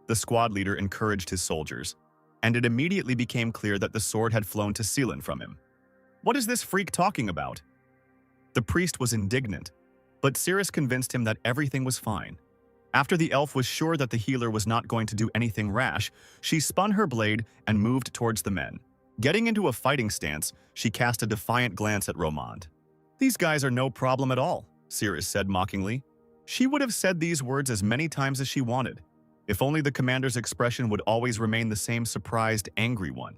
The squad leader encouraged his soldiers, and it immediately became clear that the sword had flown to Scylla from him. What is this freak talking about? The priest was indignant, but Ceres convinced him that everything was fine. After the elf was sure that the healer was not going to do anything rash, she spun her blade and moved towards the men. Getting into a fighting stance, she cast a defiant glance at Romand. These guys are no problem at all, Ceres said mockingly. She would have said these words as many times as she wanted, if only the commander's expression would always remain the same surprised, angry one.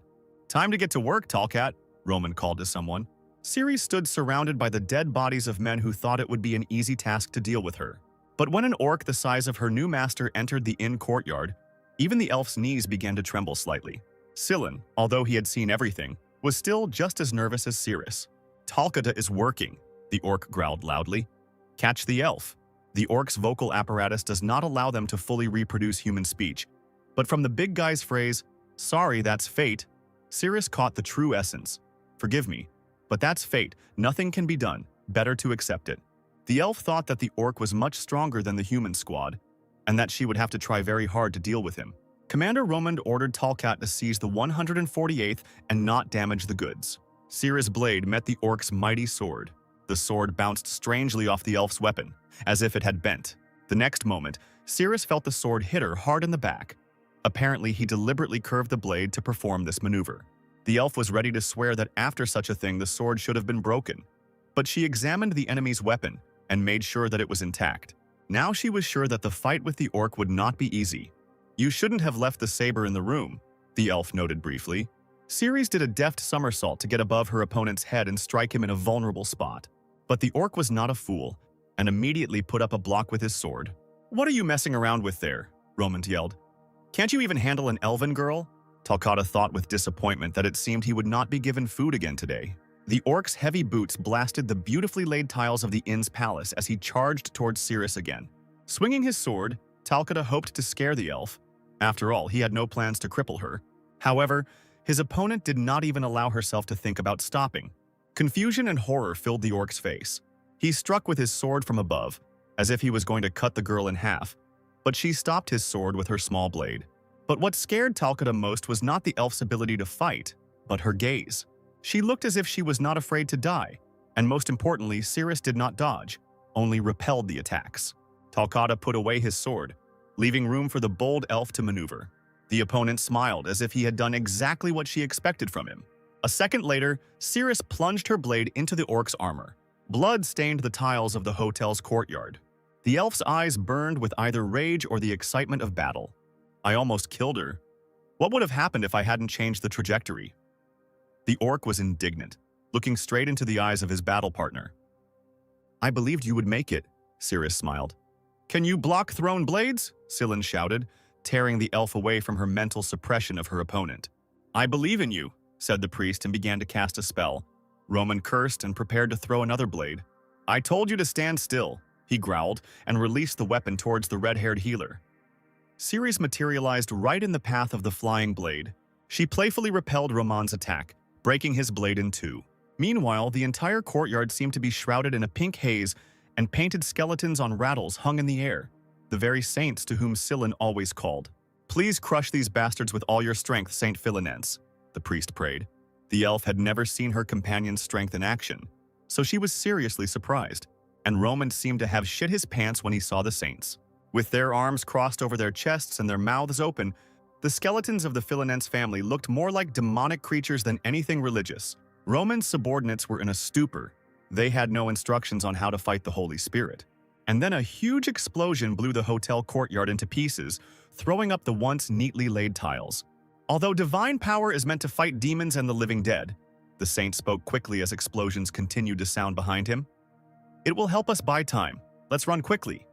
Time to get to work, Tallcat, Roman called to someone. Ceres stood surrounded by the dead bodies of men who thought it would be an easy task to deal with her. But when an orc the size of her new master entered the inn courtyard, even the elf's knees began to tremble slightly. Scylla, although he had seen everything, was still just as nervous as Ceres. Talcata is working, the orc growled loudly. Catch the elf. The orc's vocal apparatus does not allow them to fully reproduce human speech, but from the big guy's phrase, "Sorry, that's fate," Cirrus caught the true essence. "Forgive me, but that's fate. Nothing can be done. Better to accept it." The elf thought that the orc was much stronger than the human squad, and that she would have to try very hard to deal with him. Commander Romand ordered Talcat to seize the 148th and not damage the goods. Cirrus' blade met the orc's mighty sword. The sword bounced strangely off the elf's weapon, as if it had bent. The next moment, Cirrus felt the sword hit her hard in the back. Apparently, he deliberately curved the blade to perform this maneuver. The elf was ready to swear that after such a thing the sword should have been broken, but she examined the enemy's weapon and made sure that it was intact. Now she was sure that the fight with the orc would not be easy. "You shouldn't have left the saber in the room," the elf noted briefly. Ceres did a deft somersault to get above her opponent's head and strike him in a vulnerable spot. But the orc was not a fool, and immediately put up a block with his sword. "What are you messing around with there?" Romand yelled. "Can't you even handle an elven girl?" Talcata thought with disappointment that it seemed he would not be given food again today. The orc's heavy boots blasted the beautifully laid tiles of the inn's palace as he charged towards Cirrus again. Swinging his sword, Talcata hoped to scare the elf. After all, he had no plans to cripple her. However, his opponent did not even allow herself to think about stopping. Confusion and horror filled the orc's face. He struck with his sword from above, as if he was going to cut the girl in half, but she stopped his sword with her small blade. But what scared Talcata most was not the elf's ability to fight, but her gaze. She looked as if she was not afraid to die, and most importantly, Cirrus did not dodge, only repelled the attacks. Talcata put away his sword, leaving room for the bold elf to maneuver. The opponent smiled as if he had done exactly what she expected from him. A second later, Cirrus plunged her blade into the orc's armor. Blood stained the tiles of the hotel's courtyard. The elf's eyes burned with either rage or the excitement of battle. "I almost killed her. What would have happened if I hadn't changed the trajectory?" The orc was indignant, looking straight into the eyes of his battle partner. "I believed you would make it," Cirrus smiled. "Can you block thrown blades?" Scylla shouted, tearing the elf away from her mental suppression of her opponent. "I believe in you," said the priest and began to cast a spell. Roman cursed and prepared to throw another blade. "I told you to stand still," he growled and released the weapon towards the red-haired healer. Ceres materialized right in the path of the flying blade. She playfully repelled Roman's attack, breaking his blade in two. Meanwhile, the entire courtyard seemed to be shrouded in a pink haze, and painted skeletons on rattles hung in the air, the very saints to whom Scylla always called. "Please crush these bastards with all your strength, Saint Philinense," the priest prayed. The elf had never seen her companion's strength in action, so she was seriously surprised, and Roman seemed to have shit his pants when he saw the saints. With their arms crossed over their chests and their mouths open, the skeletons of the Philinense family looked more like demonic creatures than anything religious. Roman's subordinates were in a stupor. They had no instructions on how to fight the Holy Spirit. And then a huge explosion blew the hotel courtyard into pieces, throwing up the once neatly laid tiles. "Although divine power is meant to fight demons and the living dead," the saint spoke quickly as explosions continued to sound behind him, "it will help us buy time. Let's run quickly."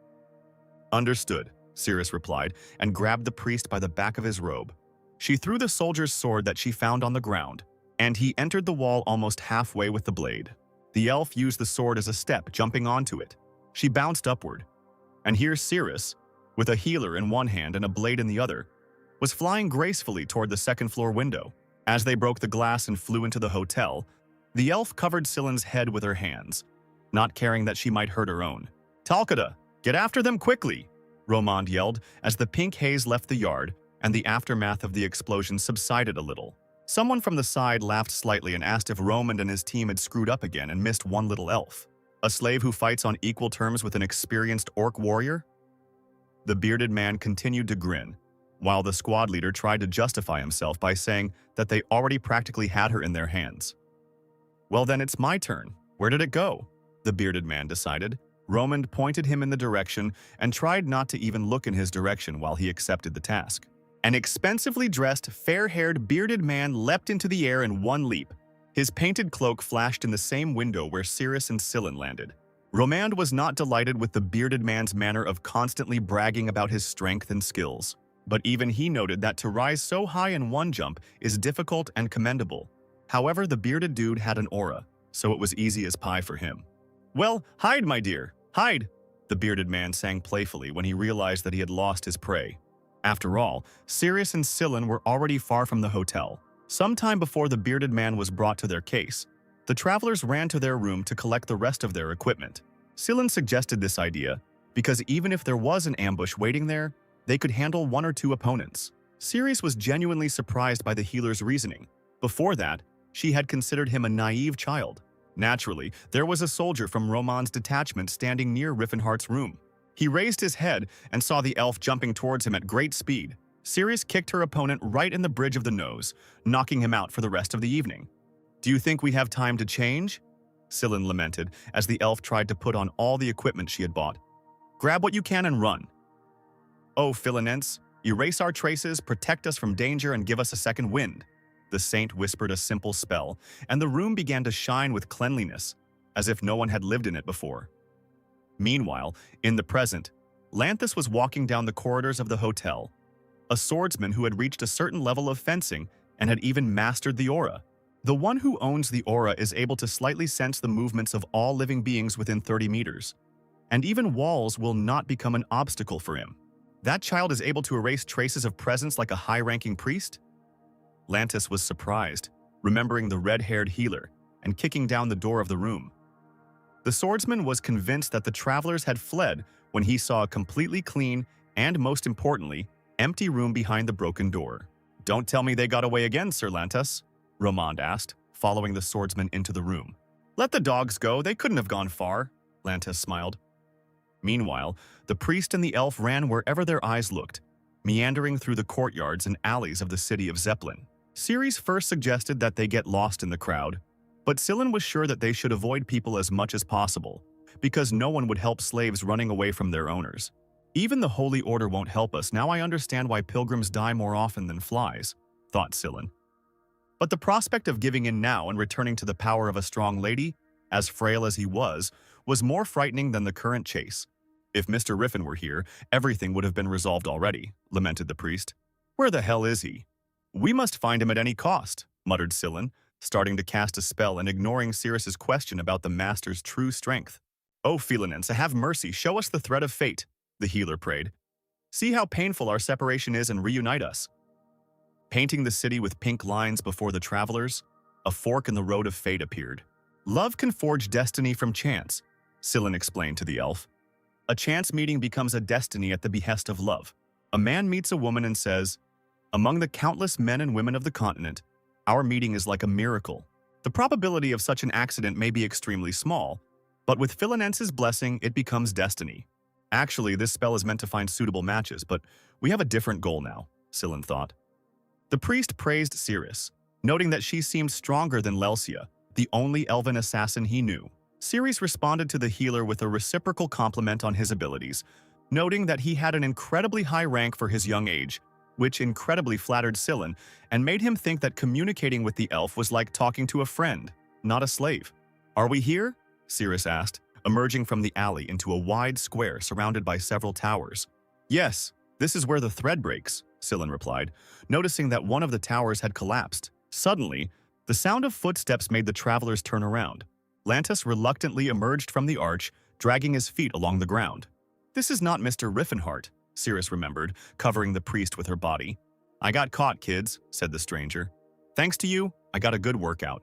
"Understood," Cirrus replied, and grabbed the priest by the back of his robe. She threw the soldier's sword that she found on the ground, and he entered the wall almost halfway with the blade. The elf used the sword as a step, jumping onto it. She bounced upward, and here Cirrus, with a healer in one hand and a blade in the other, was flying gracefully toward the second-floor window. As they broke the glass and flew into the hotel, the elf covered Scylla's head with her hands, not caring that she might hurt her own. "Talcata, get after them quickly!" Romand yelled as the pink haze left the yard and the aftermath of the explosion subsided a little. Someone from the side laughed slightly and asked if Romand and his team had screwed up again and missed one little elf. A slave who fights on equal terms with an experienced orc warrior? The bearded man continued to grin, while the squad leader tried to justify himself by saying that they already practically had her in their hands. "Well then it's my turn. Where did it go?" the bearded man decided. Romand pointed him in the direction and tried not to even look in his direction while he accepted the task. An expensively dressed, fair-haired, bearded man leapt into the air in one leap. His painted cloak flashed in the same window where Cirrus and Scylla landed. Romand was not delighted with the bearded man's manner of constantly bragging about his strength and skills, but even he noted that to rise so high in one jump is difficult and commendable. However, the bearded dude had an aura, so it was easy as pie for him. "Well, hide, my dear," "Hide!" the bearded man sang playfully when he realized that he had lost his prey. After all, Sirius and Scylla were already far from the hotel. Sometime before the bearded man was brought to their case, the travelers ran to their room to collect the rest of their equipment. Scylla suggested this idea because even if there was an ambush waiting there, they could handle one or two opponents. Sirius was genuinely surprised by the healer's reasoning. Before that, she had considered him a naive child. Naturally, there was a soldier from Roman's detachment standing near Riffen Har's room. He raised his head and saw the elf jumping towards him at great speed. Sirius kicked her opponent right in the bridge of the nose, knocking him out for the rest of the evening. "Do you think we have time to change?" Scylla lamented as the elf tried to put on all the equipment she had bought. "Grab what you can and run." "Oh, Philinense, erase our traces, protect us from danger, and give us a second wind." The saint whispered a simple spell, and the room began to shine with cleanliness, as if no one had lived in it before. Meanwhile, in the present, Lanthus was walking down the corridors of the hotel, a swordsman who had reached a certain level of fencing and had even mastered the aura. The one who owns the aura is able to slightly sense the movements of all living beings within 30 meters, and even walls will not become an obstacle for him. That child is able to erase traces of presence like a high-ranking priest? Lanthus was surprised, remembering the red-haired healer, and kicking down the door of the room. The swordsman was convinced that the travelers had fled when he saw a completely clean and, most importantly, empty room behind the broken door. "Don't tell me they got away again, Sir Lanthus," Romand asked, following the swordsman into the room. "Let the dogs go, they couldn't have gone far," Lanthus smiled. Meanwhile, the priest and the elf ran wherever their eyes looked, meandering through the courtyards and alleys of the city of Zeppelin. Ceres first suggested that they get lost in the crowd, but Scylla was sure that they should avoid people as much as possible, because no one would help slaves running away from their owners. "Even the Holy Order won't help us, now I understand why pilgrims die more often than flies," thought Scylla. But the prospect of giving in now and returning to the power of a strong lady, as frail as he was more frightening than the current chase. "If Mr. Riffen were here, everything would have been resolved already," lamented the priest. "Where the hell is he?" "We must find him at any cost," muttered Scylla, starting to cast a spell and ignoring Sirius's question about the master's true strength. "Oh, Philinense, have mercy, show us the thread of fate," the healer prayed. "See how painful our separation is and reunite us." Painting the city with pink lines before the travelers, a fork in the road of fate appeared. "Love can forge destiny from chance," Scylla explained to the elf. "A chance meeting becomes a destiny at the behest of love. A man meets a woman and says, 'Among the countless men and women of the continent, our meeting is like a miracle.' The probability of such an accident may be extremely small, but with Philinense's blessing, it becomes destiny. Actually, this spell is meant to find suitable matches, but we have a different goal now," Scylla thought. The priest praised Ceres, noting that she seemed stronger than Lelsia, the only elven assassin he knew. Ceres responded to the healer with a reciprocal compliment on his abilities, noting that he had an incredibly high rank for his young age, which incredibly flattered Scylla and made him think that communicating with the elf was like talking to a friend, not a slave. "Are we here?" Ceres asked, emerging from the alley into a wide square surrounded by several towers. "Yes, this is where the thread breaks," Scylla replied, noticing that one of the towers had collapsed. Suddenly, the sound of footsteps made the travelers turn around. Lanthus reluctantly emerged from the arch, dragging his feet along the ground. "This is not Mr. Riffen Har," Ceres remembered, covering the priest with her body. "I got caught, kids," said the stranger. "Thanks to you, I got a good workout."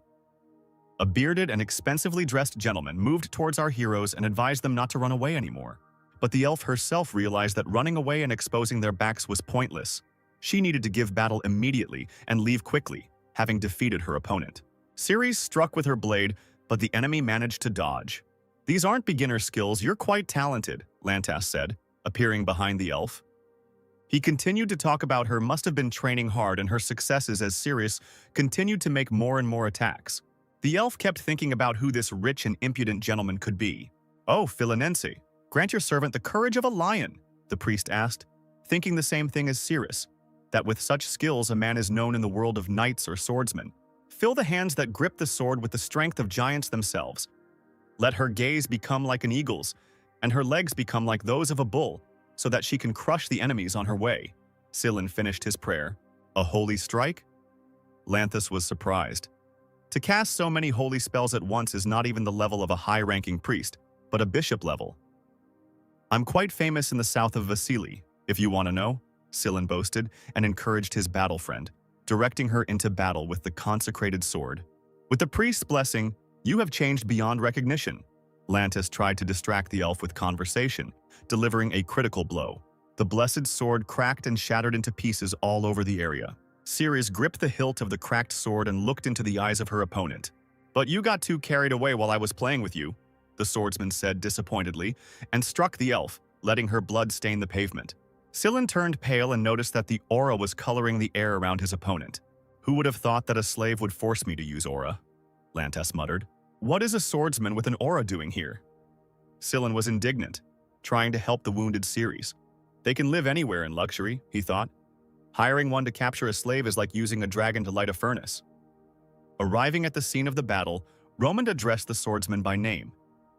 A bearded and expensively dressed gentleman moved towards our heroes and advised them not to run away anymore. But the elf herself realized that running away and exposing their backs was pointless. She needed to give battle immediately and leave quickly, having defeated her opponent. Ceres struck with her blade, but the enemy managed to dodge. "These aren't beginner skills, you're quite talented," Lanthus said, appearing behind the elf. He continued to talk about her must have been training hard and her successes as Ceres continued to make more and more attacks. The elf kept thinking about who this rich and impudent gentleman could be. "Oh, Philinense, grant your servant the courage of a lion," the priest asked, thinking the same thing as Ceres, that with such skills a man is known in the world of knights or swordsmen. "Fill the hands that grip the sword with the strength of giants themselves. Let her gaze become like an eagle's, and her legs become like those of a bull, so that she can crush the enemies on her way." Scylla finished his prayer. "A holy strike?" Lanthus was surprised. To cast so many holy spells at once is not even the level of a high-ranking priest, but a bishop level. I'm quite famous in the south of Vasily, if you want to know, Scylla boasted and encouraged his battle friend, directing her into battle with the consecrated sword. With the priest's blessing, you have changed beyond recognition. Lantis tried to distract the elf with conversation, delivering a critical blow. The blessed sword cracked and shattered into pieces all over the area. Ceres gripped the hilt of the cracked sword and looked into the eyes of her opponent. "But you got too carried away while I was playing with you," the swordsman said disappointedly, and struck the elf, letting her blood stain the pavement. Scylla turned pale and noticed that the aura was coloring the air around his opponent. "Who would have thought that a slave would force me to use aura?" Lantis muttered. "What is a swordsman with an aura doing here?" Scylla was indignant, trying to help the wounded Ceres. They can live anywhere in luxury, he thought. Hiring one to capture a slave is like using a dragon to light a furnace. Arriving at the scene of the battle, Roman addressed the swordsman by name,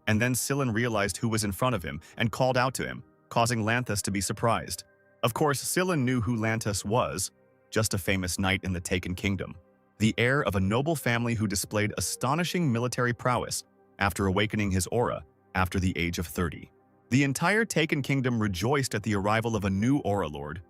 and then Scylla realized who was in front of him and called out to him, causing Lantis to be surprised. Of course, Scylla knew who Lantis was, just a famous knight in the Taken Kingdom, the heir of a noble family who displayed astonishing military prowess after awakening his aura after the age of 30. The entire Taken Kingdom rejoiced at the arrival of a new aura lord.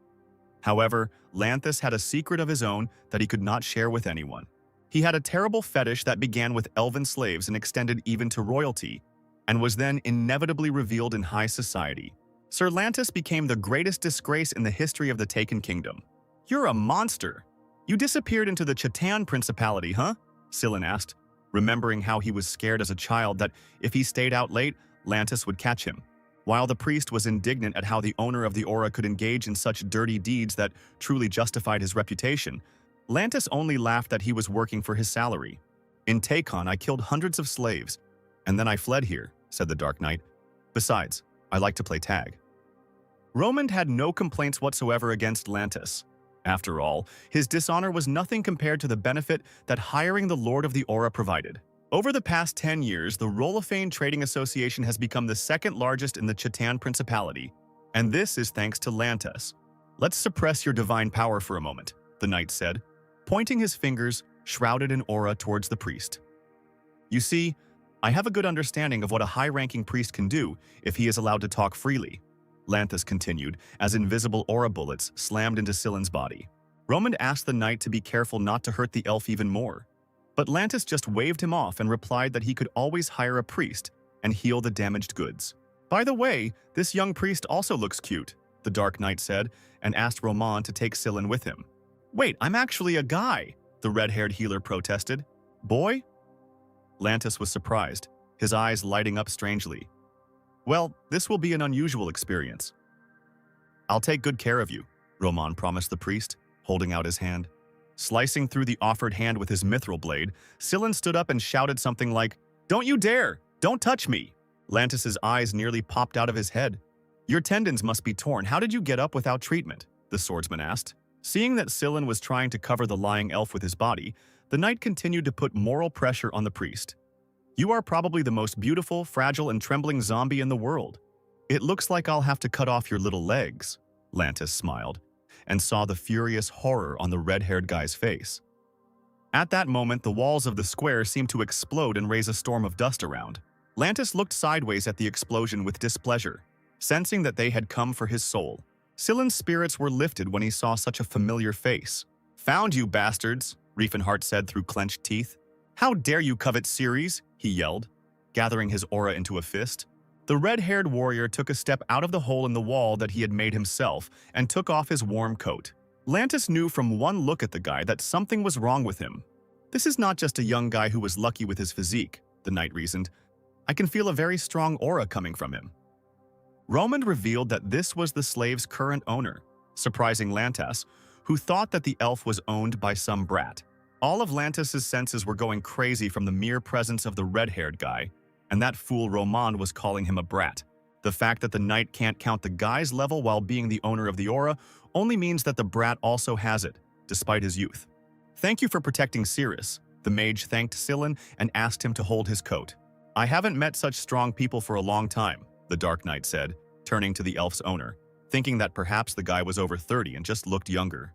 However, Lantis had a secret of his own that he could not share with anyone. He had a terrible fetish that began with elven slaves and extended even to royalty, and was then inevitably revealed in high society. Sir Lantis became the greatest disgrace in the history of the Taken Kingdom. "You're a monster! You disappeared into the Chatan Principality, huh?" Scylla asked, remembering how he was scared as a child that if he stayed out late, Lantis would catch him. While the priest was indignant at how the owner of the aura could engage in such dirty deeds that truly justified his reputation, Lantis only laughed that he was working for his salary. "In Takon, I killed hundreds of slaves, and then I fled here," said the Dark Knight. "Besides, I like to play tag." Roman had no complaints whatsoever against Lantis. After all, his dishonor was nothing compared to the benefit that hiring the Lord of the Aura provided. Over the past 10 years, the Rolafane Trading Association has become the second largest in the Chatan Principality, and this is thanks to Lantis. "Let's suppress your divine power for a moment," the knight said, pointing his fingers, shrouded in aura, towards the priest. "You see, I have a good understanding of what a high-ranking priest can do if he is allowed to talk freely," Lantis continued, as invisible aura bullets slammed into Scylla's body. Roman asked the knight to be careful not to hurt the elf even more, but Lantis just waved him off and replied that he could always hire a priest and heal the damaged goods. "By the way, this young priest also looks cute," the Dark Knight said, and asked Roman to take Scylla with him. "Wait, I'm actually a guy," the red-haired healer protested. "Boy?" Lantis was surprised, his eyes lighting up strangely. "Well, this will be an unusual experience." "I'll take good care of you," Roman promised the priest, holding out his hand. Slicing through the offered hand with his mithril blade, Scylla stood up and shouted something like, "Don't you dare! Don't touch me!" Lantis's eyes nearly popped out of his head. "Your tendons must be torn. How did you get up without treatment?" the swordsman asked. Seeing that Scylla was trying to cover the lying elf with his body, the knight continued to put moral pressure on the priest. "You are probably the most beautiful, fragile, and trembling zombie in the world. It looks like I'll have to cut off your little legs," Lantis smiled, and saw the furious horror on the red-haired guy's face. At that moment, the walls of the square seemed to explode and raise a storm of dust around. Lantis looked sideways at the explosion with displeasure, sensing that they had come for his soul. Scylla's spirits were lifted when he saw such a familiar face. "Found you, bastards," Riffen Har said through clenched teeth. "How dare you covet Ceres?" he yelled, gathering his aura into a fist. The red-haired warrior took a step out of the hole in the wall that he had made himself and took off his warm coat. Lantis knew from one look at the guy that something was wrong with him. "This is not just a young guy who was lucky with his physique," the knight reasoned. "I can feel a very strong aura coming from him." Roman revealed that this was the slave's current owner, surprising Lantis, who thought that the elf was owned by some brat. All of Lantis's senses were going crazy from the mere presence of the red-haired guy, and that fool Roman was calling him a brat. The fact that the knight can't count the guy's level while being the owner of the aura only means that the brat also has it, despite his youth. "Thank you for protecting Ceres," the mage thanked Scylla and asked him to hold his coat. "I haven't met such strong people for a long time," the Dark Knight said, turning to the elf's owner, thinking that perhaps the guy was over 30 and just looked younger.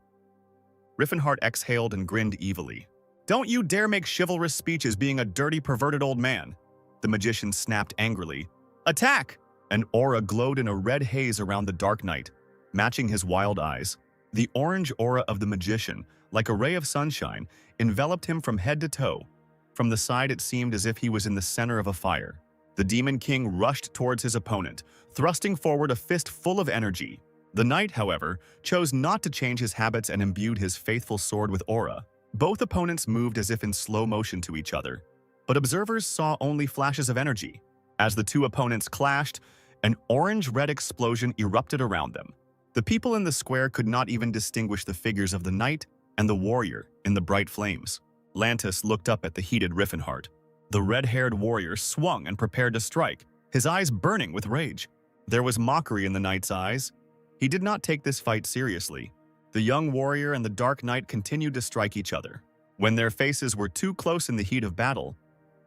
Riffen Har exhaled and grinned evilly. "Don't you dare make chivalrous speeches being a dirty, perverted old man," the magician snapped angrily. "Attack!" An aura glowed in a red haze around the dark night, matching his wild eyes. The orange aura of the magician, like a ray of sunshine, enveloped him from head to toe. From the side, it seemed as if he was in the center of a fire. The Demon King rushed towards his opponent, thrusting forward a fist full of energy. The knight, however, chose not to change his habits and imbued his faithful sword with aura. Both opponents moved as if in slow motion to each other, but observers saw only flashes of energy. As the two opponents clashed, an orange-red explosion erupted around them. The people in the square could not even distinguish the figures of the knight and the warrior in the bright flames. Lantis looked up at the heated Riffen Har. The red-haired warrior swung and prepared to strike, his eyes burning with rage. There was mockery in the knight's eyes. He did not take this fight seriously. The young warrior and the dark knight continued to strike each other. When their faces were too close in the heat of battle,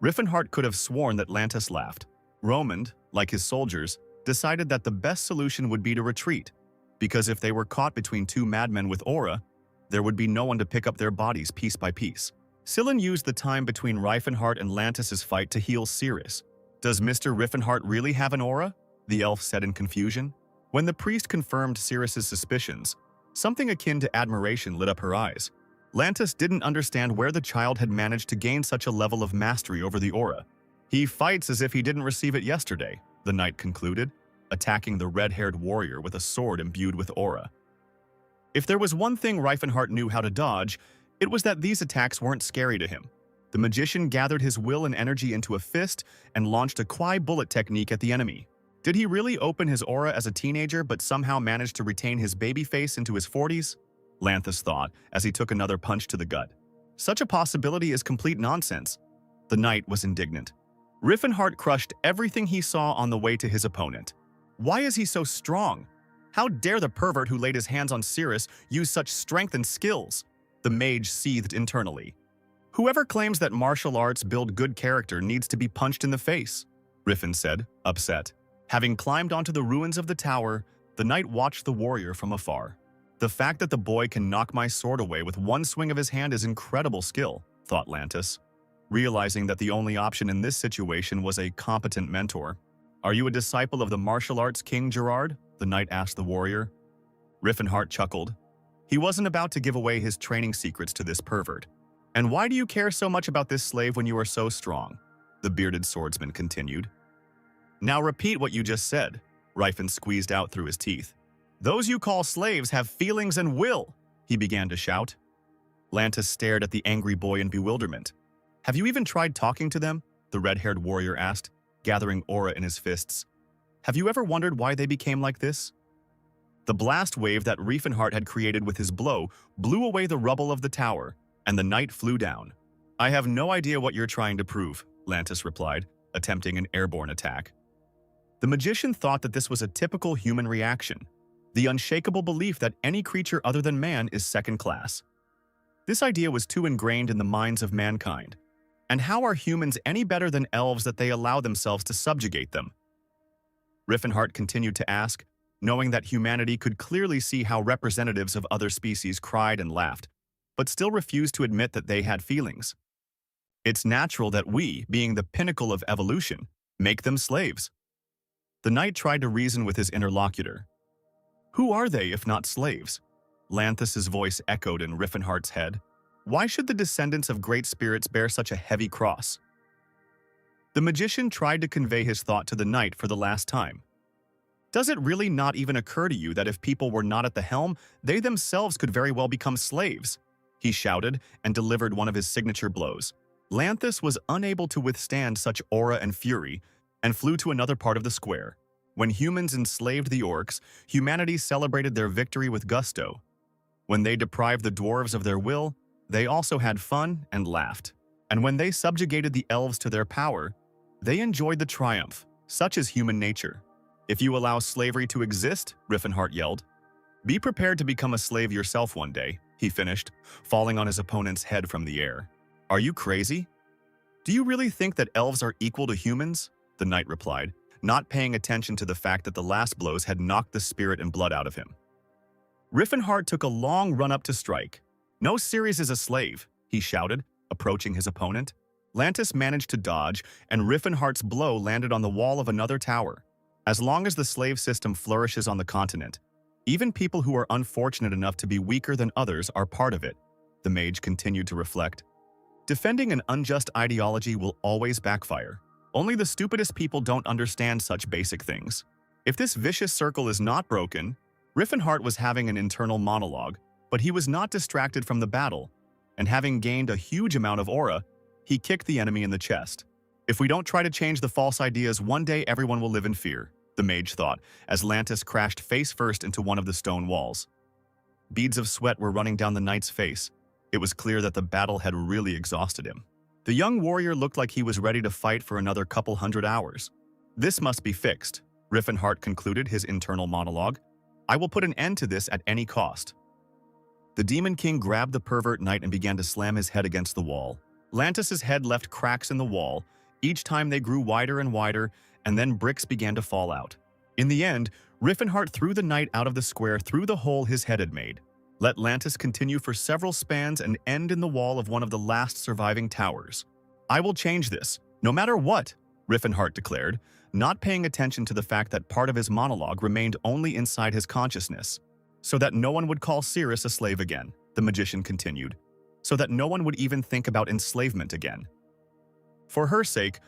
Riffen Har could have sworn that Lantis laughed. Romand, like his soldiers, decided that the best solution would be to retreat, because if they were caught between two madmen with aura, there would be no one to pick up their bodies piece by piece. Sillin used the time between Riffen Har and Lantis's fight to heal Cirrus. "Does Mr. Riffen Har really have an aura?" the elf said in confusion. When the priest confirmed Cirrus's suspicions, something akin to admiration lit up her eyes. Lantis didn't understand where the child had managed to gain such a level of mastery over the aura. "He fights as if he didn't receive it yesterday," the knight concluded, attacking the red-haired warrior with a sword imbued with aura. If there was one thing Riffen Har knew how to dodge, it was that these attacks weren't scary to him. The magician gathered his will and energy into a fist and launched a Kwai bullet technique at the enemy. Did he really open his aura as a teenager but somehow manage to retain his baby face into his 40s? Lantis thought as he took another punch to the gut. Such a possibility is complete nonsense. The knight was indignant. Riffen Har crushed everything he saw on the way to his opponent. Why is he so strong? How dare the pervert who laid his hands on Cirrus use such strength and skills? The mage seethed internally. Whoever claims that martial arts build good character needs to be punched in the face, Riffen said, upset. Having climbed onto the ruins of the tower, the knight watched the warrior from afar. The fact that the boy can knock my sword away with one swing of his hand is incredible skill, thought Lantis. Realizing that the only option in this situation was a competent mentor. "Are you a disciple of the martial arts king, Gerard?" the knight asked the warrior. Riffen Har chuckled. He wasn't about to give away his training secrets to this pervert. "And why do you care so much about this slave when you are so strong?" the bearded swordsman continued. "Now repeat what you just said," Riffen squeezed out through his teeth. "Those you call slaves have feelings and will," he began to shout. Lantis stared at the angry boy in bewilderment. "Have you even tried talking to them?" the red-haired warrior asked, gathering aura in his fists. "Have you ever wondered why they became like this?" The blast wave that Riffen Har had created with his blow blew away the rubble of the tower, and the knight flew down. "I have no idea what you're trying to prove," Lantis replied, attempting an airborne attack. The magician thought that this was a typical human reaction, the unshakable belief that any creature other than man is second class. This idea was too ingrained in the minds of mankind. And how are humans any better than elves that they allow themselves to subjugate them? Riffen Har continued to ask, knowing that humanity could clearly see how representatives of other species cried and laughed, but still refused to admit that they had feelings. It's natural that we, being the pinnacle of evolution, make them slaves. The knight tried to reason with his interlocutor. Who are they if not slaves? Lantis's voice echoed in Riffen Har's head. Why should the descendants of great spirits bear such a heavy cross? The magician tried to convey his thought to the knight for the last time. Does it really not even occur to you that if people were not at the helm, they themselves could very well become slaves? He shouted and delivered one of his signature blows. Lantis was unable to withstand such aura and fury and flew to another part of the square. When humans enslaved the orcs, humanity celebrated their victory with gusto. When they deprived the dwarves of their will, they also had fun and laughed. And when they subjugated the elves to their power, they enjoyed the triumph. Such is human nature. If you allow slavery to exist, Riffen Har yelled, be prepared to become a slave yourself one day, he finished, falling on his opponent's head from the air. Are you crazy? Do you really think that elves are equal to humans? The knight replied, not paying attention to the fact that the last blows had knocked the spirit and blood out of him. Riffen Har took a long run up to strike. No Ceres is a slave, he shouted, approaching his opponent. Lantis managed to dodge, and Riffen Har's blow landed on the wall of another tower. As long as the slave system flourishes on the continent, even people who are unfortunate enough to be weaker than others are part of it, the mage continued to reflect. Defending an unjust ideology will always backfire. Only the stupidest people don't understand such basic things. If this vicious circle is not broken, Riffen Har was having an internal monologue, but he was not distracted from the battle, and having gained a huge amount of aura, he kicked the enemy in the chest. If we don't try to change the false ideas, one day everyone will live in fear, the mage thought, as Lantis crashed face first into one of the stone walls. Beads of sweat were running down the knight's face. It was clear that the battle had really exhausted him. The young warrior looked like he was ready to fight for another couple hundred hours. This must be fixed, Riffen Har concluded his internal monologue. I will put an end to this at any cost. The Demon King grabbed the pervert knight and began to slam his head against the wall. Lantis's head left cracks in the wall. Each time they grew wider and wider, and then bricks began to fall out. In the end, Riffen Har threw the knight out of the square through the hole his head had made. Let Lantis continue for several spans and end in the wall of one of the last surviving towers. I will change this, no matter what, Riffen Har declared, not paying attention to the fact that part of his monologue remained only inside his consciousness. So that no one would call Cirrus a slave again, the magician continued. So that no one would even think about enslavement again. For her sake,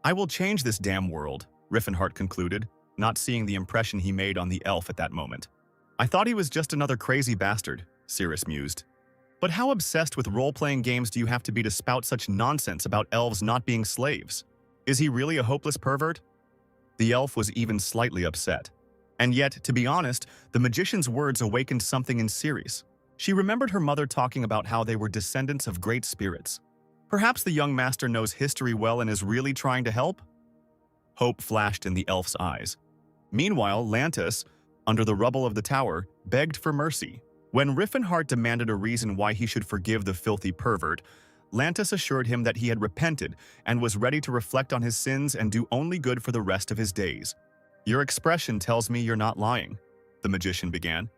I will change this damn world, Riffen Har concluded, not seeing the impression he made on the elf at that moment. I thought he was just another crazy bastard, Cirrus mused. But how obsessed with role-playing games do you have to be to spout such nonsense about elves not being slaves? Is he really a hopeless pervert? The elf was even slightly upset. And yet, to be honest, the magician's words awakened something in Cirrus. She remembered her mother talking about how they were descendants of great spirits. Perhaps the young master knows history well and is really trying to help? Hope flashed in the elf's eyes. Meanwhile, Lantis, under the rubble of the tower, begged for mercy. When Riffen Har demanded a reason why he should forgive the filthy pervert, Lantis assured him that he had repented and was ready to reflect on his sins and do only good for the rest of his days. Your expression tells me you're not lying, the magician began.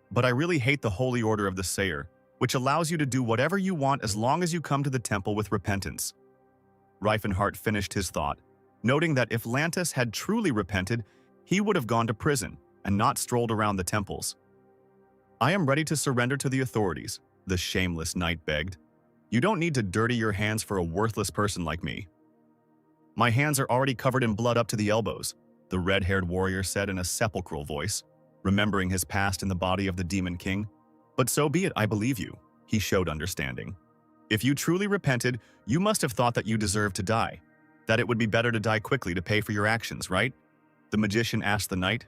But I really hate the holy order of the Sayer, which allows you to do whatever you want as long as you come to the temple with repentance. Riffen Har finished his thought, noting that if Lantis had truly repented, he would have gone to prison and not strolled around the temples. I am ready to surrender to the authorities, the shameless knight begged. You don't need to dirty your hands for a worthless person like me. My hands are already covered in blood up to the elbows, the red-haired warrior said in a sepulchral voice, remembering his past in the body of the Demon King. But so be it, I believe you, he showed understanding. If you truly repented, you must have thought that you deserved to die, that it would be better to die quickly to pay for your actions, right? The magician asked the knight.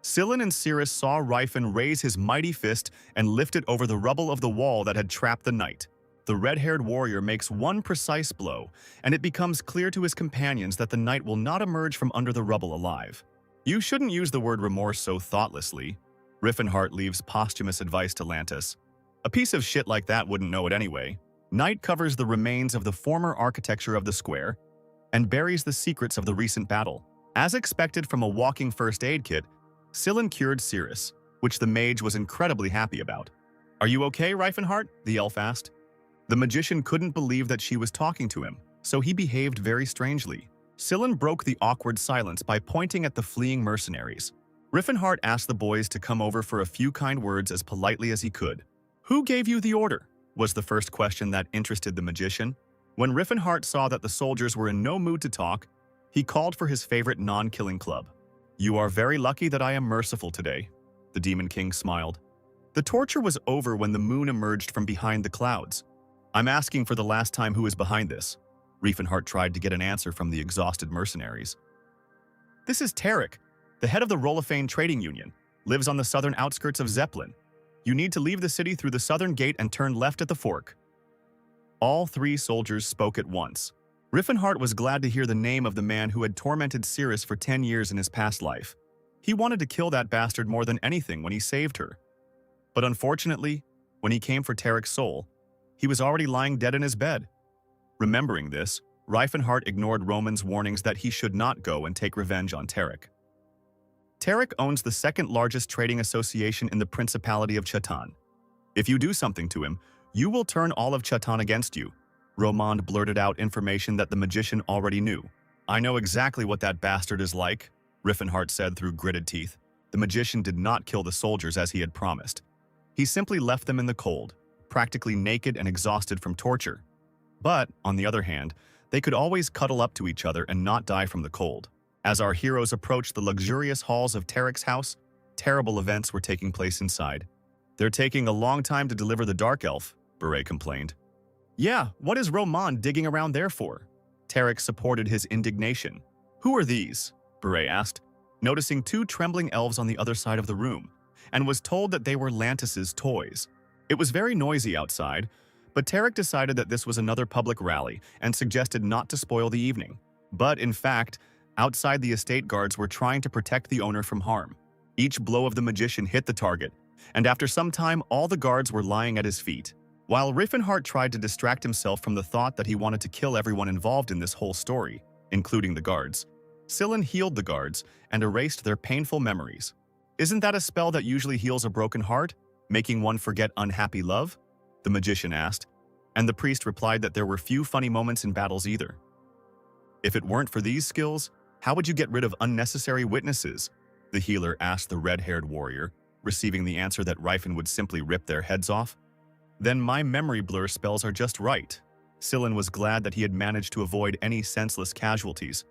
Scylla and Cirrus saw Riffen raise his mighty fist and lift it over the rubble of the wall that had trapped the knight. The red-haired warrior makes one precise blow, and it becomes clear to his companions that the knight will not emerge from under the rubble alive. You shouldn't use the word remorse so thoughtlessly. Riffen Har leaves posthumous advice to Lantis. A piece of shit like that wouldn't know it anyway. Night covers the remains of the former architecture of the square and buries the secrets of the recent battle. As expected from a walking first aid kit, Scylla cured Cirrus, which the mage was incredibly happy about. Are you okay, Riffen Har? The elf asked. The magician couldn't believe that she was talking to him, so he behaved very strangely. Scylla broke the awkward silence by pointing at the fleeing mercenaries. Riffen Har asked the boys to come over for a few kind words as politely as he could. Who gave you the order? Was the first question that interested the magician. When Riffen Har saw that the soldiers were in no mood to talk, he called for his favorite non-killing club. You are very lucky that I am merciful today, the Demon King smiled. The torture was over when the moon emerged from behind the clouds. I'm asking for the last time who is behind this. Riffen Har tried to get an answer from the exhausted mercenaries. This is Tarek, the head of the Rolofane Trading Union, lives on the southern outskirts of Zeppelin. You need to leave the city through the southern gate and turn left at the fork. All three soldiers spoke at once. Riffen Har was glad to hear the name of the man who had tormented Cirrus for 10 years in his past life. He wanted to kill that bastard more than anything when he saved her. But unfortunately, when he came for Tarek's soul, he was already lying dead in his bed. Remembering this, Riffen Har ignored Roman's warnings that he should not go and take revenge on Tarek. Tarek owns the second largest trading association in the Principality of Chatan. If you do something to him, you will turn all of Chatan against you. Roman blurted out information that the magician already knew. I know exactly what that bastard is like, Riffen Har said through gritted teeth. The magician did not kill the soldiers as he had promised. He simply left them in the cold, practically naked and exhausted from torture. But, on the other hand, they could always cuddle up to each other and not die from the cold. As our heroes approached the luxurious halls of Tarek's house, terrible events were taking place inside. "They're taking a long time to deliver the Dark Elf," Beret complained. "Yeah, what is Roman digging around there for?" Tarek supported his indignation. "Who are these?" Beret asked, noticing two trembling elves on the other side of the room, and was told that they were Lantis's toys. It was very noisy outside, but Tarek decided that this was another public rally and suggested not to spoil the evening. But in fact, outside the estate guards were trying to protect the owner from harm. Each blow of the magician hit the target, and after some time all the guards were lying at his feet. While Riffen Har tried to distract himself from the thought that he wanted to kill everyone involved in this whole story, including the guards, Sillin healed the guards and erased their painful memories. "Isn't that a spell that usually heals a broken heart, making one forget unhappy love?" the magician asked, and the priest replied that there were few funny moments in battles either. "If it weren't for these skills, how would you get rid of unnecessary witnesses?" the healer asked the red-haired warrior, receiving the answer that Riffen would simply rip their heads off. "Then my memory blur spells are just right." Sillin was glad that he had managed to avoid any senseless casualties.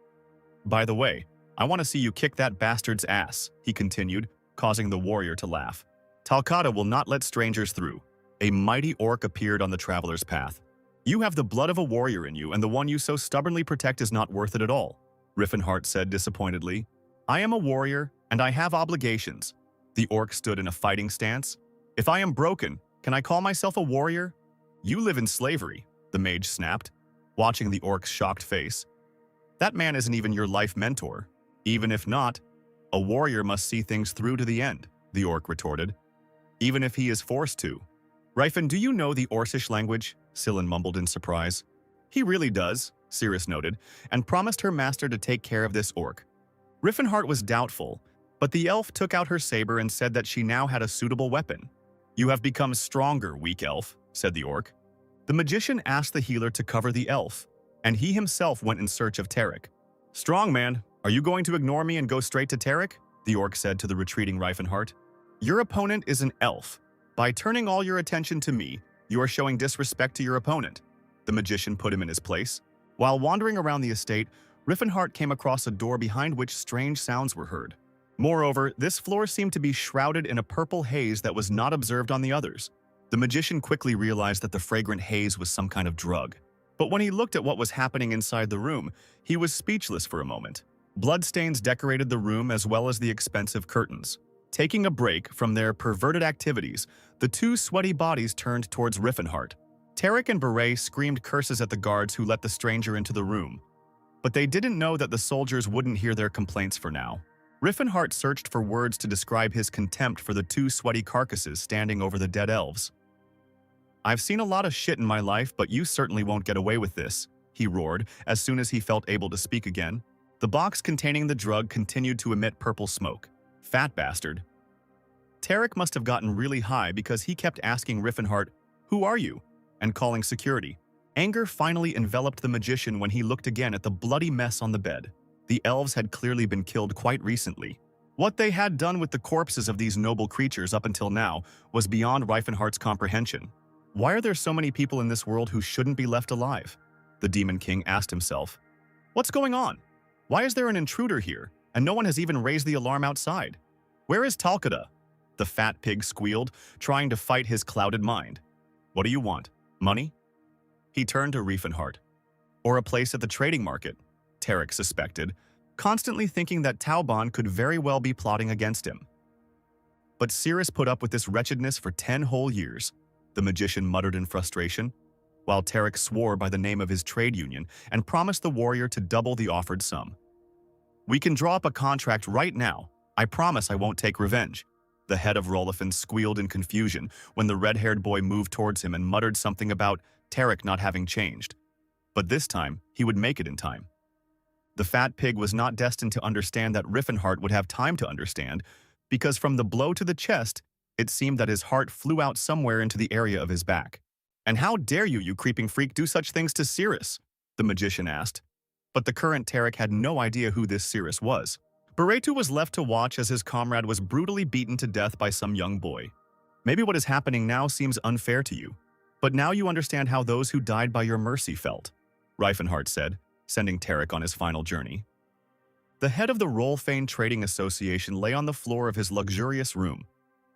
"By the way, I want to see you kick that bastard's ass," he continued, causing the warrior to laugh. "Talcata will not let strangers through." A mighty orc appeared on the traveler's path. "You have the blood of a warrior in you, and the one you so stubbornly protect is not worth it at all," Riffen Har said disappointedly. "I am a warrior, and I have obligations." The orc stood in a fighting stance. "If I am broken, can I call myself a warrior?" "You live in slavery," the mage snapped, watching the orc's shocked face. "That man isn't even your life mentor. Even if not, a warrior must see things through to the end," the orc retorted. "Even if he is forced to." "Riffen, do you know the Orcish language?" Sillin mumbled in surprise. "He really does," Cirrus noted, and promised her master to take care of this orc. Riffen Har was doubtful, but the elf took out her saber and said that she now had a suitable weapon. "You have become stronger, weak elf," said the orc. The magician asked the healer to cover the elf, and he himself went in search of Tarek. "Strong man, are you going to ignore me and go straight to Tarek?" the orc said to the retreating Riffen Har. "Your opponent is an elf. By turning all your attention to me, you are showing disrespect to your opponent." The magician put him in his place. While wandering around the estate, Riffen Har came across a door behind which strange sounds were heard. Moreover, this floor seemed to be shrouded in a purple haze that was not observed on the others. The magician quickly realized that the fragrant haze was some kind of drug. But when he looked at what was happening inside the room, he was speechless for a moment. Bloodstains decorated the room as well as the expensive curtains. Taking a break from their perverted activities, the two sweaty bodies turned towards Riffen Har. Tarek and Beret screamed curses at the guards who let the stranger into the room. But they didn't know that the soldiers wouldn't hear their complaints for now. Riffen Har searched for words to describe his contempt for the two sweaty carcasses standing over the dead elves. "I've seen a lot of shit in my life, but you certainly won't get away with this," he roared as soon as he felt able to speak again. The box containing the drug continued to emit purple smoke. Fat bastard. Tarek must have gotten really high because he kept asking Riffen Har, "Who are you?" and calling security. Anger finally enveloped the magician when he looked again at the bloody mess on the bed. The elves had clearly been killed quite recently. What they had done with the corpses of these noble creatures up until now was beyond Riffen Har's comprehension. Why are there so many people in this world who shouldn't be left alive? The Demon King asked himself. What's going on? Why is there an intruder here, and no one has even raised the alarm outside? Where is Talcata? The fat pig squealed, trying to fight his clouded mind. What do you want? Money? He turned to Riffen Har. Or a place at the trading market, Tarek suspected, constantly thinking that Tauban could very well be plotting against him. But Cirrus put up with this wretchedness for 10 whole years, the magician muttered in frustration, while Tarek swore by the name of his trade union and promised the warrior to double the offered sum. We can draw up a contract right now. I promise I won't take revenge. The head of Rolifin squealed in confusion when the red-haired boy moved towards him and muttered something about Tarek not having changed. But this time, he would make it in time. The fat pig was not destined to understand that Riffen Har would have time to understand, because from the blow to the chest, it seemed that his heart flew out somewhere into the area of his back. And how dare you, you creeping freak, do such things to Cirrus? The magician asked. But the current Tarek had no idea who this Cirrus was. Baretu was left to watch as his comrade was brutally beaten to death by some young boy. Maybe what is happening now seems unfair to you, but now you understand how those who died by your mercy felt, Riffen Har said, sending Tarek on his final journey. The head of the Rolfane Trading Association lay on the floor of his luxurious room,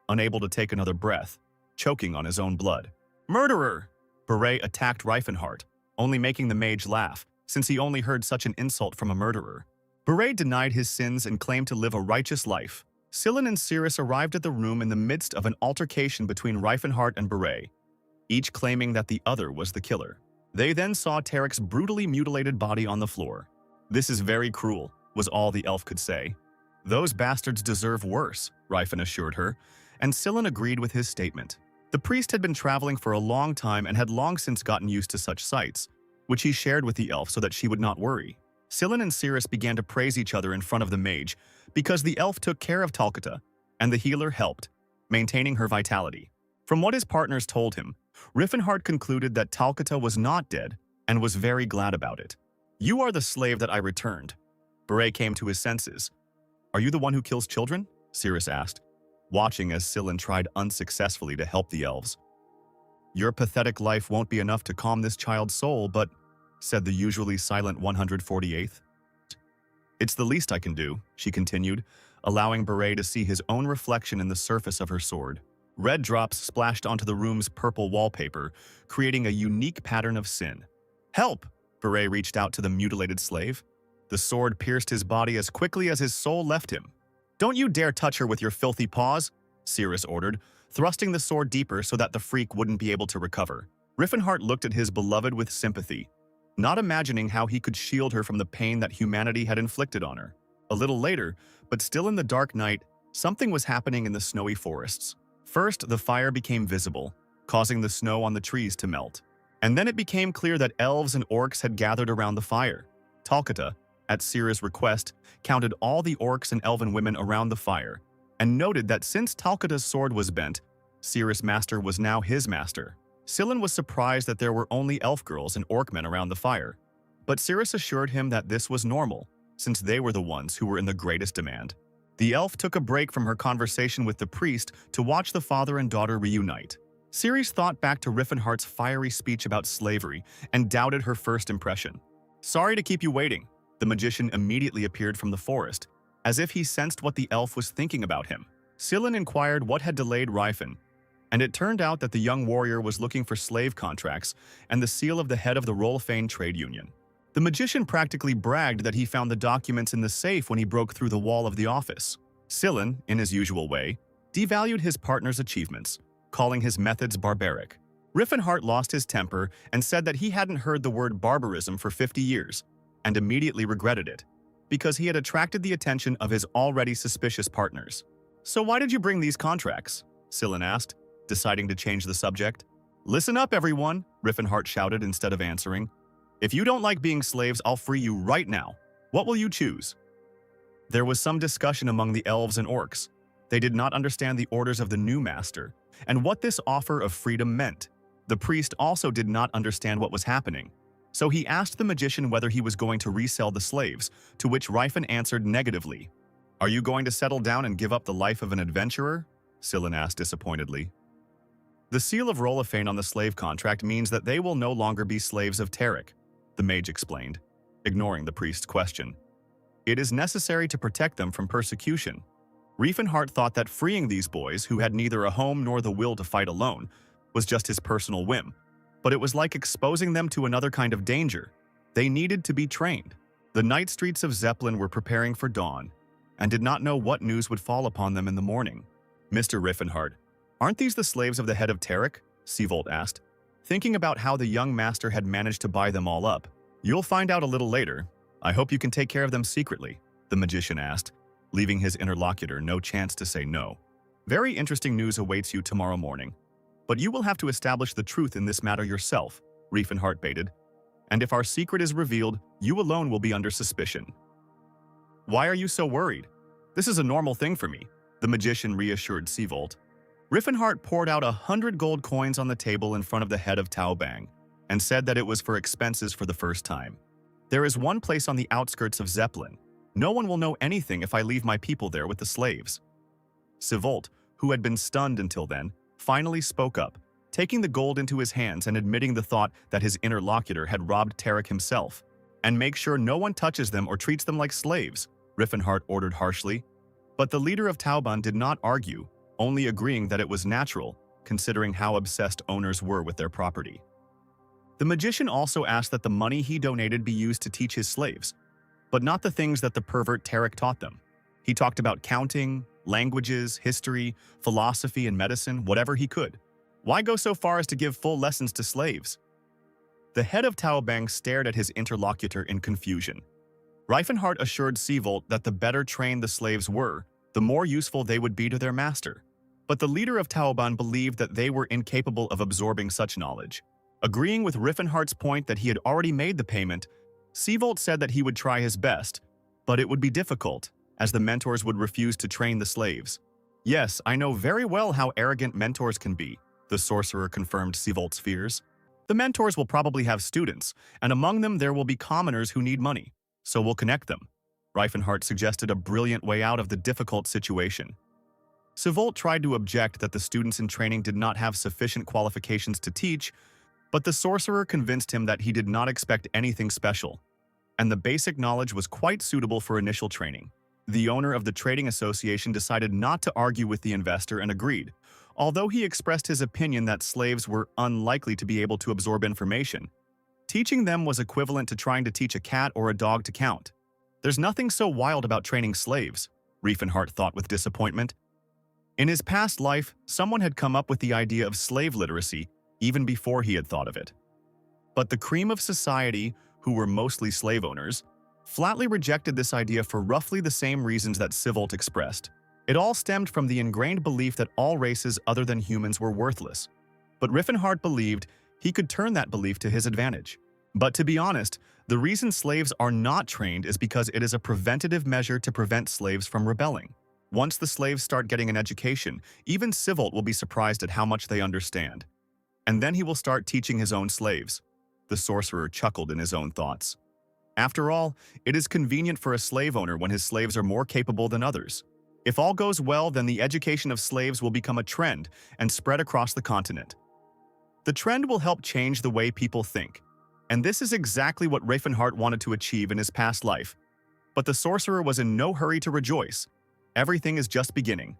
unable to take another breath, choking on his own blood. Murderer! Beret attacked Riffen Har, only making the mage laugh, since he only heard such an insult from a murderer. Beret denied his sins and claimed to live a righteous life. Scylla and Cirrus arrived at the room in the midst of an altercation between Riffen Har and Beret, each claiming that the other was the killer. They then saw Tarek's brutally mutilated body on the floor. This is very cruel, was all the elf could say. Those bastards deserve worse, Riffen assured her, and Scylla agreed with his statement. The priest had been traveling for a long time and had long since gotten used to such sights, which he shared with the elf so that she would not worry. Scylla and Cirrus began to praise each other in front of the mage because the elf took care of Talcata, and the healer helped, maintaining her vitality. From what his partners told him, Riffen Har concluded that Talcata was not dead and was very glad about it. You are the slave that I returned. Beret came to his senses. Are you the one who kills children? Cirrus asked, watching as Scylla tried unsuccessfully to help the elves. Your pathetic life won't be enough to calm this child's soul, but, said the usually silent 148th. It's the least I can do, she continued, allowing Beret to see his own reflection in the surface of her sword. Red drops splashed onto the room's purple wallpaper, creating a unique pattern of sin. Help! Beret reached out to the mutilated slave. The sword pierced his body as quickly as his soul left him. Don't you dare touch her with your filthy paws, Cirrus ordered, thrusting the sword deeper so that the freak wouldn't be able to recover. Riffen Har looked at his beloved with sympathy, not imagining how he could shield her from the pain that humanity had inflicted on her. A little later, but still in the dark night, something was happening in the snowy forests. First, the fire became visible, causing the snow on the trees to melt. And then it became clear that elves and orcs had gathered around the fire. Talcata, at Cirrus' request, counted all the orcs and elven women around the fire, and noted that since Talcata's sword was bent, Cirrus' master was now his master. Scylla was surprised that there were only elf girls and orc men around the fire, but Cirrus assured him that this was normal, since they were the ones who were in the greatest demand. The elf took a break from her conversation with the priest to watch the father and daughter reunite. Cirrus thought back to Riffen Har's fiery speech about slavery and doubted her first impression. Sorry to keep you waiting. The magician immediately appeared from the forest, as if he sensed what the elf was thinking about him. Scylla inquired what had delayed Riffen, and it turned out that the young warrior was looking for slave contracts and the seal of the head of the Rolfane trade union. The magician practically bragged that he found the documents in the safe when he broke through the wall of the office. Scylla, in his usual way, devalued his partner's achievements, calling his methods barbaric. Riffen Har lost his temper and said that he hadn't heard the word barbarism for 50 years, and immediately regretted it, because he had attracted the attention of his already suspicious partners. So why did you bring these contracts? Scylla asked, deciding to change the subject. Listen up, everyone, Riffen Har shouted instead of answering. If you don't like being slaves, I'll free you right now. What will you choose? There was some discussion among the elves and orcs. They did not understand the orders of the new master, and what this offer of freedom meant. The priest also did not understand what was happening. So he asked the magician whether he was going to resell the slaves, to which Riffen answered negatively. Are you going to settle down and give up the life of an adventurer? Scylla asked disappointedly. The seal of Rolfane on the slave contract means that they will no longer be slaves of Tarek, the mage explained, ignoring the priest's question. It is necessary to protect them from persecution. Riffen Har thought that freeing these boys, who had neither a home nor the will to fight alone, was just his personal whim. But it was like exposing them to another kind of danger. They needed to be trained. The night streets of Zeppelin were preparing for dawn, and did not know what news would fall upon them in the morning. Mr. Riffen Har, aren't these the slaves of the head of Tarek? Seavolt asked, thinking about how the young master had managed to buy them all up. You'll find out a little later. I hope you can take care of them secretly, the magician asked, leaving his interlocutor no chance to say no. Very interesting news awaits you tomorrow morning. But you will have to establish the truth in this matter yourself, Riffen Har baited. And if our secret is revealed, you alone will be under suspicion. Why are you so worried? This is a normal thing for me, the magician reassured Seavolt. Riffen Har poured out 100 gold coins on the table in front of the head of Tao Bang, and said that it was for expenses for the first time. There is one place on the outskirts of Zeppelin, No one will know anything if I leave my people there with the slaves. Sivolt, who had been stunned until then, finally spoke up, taking the gold into his hands and admitting the thought that his interlocutor had robbed Tarek himself. And make sure no one touches them or treats them like slaves, Riffen Har ordered harshly. But the leader of Tauban did not argue, only agreeing that it was natural, considering how obsessed owners were with their property. The magician also asked that the money he donated be used to teach his slaves, but not the things that the pervert Tarek taught them. He talked about counting, languages, history, philosophy, and medicine, whatever he could. Why go so far as to give full lessons to slaves? The head of Taobang stared at his interlocutor in confusion. Reifenhardt assured Sivolt that the better trained the slaves were, the more useful they would be to their master. But the leader of Taoban believed that they were incapable of absorbing such knowledge. Agreeing with Riffenhardt's point that he had already made the payment, Sivolt said that he would try his best, but it would be difficult, as the mentors would refuse to train the slaves. Yes, I know very well how arrogant mentors can be, the sorcerer confirmed Sivolt's fears. The mentors will probably have students, and among them there will be commoners who need money, so we'll connect them. Reifenhardt suggested a brilliant way out of the difficult situation. Sivolt tried to object that the students in training did not have sufficient qualifications to teach, but the sorcerer convinced him that he did not expect anything special, and the basic knowledge was quite suitable for initial training. The owner of the trading association decided not to argue with the investor and agreed, although he expressed his opinion that slaves were unlikely to be able to absorb information. Teaching them was equivalent to trying to teach a cat or a dog to count. There's nothing so wild about training slaves, Riefenhardt thought with disappointment. In his past life, someone had come up with the idea of slave literacy even before he had thought of it. But the cream of society, who were mostly slave owners, flatly rejected this idea for roughly the same reasons that Sivolt expressed. It all stemmed from the ingrained belief that all races other than humans were worthless. But Riffenhardt believed he could turn that belief to his advantage. But to be honest, the reason slaves are not trained is because it is a preventative measure to prevent slaves from rebelling. Once the slaves start getting an education, even Sivolt will be surprised at how much they understand. And then he will start teaching his own slaves. The sorcerer chuckled in his own thoughts. After all, it is convenient for a slave owner when his slaves are more capable than others. If all goes well, then the education of slaves will become a trend and spread across the continent. The trend will help change the way people think. And this is exactly what Riefenhardt wanted to achieve in his past life. But the sorcerer was in no hurry to rejoice. Everything is just beginning.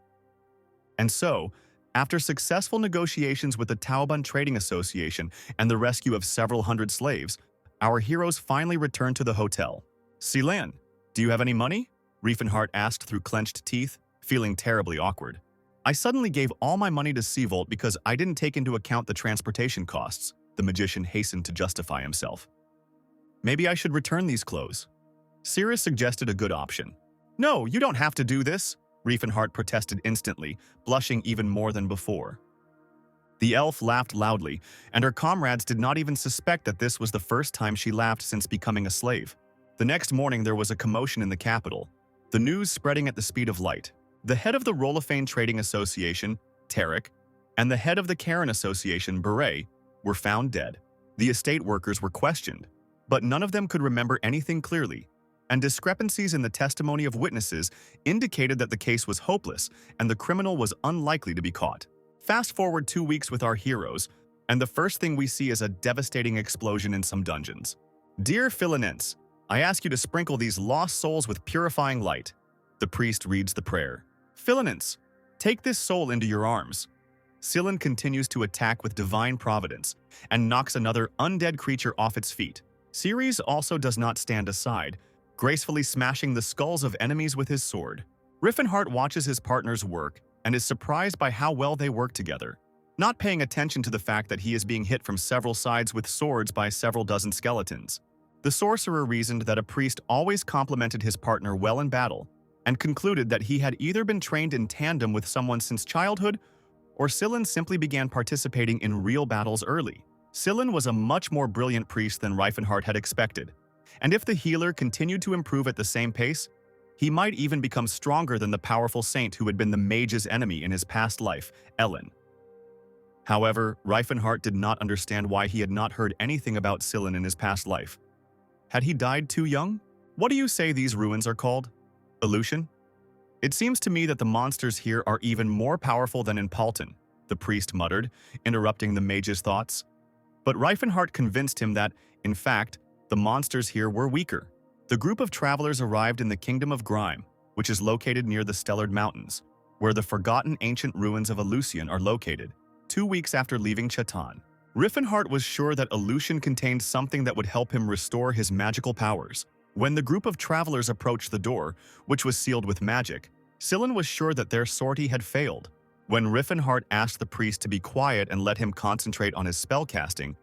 And so, after successful negotiations with the Taoban Trading Association and the rescue of several hundred slaves, our heroes finally returned to the hotel. Silan, do you have any money? Riefenhardt asked through clenched teeth, feeling terribly awkward. I suddenly gave all my money to Sivolt because I didn't take into account the transportation costs, the magician hastened to justify himself. Maybe I should return these clothes. Cirrus suggested a good option. No, you don't have to do this, Riefenhardt protested instantly, blushing even more than before. The elf laughed loudly, and her comrades did not even suspect that this was the first time she laughed since becoming a slave. The next morning there was a commotion in the capital, the news spreading at the speed of light. The head of the Rolofane Trading Association, Tarek, and the head of the Karen Association, Beret, were found dead. The estate workers were questioned, but none of them could remember anything clearly, and discrepancies in the testimony of witnesses indicated that the case was hopeless and the criminal was unlikely to be caught. Fast forward 2 weeks with our heroes, and the first thing we see is a devastating explosion in some dungeons. Dear Philinense, I ask you to sprinkle these lost souls with purifying light. The priest reads the prayer. Philinense, take this soul into your arms. Silan continues to attack with divine providence and knocks another undead creature off its feet. Ceres also does not stand aside, gracefully smashing the skulls of enemies with his sword. Riffenhardt watches his partners work and is surprised by how well they work together, not paying attention to the fact that he is being hit from several sides with swords by several dozen skeletons. The sorcerer reasoned that a priest always complemented his partner well in battle, and concluded that he had either been trained in tandem with someone since childhood, or Silan simply began participating in real battles early. Silan was a much more brilliant priest than Riefenhardt had expected, and if the healer continued to improve at the same pace, he might even become stronger than the powerful saint who had been the mage's enemy in his past life, Ellen. However, Riefenhardt did not understand why he had not heard anything about Silan in his past life. Had he died too young? What do you say these ruins are called? Illusion? It seems to me that the monsters here are even more powerful than in Palton, the priest muttered, interrupting the mage's thoughts. But Riffen Har convinced him that, in fact, the monsters here were weaker. The group of travelers arrived in the Kingdom of Grime, which is located near the Stellard Mountains, where the forgotten ancient ruins of Illusion are located, 2 weeks after leaving Chatan. Riffen Har was sure that Illusion contained something that would help him restore his magical powers. When the group of travelers approached the door, which was sealed with magic, Sillin was sure that their sortie had failed. When Riffen Har asked the priest to be quiet and let him concentrate on his spellcasting,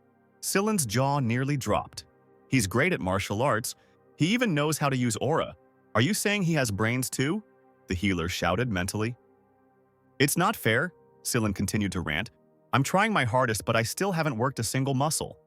Sillin's jaw nearly dropped. He's great at martial arts. He even knows how to use aura. Are you saying he has brains too? The healer shouted mentally. It's not fair, Sillin continued to rant. I'm trying my hardest, but I still haven't worked a single muscle.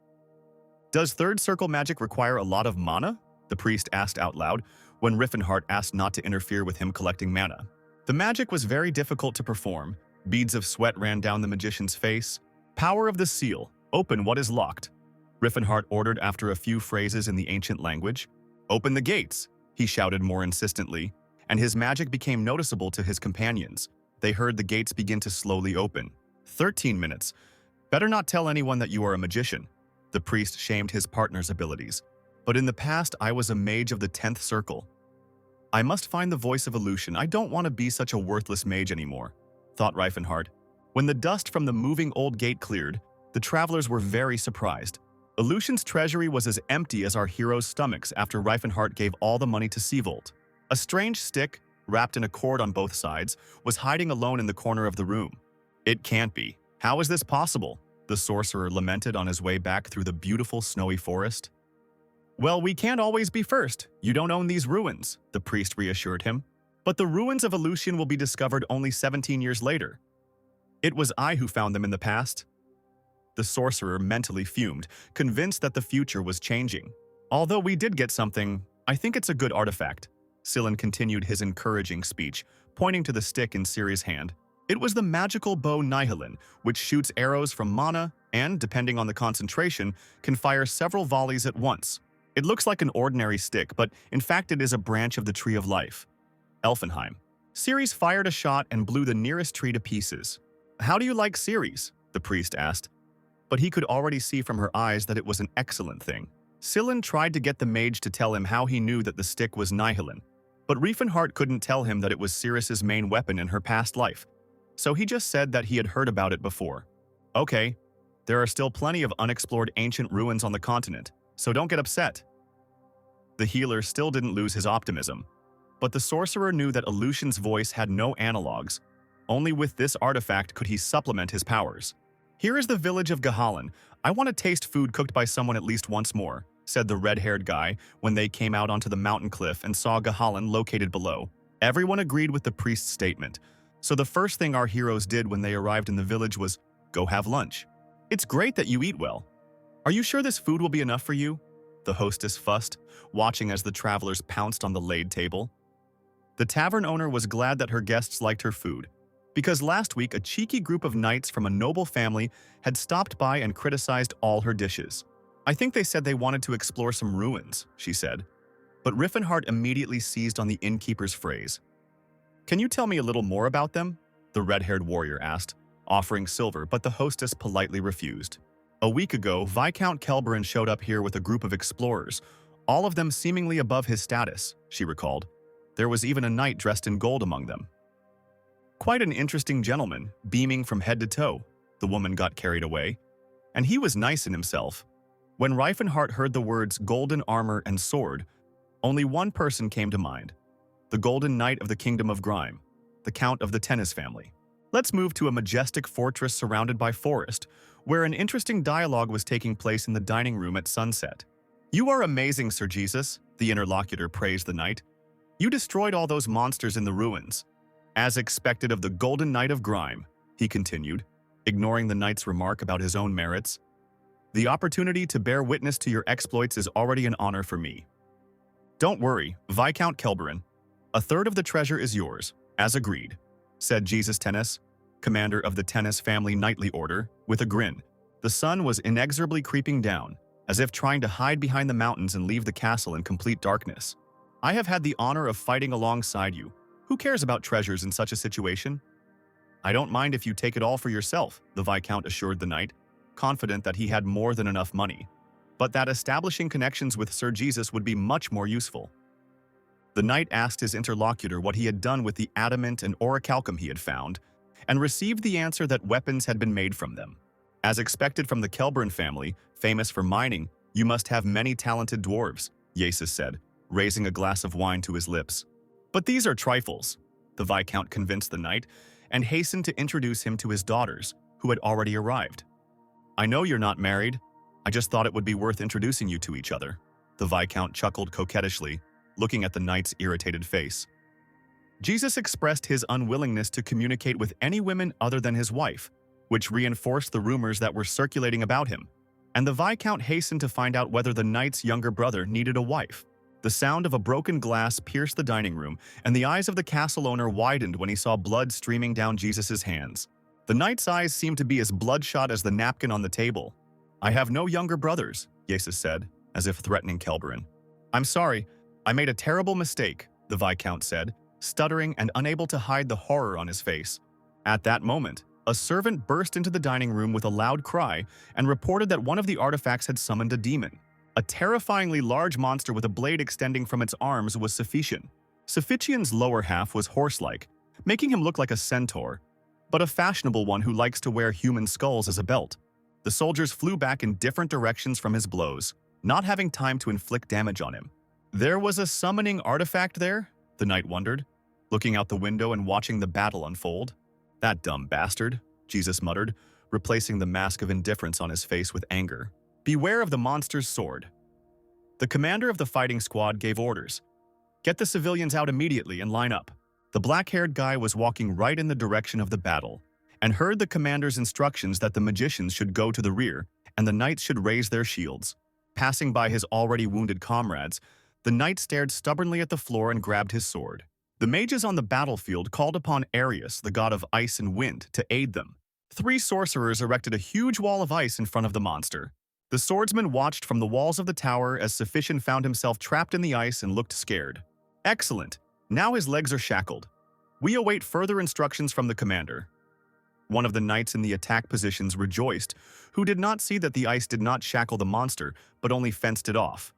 Does third circle magic require a lot of mana? The priest asked out loud when Riffen Har asked not to interfere with him collecting mana. The magic was very difficult to perform. Beads of sweat ran down the magician's face. Power of the seal. Open what is locked. Riffen Har ordered after a few phrases in the ancient language. Open the gates, he shouted more insistently, and his magic became noticeable to his companions. They heard the gates begin to slowly open. 13 minutes. Better not tell anyone that you are a magician. The priest shamed his partner's abilities. But in the past, I was a mage of the 10th circle. I must find the voice of Illusion. I don't want to be such a worthless mage anymore, thought Riffen Har. When the dust from the moving old gate cleared, the travelers were very surprised. Illusion's treasury was as empty as our heroes' stomachs after Riffen Har gave all the money to Seavolt. A strange stick, wrapped in a cord on both sides, was hiding alone in the corner of the room. It can't be. How is this possible? The sorcerer lamented on his way back through the beautiful snowy forest. Well, we can't always be first. You don't own these ruins, the priest reassured him. But the ruins of Illusion will be discovered only 17 years later. It was I who found them in the past. The sorcerer mentally fumed, convinced that the future was changing. Although we did get something, I think it's a good artifact. Sillin continued his encouraging speech, pointing to the stick in Ciri's hand. It was the magical bow Nihilin, which shoots arrows from mana and, depending on the concentration, can fire several volleys at once. It looks like an ordinary stick, but in fact it is a branch of the Tree of Life. Elfenheim. Ceres fired a shot and blew the nearest tree to pieces. How do you like Ceres? The priest asked. But he could already see from her eyes that it was an excellent thing. Sillin tried to get the mage to tell him how he knew that the stick was Nihilin, but Riffen Har couldn't tell him that it was Ceres's main weapon in her past life, so he just said that he had heard about it before. Okay, there are still plenty of unexplored ancient ruins on the continent, so don't get upset. The healer still didn't lose his optimism, but the sorcerer knew that Illusion's voice had no analogs. Only with this artifact could he supplement his powers. Here is the village of Gahalan. I want to taste food cooked by someone at least once more, said the red-haired guy when they came out onto the mountain cliff and saw Gahalan located below. Everyone agreed with the priest's statement, so the first thing our heroes did when they arrived in the village was go have lunch. It's great that you eat well. Are you sure this food will be enough for you? The hostess fussed, watching as the travelers pounced on the laid table. The tavern owner was glad that her guests liked her food, because last week a cheeky group of knights from a noble family had stopped by and criticized all her dishes. I think they said they wanted to explore some ruins, she said. But Riffen Har immediately seized on the innkeeper's phrase. Can you tell me a little more about them? The red-haired warrior asked, offering silver, but the hostess politely refused. A week ago, Viscount Kelberin showed up here with a group of explorers, all of them seemingly above his status, she recalled. There was even a knight dressed in gold among them. Quite an interesting gentleman, beaming from head to toe. The woman got carried away. And he was nice in himself. When Riffen Har heard the words golden armor and sword, only one person came to mind. The Golden Knight of the Kingdom of Grime, the Count of the Tennis family. Let's move to a majestic fortress surrounded by forest, where an interesting dialogue was taking place in the dining room at sunset. You are amazing, Sir Jesus, the interlocutor praised the knight. You destroyed all those monsters in the ruins. As expected of the Golden Knight of Grime, he continued, ignoring the knight's remark about his own merits. The opportunity to bear witness to your exploits is already an honor for me. Don't worry, Viscount Kelberin. A third of the treasure is yours, as agreed, said Jesus Tennis, commander of the Tennis family knightly order, with a grin. The sun was inexorably creeping down, as if trying to hide behind the mountains and leave the castle in complete darkness. I have had the honor of fighting alongside you. Who cares about treasures in such a situation? I don't mind if you take it all for yourself, the Viscount assured the knight, confident that he had more than enough money, but that establishing connections with Sir Jesus would be much more useful. The knight asked his interlocutor what he had done with the adamant and orichalcum he had found, and received the answer that weapons had been made from them. As expected from the Kelburn family, famous for mining, you must have many talented dwarves, Yasis said, raising a glass of wine to his lips. But these are trifles, the Viscount convinced the knight, and hastened to introduce him to his daughters, who had already arrived. I know you're not married. I just thought it would be worth introducing you to each other. The Viscount chuckled coquettishly, looking at the knight's irritated face. Jesus expressed his unwillingness to communicate with any women other than his wife, which reinforced the rumors that were circulating about him, and the Viscount hastened to find out whether the knight's younger brother needed a wife. The sound of a broken glass pierced the dining room, and the eyes of the castle owner widened when he saw blood streaming down Jesus' hands. The knight's eyes seemed to be as bloodshot as the napkin on the table. I have no younger brothers, Yasis said, as if threatening Kelburn. I'm sorry, I made a terrible mistake, the Viscount said, stuttering and unable to hide the horror on his face. At that moment, a servant burst into the dining room with a loud cry and reported that one of the artifacts had summoned a demon. A terrifyingly large monster with a blade extending from its arms was Suffician. Suffician's lower half was horse-like, making him look like a centaur, but a fashionable one who likes to wear human skulls as a belt. The soldiers flew back in different directions from his blows, not having time to inflict damage on him. There was a summoning artifact there? The knight wondered, looking out the window and watching the battle unfold. That dumb bastard, Jesus muttered, replacing the mask of indifference on his face with anger. Beware of the monster's sword. The commander of the fighting squad gave orders. Get the civilians out immediately and line up. The black-haired guy was walking right in the direction of the battle and heard the commander's instructions that the magicians should go to the rear and the knights should raise their shields. Passing by his already wounded comrades, the knight stared stubbornly at the floor and grabbed his sword. The mages on the battlefield called upon Arius, the god of ice and wind, to aid them. 3 sorcerers erected a huge wall of ice in front of the monster. The swordsman watched from the walls of the tower as Suffician found himself trapped in the ice and looked scared. Excellent. Now his legs are shackled. We await further instructions from the commander. One of the knights in the attack positions rejoiced, who did not see that the ice did not shackle the monster, but only fenced it off.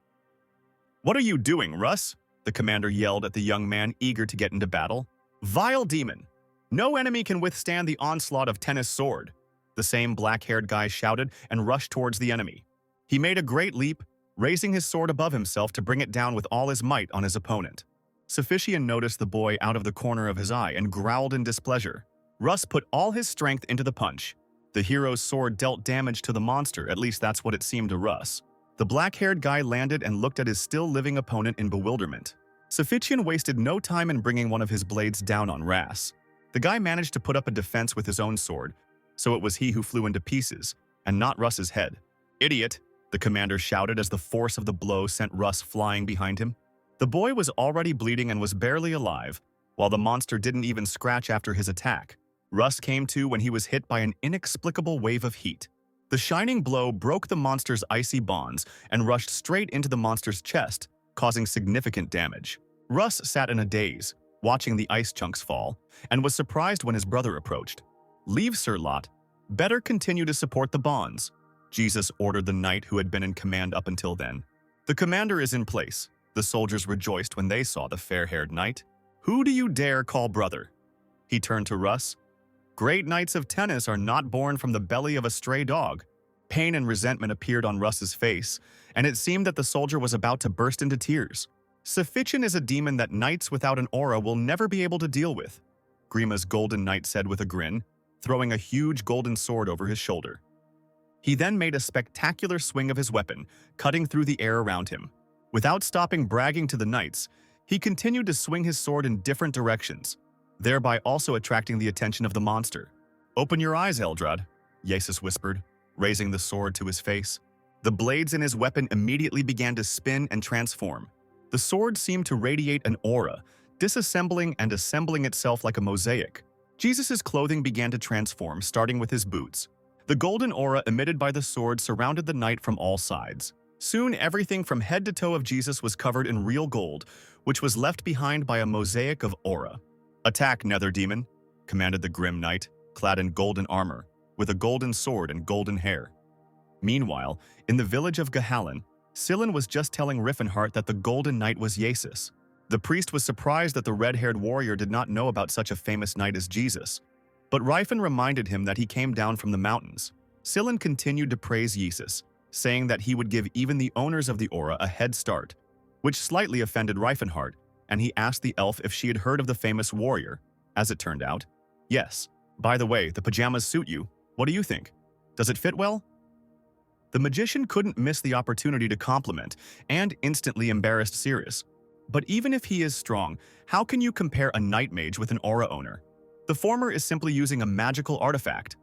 What are you doing, Russ? The commander yelled at the young man eager to get into battle. Vile demon! No enemy can withstand the onslaught of Tennis' sword. The same black-haired guy shouted and rushed towards the enemy. He made a great leap, raising his sword above himself to bring it down with all his might on his opponent. Suffician noticed the boy out of the corner of his eye and growled in displeasure. Russ put all his strength into the punch. The hero's sword dealt damage to the monster, at least that's what it seemed to Russ. The black-haired guy landed and looked at his still-living opponent in bewilderment. Suffician wasted no time in bringing one of his blades down on Ras. The guy managed to put up a defense with his own sword, so it was he who flew into pieces, and not Russ's head. Idiot! The commander shouted as the force of the blow sent Russ flying behind him. The boy was already bleeding and was barely alive, while the monster didn't even scratch after his attack. Russ came to when he was hit by an inexplicable wave of heat. The shining blow broke the monster's icy bonds and rushed straight into the monster's chest, causing significant damage. Russ sat in a daze, watching the ice chunks fall, and was surprised when his brother approached. Leave, Sir Lot. Better continue to support the bonds, Jesus ordered the knight who had been in command up until then. The commander is in place. The soldiers rejoiced when they saw the fair-haired knight. Who do you dare call brother? He turned to Russ. Great knights of tennis are not born from the belly of a stray dog. Pain and resentment appeared on Russ's face, and it seemed that the soldier was about to burst into tears. Suffician is a demon that knights without an aura will never be able to deal with, Grima's golden knight said with a grin, throwing a huge golden sword over his shoulder. He then made a spectacular swing of his weapon, cutting through the air around him. Without stopping bragging to the knights, he continued to swing his sword in different directions, thereby also attracting the attention of the monster. Open your eyes, Eldrad, Yasis whispered, raising the sword to his face. The blades in his weapon immediately began to spin and transform. The sword seemed to radiate an aura, disassembling and assembling itself like a mosaic. Jesus' clothing began to transform, starting with his boots. The golden aura emitted by the sword surrounded the knight from all sides. Soon, everything from head to toe of Jesus was covered in real gold, which was left behind by a mosaic of aura. "Attack, nether demon," commanded the grim knight, clad in golden armor, with a golden sword and golden hair. Meanwhile, in the village of Yahello, Scylla was just telling Riffen Har that the golden knight was Jesus. The priest was surprised that the red-haired warrior did not know about such a famous knight as Jesus, but Riffen reminded him that he came down from the mountains. Scylla continued to praise Jesus, saying that he would give even the owners of the aura a head start, which slightly offended Riffen Har, and he asked the elf if she had heard of the famous warrior. As it turned out, yes. "By the way, the pajamas suit you. What do you think? Does it fit well?" The magician couldn't miss the opportunity to compliment, and instantly embarrassed Sirius. But even if he is strong, how can you compare a night mage with an aura owner? The former is simply using a magical artifact.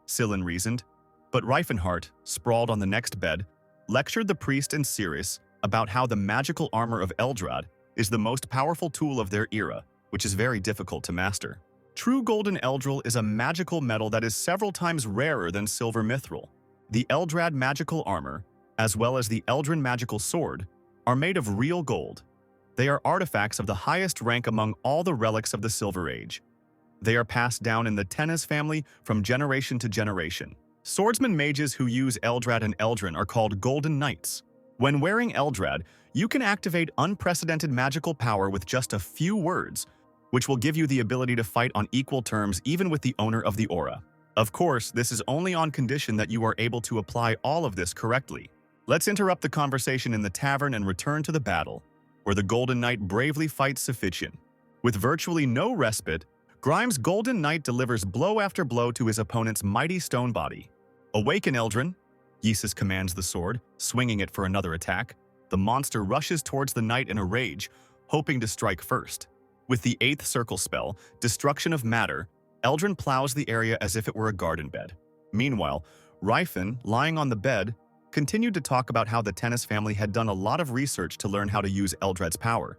Scylla reasoned, but Riffen Har, sprawled on the next bed, lectured the priest and Sirius about how the magical armor of Eldrad is the most powerful tool of their era, which is very difficult to master. True golden Eldril is a magical metal that is several times rarer than silver mithril. The Eldrad magical armor, as well as the Eldrin magical sword, are made of real gold. They are artifacts of the highest rank among all the relics of the Silver Age. They are passed down in the Tennis family from generation to generation. Swordsman mages who use Eldrad and Eldrin are called Golden Knights. When wearing Eldrad, you can activate unprecedented magical power with just a few words, which will give you the ability to fight on equal terms even with the owner of the aura. Of course, this is only on condition that you are able to apply all of this correctly. Let's interrupt the conversation in the tavern and return to the battle, where the Golden Knight bravely fights Suffician. With virtually no respite, Grimes' Golden Knight delivers blow after blow to his opponent's mighty stone body. "Awaken, Eldrin," Yesus commands the sword, swinging it for another attack. The monster rushes towards the knight in a rage, hoping to strike first. With the 8th circle spell, Destruction of Matter, Eldrin plows the area as if it were a garden bed. Meanwhile, Riffen, lying on the bed, continued to talk about how the Tennis family had done a lot of research to learn how to use Eldrad's power.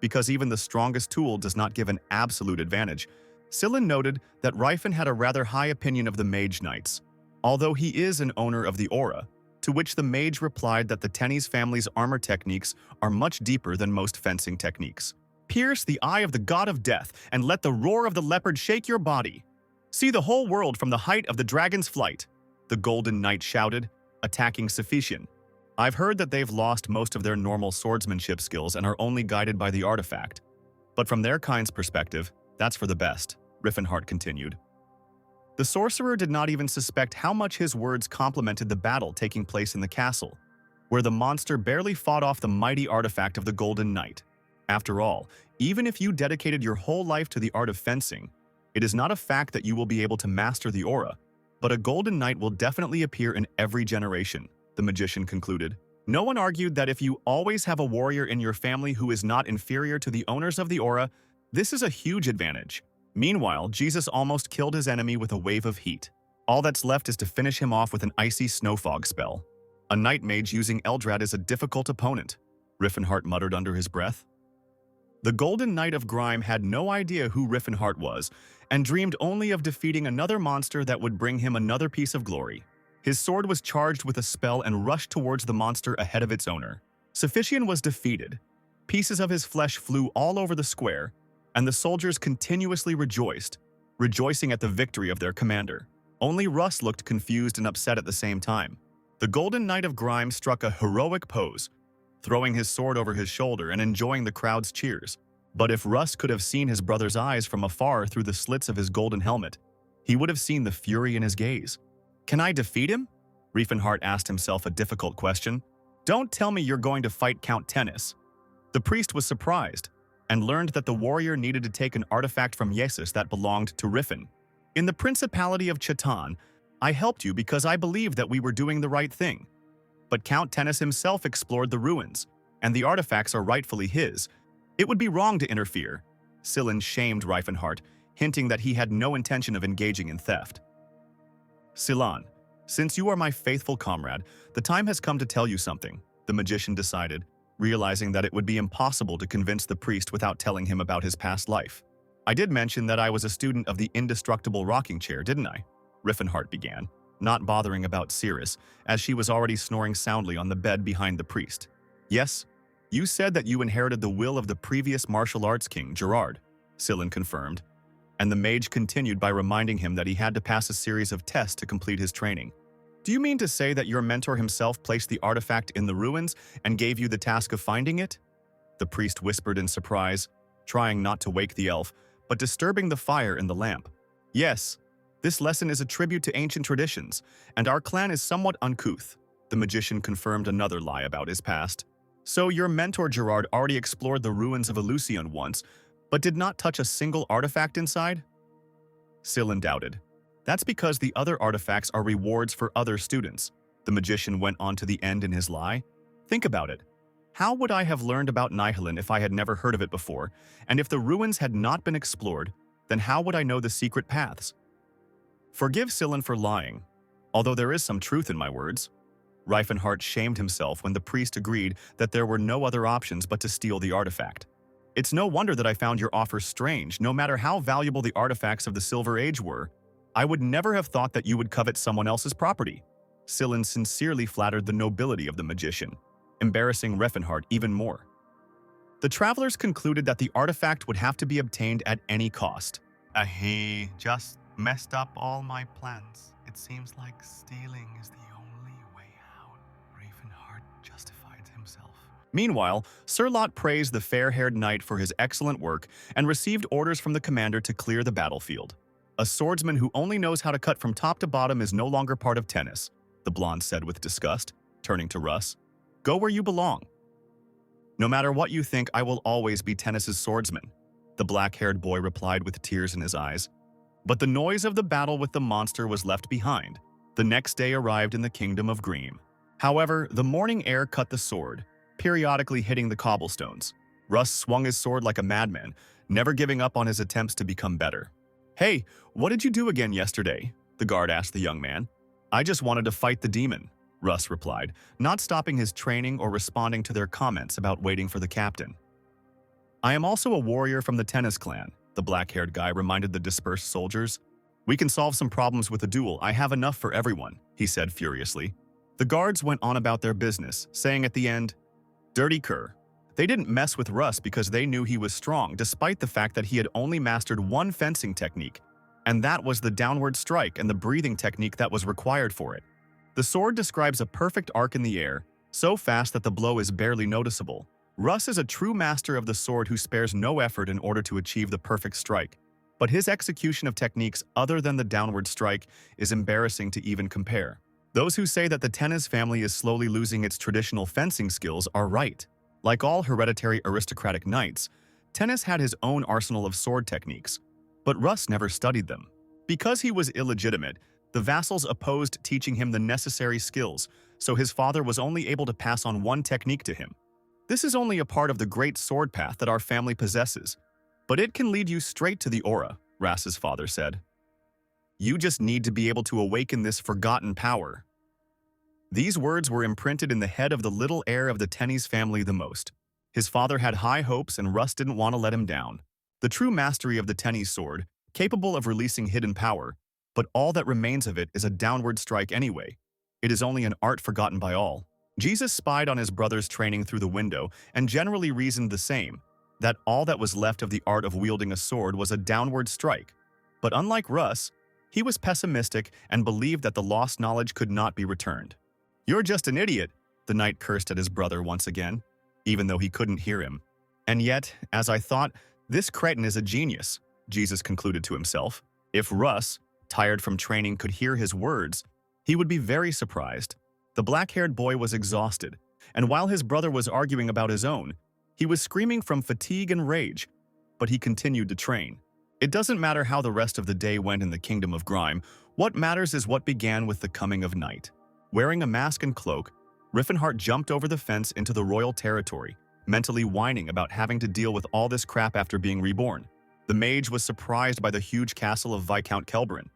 Because even the strongest tool does not give an absolute advantage, Scylla noted that Riffen had a rather high opinion of the Mage Knights, although he is an owner of the aura, to which the mage replied that the Tennis family's armor techniques are much deeper than most fencing techniques. "Pierce the eye of the god of death, and let the roar of the leopard shake your body. See the whole world from the height of the dragon's flight," the Golden Knight shouted, attacking Suffician. "I've heard that they've lost most of their normal swordsmanship skills and are only guided by the artifact. But from their kind's perspective, that's for the best," Riffen Har continued. The sorcerer did not even suspect how much his words complemented the battle taking place in the castle, where the monster barely fought off the mighty artifact of the Golden Knight. After all, even if you dedicated your whole life to the art of fencing, it is not a fact that you will be able to master the aura, but a Golden Knight will definitely appear in every generation, the magician concluded. No one argued that if you always have a warrior in your family who is not inferior to the owners of the aura, this is a huge advantage. Meanwhile, Jesus almost killed his enemy with a wave of heat. All that's left is to finish him off with an icy snowfog spell. "A night mage using Eldrad is a difficult opponent," Riffen Har muttered under his breath. The Golden Knight of Grime had no idea who Riffen Har was, and dreamed only of defeating another monster that would bring him another piece of glory. His sword was charged with a spell and rushed towards the monster ahead of its owner. Suffician was defeated. Pieces of his flesh flew all over the square, and the soldiers continuously rejoiced, rejoicing at the victory of their commander. Only Russ looked confused and upset at the same time. The Golden Knight of Grime struck a heroic pose, throwing his sword over his shoulder and enjoying the crowd's cheers. But if Russ could have seen his brother's eyes from afar through the slits of his golden helmet, he would have seen the fury in his gaze. "Can I defeat him?" Riffen Har asked himself a difficult question. "Don't tell me you're going to fight Count Tennis." The priest was surprised, and learned that the warrior needed to take an artifact from Jesus that belonged to Riffen. "In the Principality of Chatan, I helped you because I believed that we were doing the right thing. But Count Tennis himself explored the ruins, and the artifacts are rightfully his. It would be wrong to interfere." Scylla shamed Riffen Har, hinting that he had no intention of engaging in theft. "Scylla, since you are my faithful comrade, the time has come to tell you something," the magician decided, realizing that it would be impossible to convince the priest without telling him about his past life. "I did mention that I was a student of the indestructible rocking chair, didn't I?" Riffen Har began. not bothering about Cirrus, as she was already snoring soundly on the bed behind the priest. "Yes, you said that you inherited the will of the previous martial arts king, Gerard," Sillin confirmed, and the mage continued by reminding him that he had to pass a series of tests to complete his training. "Do you mean to say that your mentor himself placed the artifact in the ruins and gave you the task of finding it?" The priest whispered in surprise, trying not to wake the elf, but disturbing the fire in the lamp. "Yes, this lesson is a tribute to ancient traditions, and our clan is somewhat uncouth," the magician confirmed another lie about his past. "So your mentor Gerard already explored the ruins of Eleusion once, but did not touch a single artifact inside?" Sillin doubted. "That's because the other artifacts are rewards for other students," the magician went on to the end in his lie. "Think about it. How would I have learned about Nihilin if I had never heard of it before, and if the ruins had not been explored, then how would I know the secret paths?" Forgive Sillin for lying, although there is some truth in my words. Riffen Har shamed himself when the priest agreed that there were no other options but to steal the artifact. "It's no wonder that I found your offer strange. No matter how valuable the artifacts of the Silver Age were, I would never have thought that you would covet someone else's property." Sillin sincerely flattered the nobility of the magician, embarrassing Riffen Har even more. The travelers concluded that the artifact would have to be obtained at any cost. "He just messed up all my plans. It seems like stealing is the only way out," Riffen Har justified himself. Meanwhile, Sir Lot praised the fair-haired knight for his excellent work and received orders from the commander to clear the battlefield. "A swordsman who only knows how to cut from top to bottom is no longer part of tennis," the blonde said with disgust, turning to Russ. "Go where you belong." "No matter what you think, I will always be tennis's swordsman," the black-haired boy replied with tears in his eyes. But the noise of the battle with the monster was left behind. The next day arrived in the kingdom of Greem. However, the morning air cut the sword, periodically hitting the cobblestones. Russ swung his sword like a madman, never giving up on his attempts to become better. "Hey, what did you do again yesterday?" the guard asked the young man. "I just wanted to fight the demon," Russ replied, not stopping his training or responding to their comments about waiting for the captain. "I am also a warrior from the tennis clan," the black-haired guy reminded the dispersed soldiers. "We can solve some problems with a duel. I have enough for everyone," he said furiously. The guards went on about their business, saying at the end, "Dirty cur." They didn't mess with Russ because they knew he was strong, despite the fact that he had only mastered one fencing technique, and that was the downward strike and the breathing technique that was required for it. The sword describes a perfect arc in the air, so fast that the blow is barely noticeable. Russ is a true master of the sword who spares no effort in order to achieve the perfect strike, but his execution of techniques other than the downward strike is embarrassing to even compare. Those who say that the tennis family is slowly losing its traditional fencing skills are right. Like all hereditary aristocratic knights, Tennis had his own arsenal of sword techniques, but Russ never studied them. Because he was illegitimate, the vassals opposed teaching him the necessary skills, so his father was only able to pass on one technique to him. This is only a part of the great sword path that our family possesses, but it can lead you straight to the aura, Rass's father said. You just need to be able to awaken this forgotten power. These words were imprinted in the head of the little heir of the Tennis family the most. His father had high hopes and Russ didn't want to let him down. The true mastery of the Tennis sword, capable of releasing hidden power, but all that remains of it is a downward strike anyway. It is only an art forgotten by all. Jesus spied on his brother's training through the window and generally reasoned the same, that all that was left of the art of wielding a sword was a downward strike. But unlike Russ, he was pessimistic and believed that the lost knowledge could not be returned. You're just an idiot, the knight cursed at his brother once again, even though he couldn't hear him. And yet, as I thought, this cretin is a genius, Jesus concluded to himself. If Russ, tired from training, could hear his words, he would be very surprised. The black-haired boy was exhausted, and while his brother was arguing about his own, he was screaming from fatigue and rage, but he continued to train. It doesn't matter how the rest of the day went in the kingdom of Grime, what matters is what began with the coming of night. Wearing a mask and cloak, Riffen Har jumped over the fence into the royal territory, mentally whining about having to deal with all this crap after being reborn. The mage was surprised by the huge castle of Viscount Kelbrin,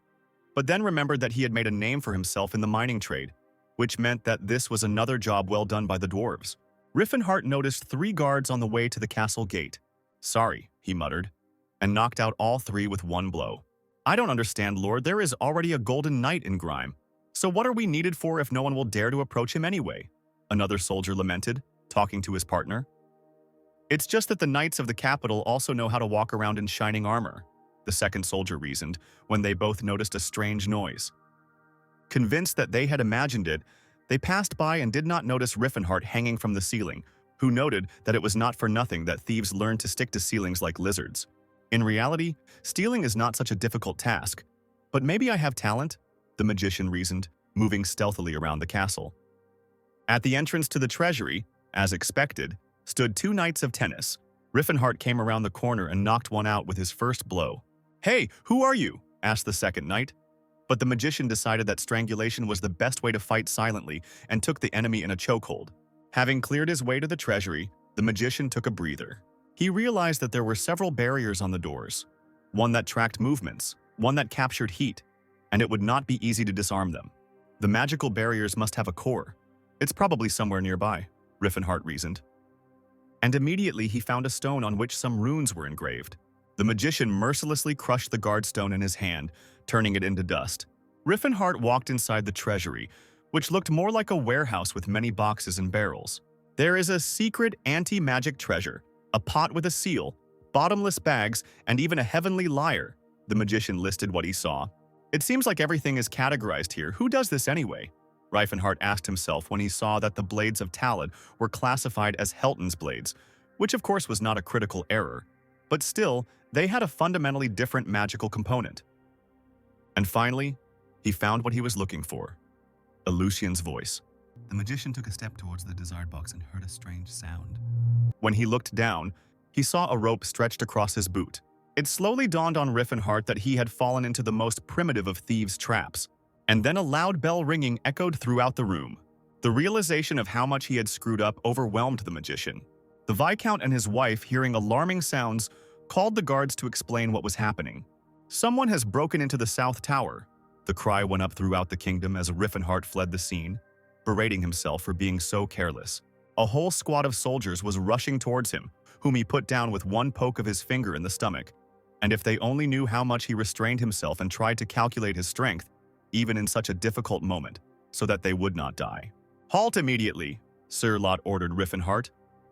but then remembered that he had made a name for himself in the mining trade, which meant that this was another job well done by the dwarves. Riffen Har noticed 3 guards on the way to the castle gate. Sorry, he muttered, and knocked out all 3 with one blow. I don't understand, Lord, there is already a golden knight in Grime. So what are we needed for if no one will dare to approach him anyway? Another soldier lamented, talking to his partner. It's just that the knights of the capital also know how to walk around in shining armor, the second soldier reasoned, when they both noticed a strange noise. Convinced that they had imagined it, they passed by and did not notice Riffen Har hanging from the ceiling, who noted that it was not for nothing that thieves learned to stick to ceilings like lizards. In reality, stealing is not such a difficult task. But maybe I have talent, the magician reasoned, moving stealthily around the castle. At the entrance to the treasury, as expected, stood two knights of tennis. Riffen Har came around the corner and knocked one out with his first blow. "Hey, who are you?" asked the second knight. But the magician decided that strangulation was the best way to fight silently and took the enemy in a chokehold. Having cleared his way to the treasury, the magician took a breather. He realized that there were several barriers on the doors, one that tracked movements, one that captured heat, and it would not be easy to disarm them. The magical barriers must have a core. It's probably somewhere nearby, Riffen Har reasoned. And immediately he found a stone on which some runes were engraved. The magician mercilessly crushed the guard stone in his hand, turning it into dust. Riffen Har walked inside the treasury, which looked more like a warehouse with many boxes and barrels. There is a secret anti-magic treasure, a pot with a seal, bottomless bags, and even a heavenly lyre. The magician listed what he saw. It seems like everything is categorized here. Who does this anyway? Riffen Har asked himself when he saw that the blades of Talad were classified as Helton's blades, which of course was not a critical error. But still, they had a fundamentally different magical component. And finally, he found what he was looking for. Lucian's voice. The magician took a step towards the desired box and heard a strange sound. When he looked down, he saw a rope stretched across his boot. It slowly dawned on Riffen Har that he had fallen into the most primitive of thieves' traps. And then a loud bell ringing echoed throughout the room. The realization of how much he had screwed up overwhelmed the magician. The Viscount and his wife, hearing alarming sounds, called the guards to explain what was happening. "Someone has broken into the South Tower." The cry went up throughout the kingdom as Riffen Har fled the scene, berating himself for being so careless. A whole squad of soldiers was rushing towards him, whom he put down with one poke of his finger in the stomach. And if they only knew how much he restrained himself and tried to calculate his strength, even in such a difficult moment, so that they would not die. "Halt immediately," Sir Lot ordered Riffen Har,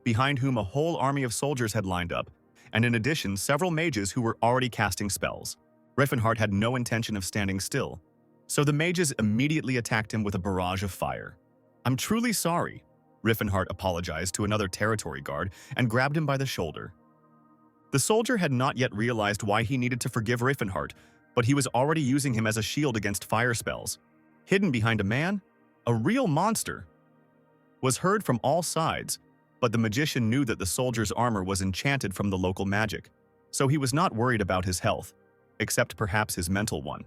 behind whom a whole army of soldiers had lined up, and in addition several mages who were already casting spells. Riffen Har had no intention of standing still, so the mages immediately attacked him with a barrage of fire. "I'm truly sorry," Riffen Har apologized to another territory guard and grabbed him by the shoulder. The soldier had not yet realized why he needed to forgive Riffen Har, but he was already using him as a shield against fire spells. Hidden behind a man, a real monster, was heard from all sides, but the magician knew that the soldier's armor was enchanted from the local magic, so he was not worried about his health, except perhaps his mental one.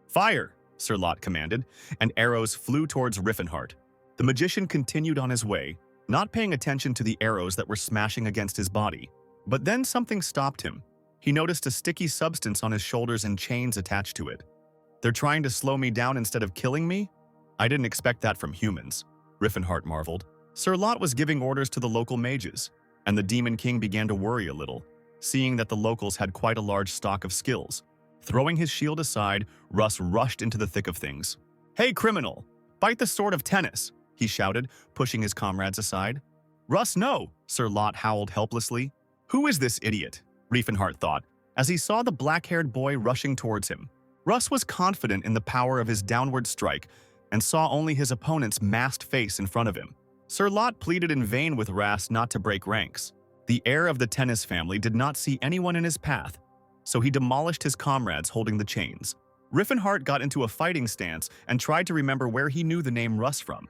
"Fire!" Sir Lot commanded, and arrows flew towards Riffen Har. The magician continued on his way, not paying attention to the arrows that were smashing against his body. But then something stopped him. He noticed a sticky substance on his shoulders and chains attached to it. "They're trying to slow me down instead of killing me? I didn't expect that from humans," Riffen Har marveled. Sir Lot was giving orders to the local mages, and the Demon King began to worry a little, seeing that the locals had quite a large stock of skills. Throwing his shield aside, Russ rushed into the thick of things. "Hey, criminal! Bite the sword of tennis!" he shouted, pushing his comrades aside. "Russ, no!" Sir Lot howled helplessly. "Who is this idiot?" Riffen Har thought, as he saw the black-haired boy rushing towards him. Russ was confident in the power of his downward strike and saw only his opponent's masked face in front of him. Sir Lot pleaded in vain with Russ not to break ranks. The heir of the tennis family did not see anyone in his path, so he demolished his comrades holding the chains. Riffen Har got into a fighting stance and tried to remember where he knew the name Russ from.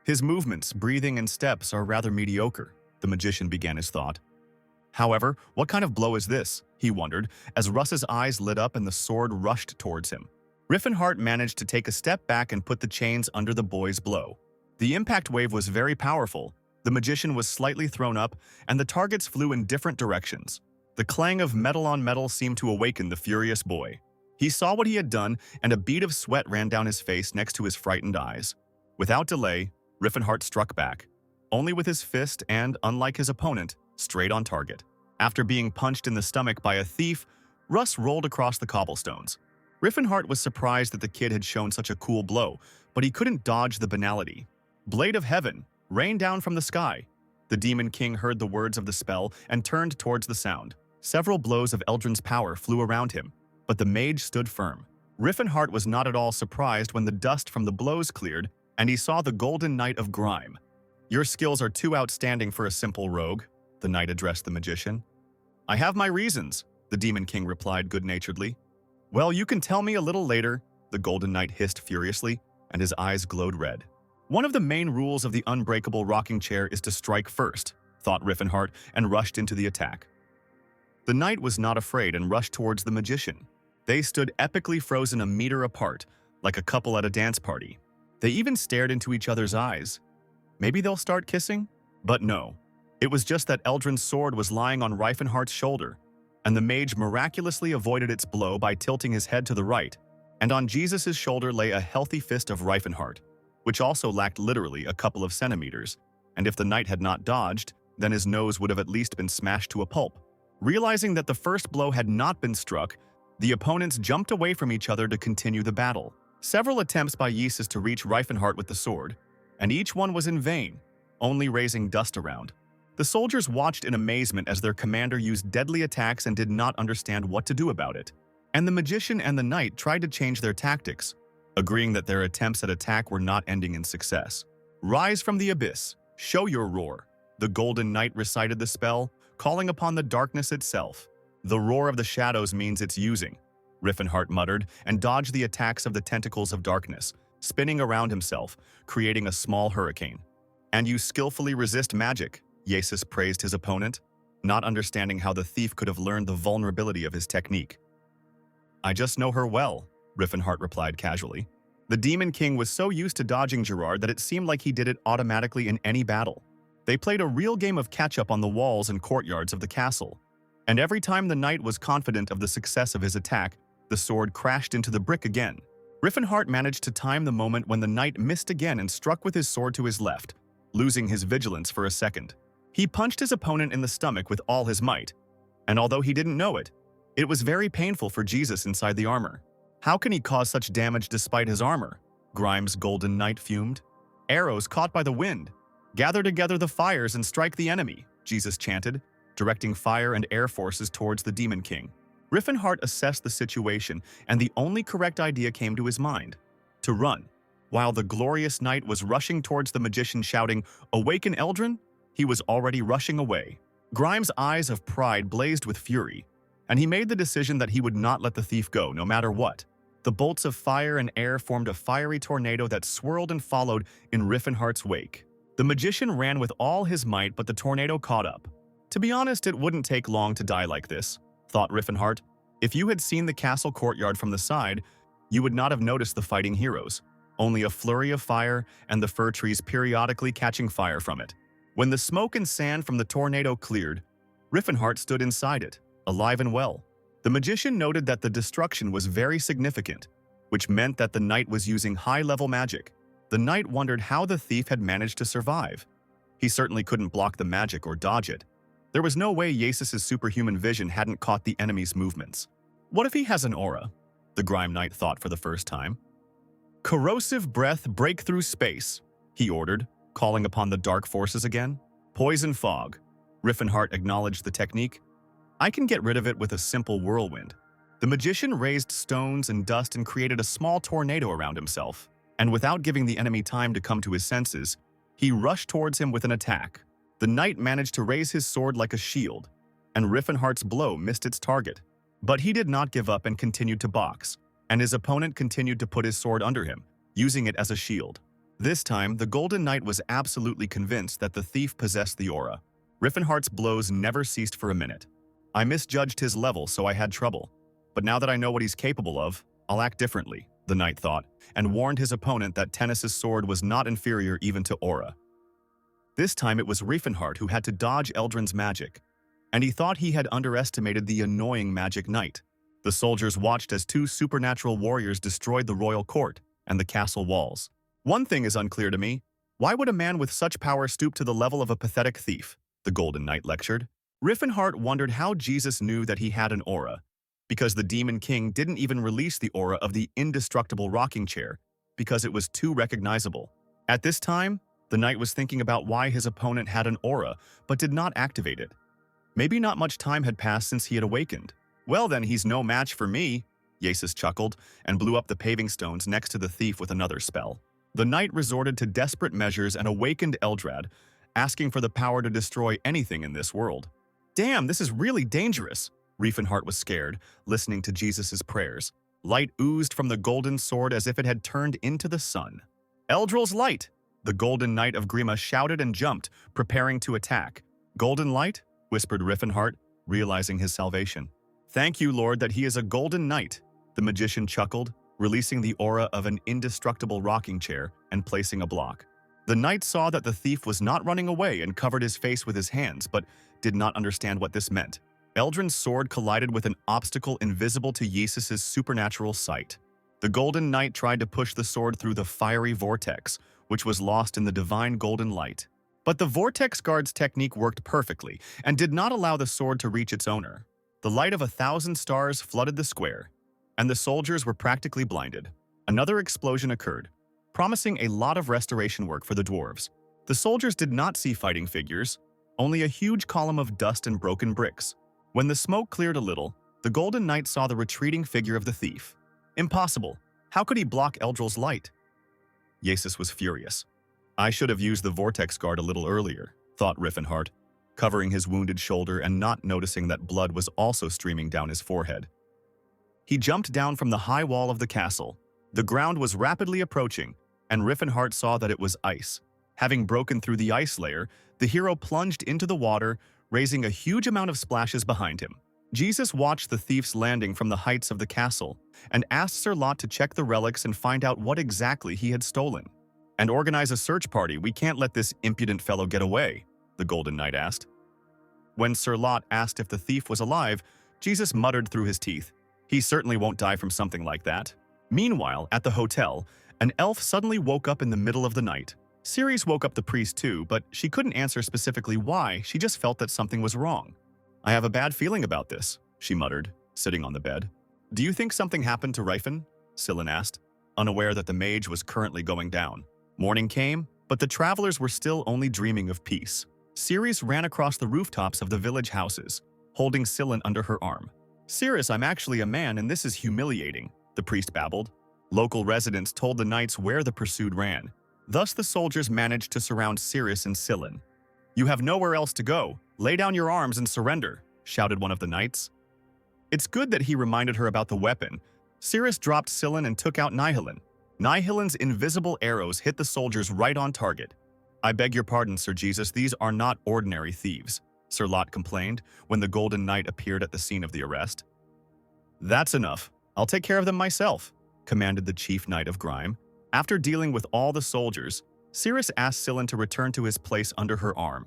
His movements, breathing, and steps are rather mediocre, the magician began his thought. However, what kind of blow is this? He wondered, as Russ's eyes lit up and the sword rushed towards him. Riffen Har managed to take a step back and put the chains under the boy's blow. The impact wave was very powerful. The magician was slightly thrown up, and the targets flew in different directions. The clang of metal on metal seemed to awaken the furious boy. He saw what he had done, and a bead of sweat ran down his face next to his frightened eyes. Without delay, Riffen Har struck back, only with his fist and, unlike his opponent, straight on target. After being punched in the stomach by a thief, Russ rolled across the cobblestones. Riffen Har was surprised that the kid had shown such a cool blow, but he couldn't dodge the banality. Blade of Heaven, rain down from the sky. The Demon King heard the words of the spell and turned towards the sound. Several blows of Eldrin's power flew around him, but the mage stood firm. Riffen Har was not at all surprised when the dust from the blows cleared and he saw the Golden Knight of Grime. "Your skills are too outstanding for a simple rogue," the knight addressed the magician. "I have my reasons," the Demon King replied good-naturedly. "Well, you can tell me a little later," the Golden Knight hissed furiously, and his eyes glowed red. "One of the main rules of the unbreakable rocking chair is to strike first," thought Riffen Har, and rushed into the attack. The knight was not afraid and rushed towards the magician. They stood epically frozen a meter apart, like a couple at a dance party. They even stared into each other's eyes. Maybe they'll start kissing? But no. It was just that Eldrin's sword was lying on Riffen Har's shoulder, and the mage miraculously avoided its blow by tilting his head to the right, and on Jesus' shoulder lay a healthy fist of Riffen Har, which also lacked literally a couple of centimeters, and if the knight had not dodged, then his nose would have at least been smashed to a pulp. Realizing that the first blow had not been struck, the opponents jumped away from each other to continue the battle. Several attempts by Jesus to reach Riffen Har with the sword, and each one was in vain, only raising dust around. The soldiers watched in amazement as their commander used deadly attacks and did not understand what to do about it. And the magician and the knight tried to change their tactics, agreeing that their attempts at attack were not ending in success. "Rise from the abyss, show your roar." The Golden Knight recited the spell, calling upon the darkness itself. "The roar of the shadows means it's using," Riffen Har muttered, and dodged the attacks of the tentacles of darkness, spinning around himself, creating a small hurricane. "And you skillfully resist magic," Jesus praised his opponent, not understanding how the thief could have learned the vulnerability of his technique. "I just know her well," Riffen Har replied casually. The Demon King was so used to dodging Gerard that it seemed like he did it automatically in any battle. They played a real game of catch-up on the walls and courtyards of the castle, and every time the knight was confident of the success of his attack, the sword crashed into the brick again. Riffen Har managed to time the moment when the knight missed again and struck with his sword to his left, losing his vigilance for a second. He punched his opponent in the stomach with all his might, and although he didn't know it, it was very painful for Jesus inside the armor. How can he cause such damage despite his armor? Grimes' Golden Knight fumed. "Arrows caught by the wind. Gather together the fires and strike the enemy," Jesus chanted, directing fire and air forces towards the Demon King. Riffen Har assessed the situation, and the only correct idea came to his mind: to run. While the glorious knight was rushing towards the magician shouting, "Awaken Eldrin!" he was already rushing away. Grimes' eyes of pride blazed with fury, and he made the decision that he would not let the thief go, no matter what. The bolts of fire and air formed a fiery tornado that swirled and followed in Riffen Har's wake. The magician ran with all his might, but the tornado caught up. To be honest, it wouldn't take long to die like this, thought Riffen Har. If you had seen the castle courtyard from the side, you would not have noticed the fighting heroes. Only a flurry of fire and the fir trees periodically catching fire from it. When the smoke and sand from the tornado cleared, Riffen Har stood inside it, alive and well. The magician noted that the destruction was very significant, which meant that the knight was using high-level magic. The knight wondered how the thief had managed to survive. He certainly couldn't block the magic or dodge it. There was no way Jesus' superhuman vision hadn't caught the enemy's movements. What if he has an aura? The Grime Knight thought for the first time. "Corrosive breath break through space," he ordered, calling upon the dark forces again. "Poison fog." Riffen Har acknowledged the technique. "I can get rid of it with a simple whirlwind." The magician raised stones and dust and created a small tornado around himself, and without giving the enemy time to come to his senses, he rushed towards him with an attack. The knight managed to raise his sword like a shield, and Riffen Har's blow missed its target. But he did not give up and continued to box, and his opponent continued to put his sword under him, using it as a shield. This time, the Golden Knight was absolutely convinced that the thief possessed the aura. Riffen Har's blows never ceased for a minute. "I misjudged his level, so I had trouble. But now that I know what he's capable of, I'll act differently," the knight thought, and warned his opponent that Tennis's sword was not inferior even to aura. This time it was Riffen Har who had to dodge Eldrin's magic, and he thought he had underestimated the annoying magic knight. The soldiers watched as two supernatural warriors destroyed the royal court and the castle walls. "One thing is unclear to me. Why would a man with such power stoop to the level of a pathetic thief?" the Golden Knight lectured. Riffen Har wondered how Jesus knew that he had an aura, because the Demon King didn't even release the aura of the indestructible rocking chair because it was too recognizable. At this time, the knight was thinking about why his opponent had an aura but did not activate it. Maybe not much time had passed since he had awakened. Well then, he's no match for me, Yasis chuckled and blew up the paving stones next to the thief with another spell. The knight resorted to desperate measures and awakened Eldrad, asking for the power to destroy anything in this world. Damn, this is really dangerous. Riffen Har was scared, listening to Jesus' prayers. Light oozed from the golden sword as if it had turned into the sun. Eldril's light! The golden knight of Grima shouted and jumped, preparing to attack. Golden light? Whispered Riffen Har, realizing his salvation. Thank you, Lord, that he is a golden knight. The magician chuckled, releasing the aura of an indestructible rocking chair and placing a block. The knight saw that the thief was not running away and covered his face with his hands, but did not understand what this meant. Eldrin's sword collided with an obstacle invisible to Yasis' supernatural sight. The golden knight tried to push the sword through the fiery vortex, which was lost in the divine golden light. But the vortex guard's technique worked perfectly and did not allow the sword to reach its owner. The light of 1,000 stars flooded the square, and the soldiers were practically blinded. Another explosion occurred, promising a lot of restoration work for the dwarves. The soldiers did not see fighting figures, only a huge column of dust and broken bricks. When the smoke cleared a little, the golden knight saw the retreating figure of the thief. Impossible! How could he block Eldril's light? Yasis was furious. I should have used the vortex guard a little earlier, thought Riffen Har, covering his wounded shoulder and not noticing that blood was also streaming down his forehead. He jumped down from the high wall of the castle. The ground was rapidly approaching, and Riffen Har saw that it was ice. Having broken through the ice layer, the hero plunged into the water, raising a huge amount of splashes behind him. Jesus watched the thief's landing from the heights of the castle and asked Sir Lot to check the relics and find out what exactly he had stolen. And organize a search party. We can't let this impudent fellow get away, the Golden Knight asked. When Sir Lot asked if the thief was alive, Jesus muttered through his teeth, he certainly won't die from something like that. Meanwhile, at the hotel, an elf suddenly woke up in the middle of the night. Ceres woke up the priest too, but she couldn't answer specifically why, she just felt that something was wrong. I have a bad feeling about this, she muttered, sitting on the bed. Do you think something happened to Riffen? Sillin asked, unaware that the mage was currently going down. Morning came, but the travelers were still only dreaming of peace. Ceres ran across the rooftops of the village houses, holding Sillin under her arm. Ceres, I'm actually a man and this is humiliating, the priest babbled. Local residents told the knights where the pursued ran. Thus the soldiers managed to surround Ceres and Sillin. You have nowhere else to go. Lay down your arms and surrender, shouted one of the knights. It's good that he reminded her about the weapon. Ceres dropped Sillin and took out Nihilin. Nihilin's invisible arrows hit the soldiers right on target. I beg your pardon, Sir Jesus, these are not ordinary thieves, Sir Lot complained when the Golden Knight appeared at the scene of the arrest. That's enough. I'll take care of them myself, commanded the chief knight of Grime. After dealing with all the soldiers, Ceres asked Sillin to return to his place under her arm,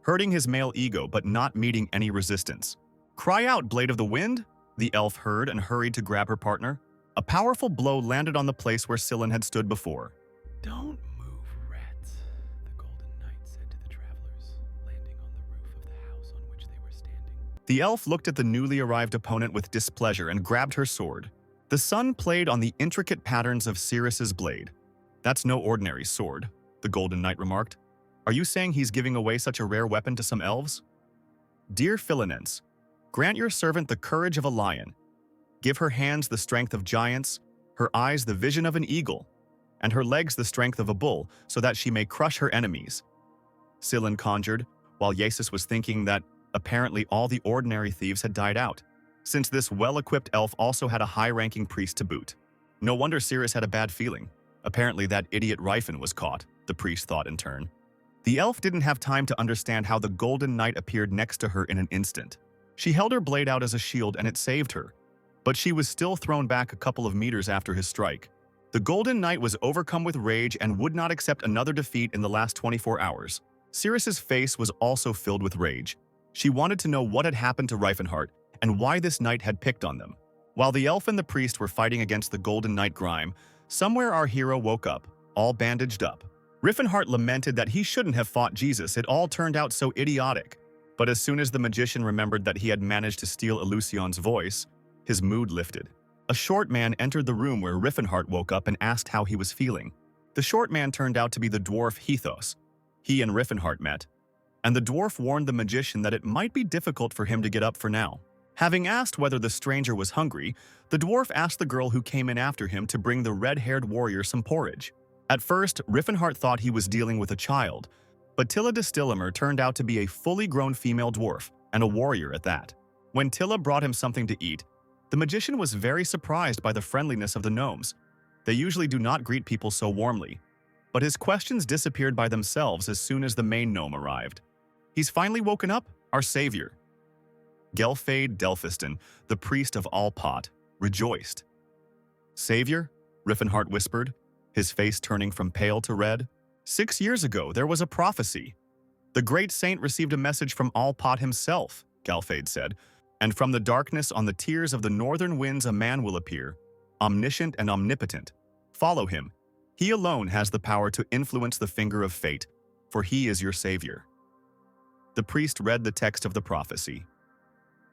hurting his male ego but not meeting any resistance. Cry out, Blade of the Wind, the elf heard and hurried to grab her partner. A powerful blow landed on the place where Sillin had stood before. Don't move, rats, the Golden Knight said to the travelers, landing on the roof of the house on which they were standing. The elf looked at the newly arrived opponent with displeasure and grabbed her sword. The sun played on the intricate patterns of Ceres's blade. That's no ordinary sword, the Golden Knight remarked. Are you saying he's giving away such a rare weapon to some elves? Dear Philinense, grant your servant the courage of a lion. Give her hands the strength of giants, her eyes the vision of an eagle, and her legs the strength of a bull, so that she may crush her enemies. Sillin conjured, while Yasis was thinking that apparently all the ordinary thieves had died out, since this well-equipped elf also had a high-ranking priest to boot. No wonder Ceres had a bad feeling. Apparently that idiot Riffen was caught, the priest thought in turn. The elf didn't have time to understand how the Golden Knight appeared next to her in an instant. She held her blade out as a shield and it saved her, but she was still thrown back a couple of meters after his strike. The Golden Knight was overcome with rage and would not accept another defeat in the last 24 hours. Ceres's face was also filled with rage. She wanted to know what had happened to Riffen Har and why this knight had picked on them. While the elf and the priest were fighting against the Golden Knight Grime, somewhere our hero woke up, all bandaged up. Riffen Har lamented that he shouldn't have fought Jesus, it all turned out so idiotic. But as soon as the magician remembered that he had managed to steal Eleusion's voice, His mood lifted. A short man entered the room where Riffen Har woke up and asked how he was feeling. The short man turned out to be the dwarf Hethos. He and Riffen Har met, and the dwarf warned the magician that it might be difficult for him to get up for now. Having asked whether the stranger was hungry, the dwarf asked the girl who came in after him to bring the red-haired warrior some porridge. At first, Riffen Har thought he was dealing with a child, but Tilla de Stillemer turned out to be a fully grown female dwarf, and a warrior at that. When Tilla brought him something to eat, the magician was very surprised by the friendliness of the gnomes. They usually do not greet people so warmly, but his questions disappeared by themselves as soon as the main gnome arrived. He's finally woken up, our savior. Gelfade Delphiston, the priest of Alpot, rejoiced. Savior? Riffen Har whispered, his face turning from pale to red. 6 years ago, there was a prophecy. The great saint received a message from Alpot himself, Gelfade said, and from the darkness on the tiers of the northern winds a man will appear, omniscient and omnipotent. Follow him. He alone has the power to influence the finger of fate, for he is your savior. The priest read the text of the prophecy.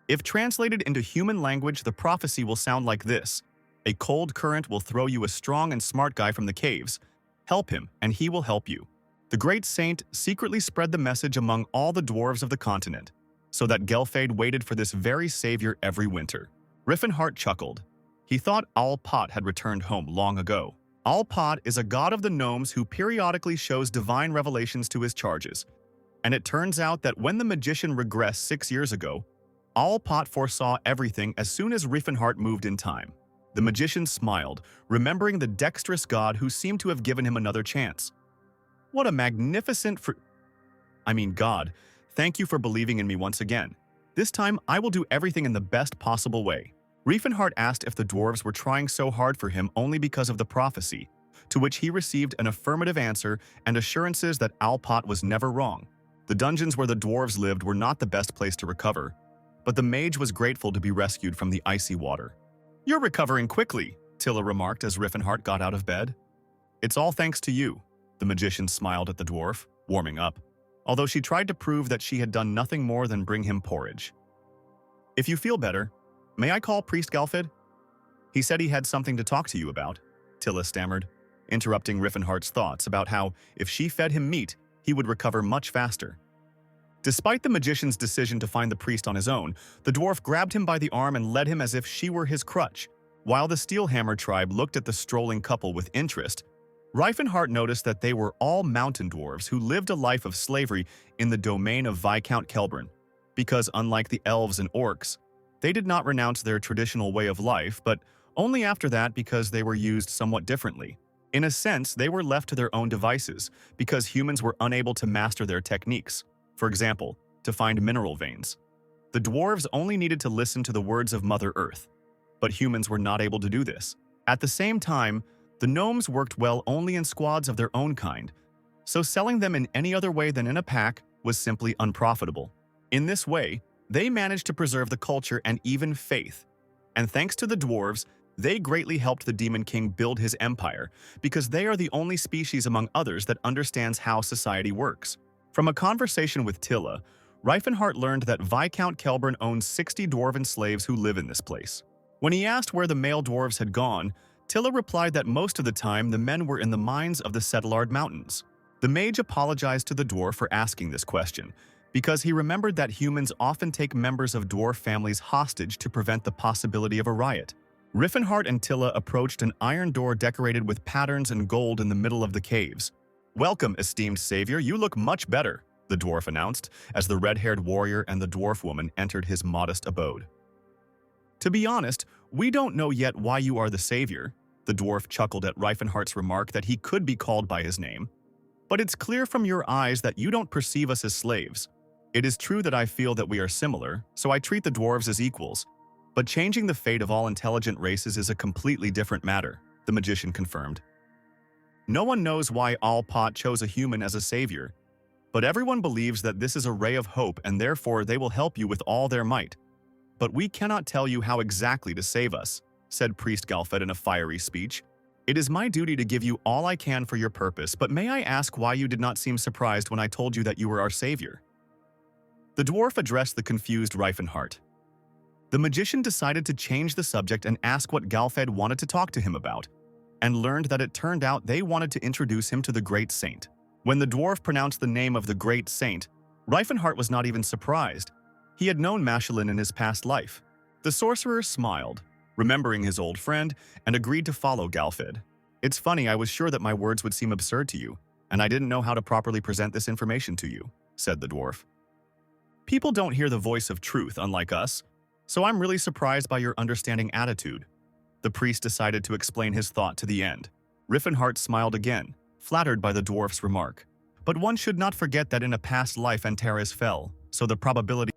If translated into human language, the prophecy will sound like this. A cold current will throw you a strong and smart guy from the caves. Help him, and he will help you. The great saint secretly spread the message among all the dwarves of the continent, so that Gelfade waited for this very savior every winter. Riffen Har chuckled. He thought Alpot had returned home long ago. Alpot is a god of the gnomes who periodically shows divine revelations to his charges. And it turns out that when the magician regressed 6 years ago, Alpot foresaw everything as soon as Riffen Har moved in time. The magician smiled, remembering the dexterous god who seemed to have given him another chance. What a magnificent God, thank you for believing in me once again. This time, I will do everything in the best possible way. Riffen Har asked if the dwarves were trying so hard for him only because of the prophecy, to which he received an affirmative answer and assurances that Alpot was never wrong. The dungeons where the dwarves lived were not the best place to recover, but the mage was grateful to be rescued from the icy water. You're recovering quickly, Tilla remarked as Riffen Har got out of bed. It's all thanks to you, the magician smiled at the dwarf, warming up, although she tried to prove that she had done nothing more than bring him porridge. If you feel better, may I call Priest Gelfade? He said he had something to talk to you about, Tilla stammered, interrupting Riffen Har's thoughts about how, if she fed him meat, he would recover much faster. Despite the magician's decision to find the priest on his own, the dwarf grabbed him by the arm and led him as if she were his crutch. While the Steelhammer tribe looked at the strolling couple with interest, Riffen Har noticed that they were all mountain dwarves who lived a life of slavery in the domain of Viscount Kelburn, because unlike the elves and orcs, they did not renounce their traditional way of life, but only after that because they were used somewhat differently. In a sense, they were left to their own devices because humans were unable to master their techniques. For example, to find mineral veins. The dwarves only needed to listen to the words of Mother Earth, but humans were not able to do this. At the same time, the gnomes worked well only in squads of their own kind, so selling them in any other way than in a pack was simply unprofitable. In this way, they managed to preserve the culture and even faith. And thanks to the dwarves, they greatly helped the Demon King build his empire because they are the only species among others that understands how society works. From a conversation with Tilla, Riffen Har learned that Viscount Kelburn owns 60 dwarven slaves who live in this place. When he asked where the male dwarves had gone, Tilla replied that most of the time the men were in the mines of the Settlard Mountains. The mage apologized to the dwarf for asking this question, because he remembered that humans often take members of dwarf families hostage to prevent the possibility of a riot. Riffen Har and Tilla approached an iron door decorated with patterns and gold in the middle of the caves. Welcome, esteemed savior, you look much better, the dwarf announced, as the red-haired warrior and the dwarf woman entered his modest abode. To be honest, we don't know yet why you are the savior, the dwarf chuckled at Riffen Har's remark that he could be called by his name. But it's clear from your eyes that you don't perceive us as slaves. It is true that I feel that we are similar, so I treat the dwarves as equals. But changing the fate of all intelligent races is a completely different matter, the magician confirmed. No one knows why Alpot chose a human as a savior, but everyone believes that this is a ray of hope and therefore they will help you with all their might. But we cannot tell you how exactly to save us, said Priest Gelfade in a fiery speech. It is my duty to give you all I can for your purpose, but may I ask why you did not seem surprised when I told you that you were our savior? The dwarf addressed the confused Riffen Har. The magician decided to change the subject and ask what Galfed wanted to talk to him about, and learned that it turned out they wanted to introduce him to the great saint. When the dwarf pronounced the name of the great saint, Riffen Har was not even surprised. He had known Machelin in his past life. The sorcerer smiled, remembering his old friend, and agreed to follow Galfed. It's funny, I was sure that my words would seem absurd to you, and I didn't know how to properly present this information to you, said the dwarf. People don't hear the voice of truth, unlike us, so I'm really surprised by your understanding attitude. The priest decided to explain his thought to the end. Riffen Har smiled again, flattered by the dwarf's remark. But one should not forget that in a past life Antares fell, so the probability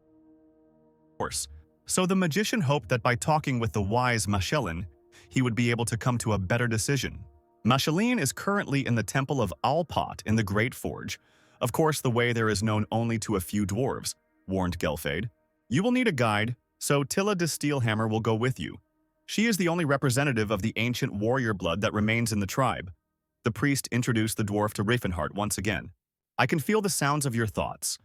course. So the magician hoped that by talking with the wise Machelin, he would be able to come to a better decision. Machelin is currently in the temple of Alpot in the Great Forge. Of course, the way there is known only to a few dwarves, warned Gelfade. You will need a guide, so Tilla de Steelhammer will go with you. She is the only representative of the ancient warrior blood that remains in the tribe. The priest introduced the dwarf to Riffen Har once again. I can feel the sounds of your thoughts,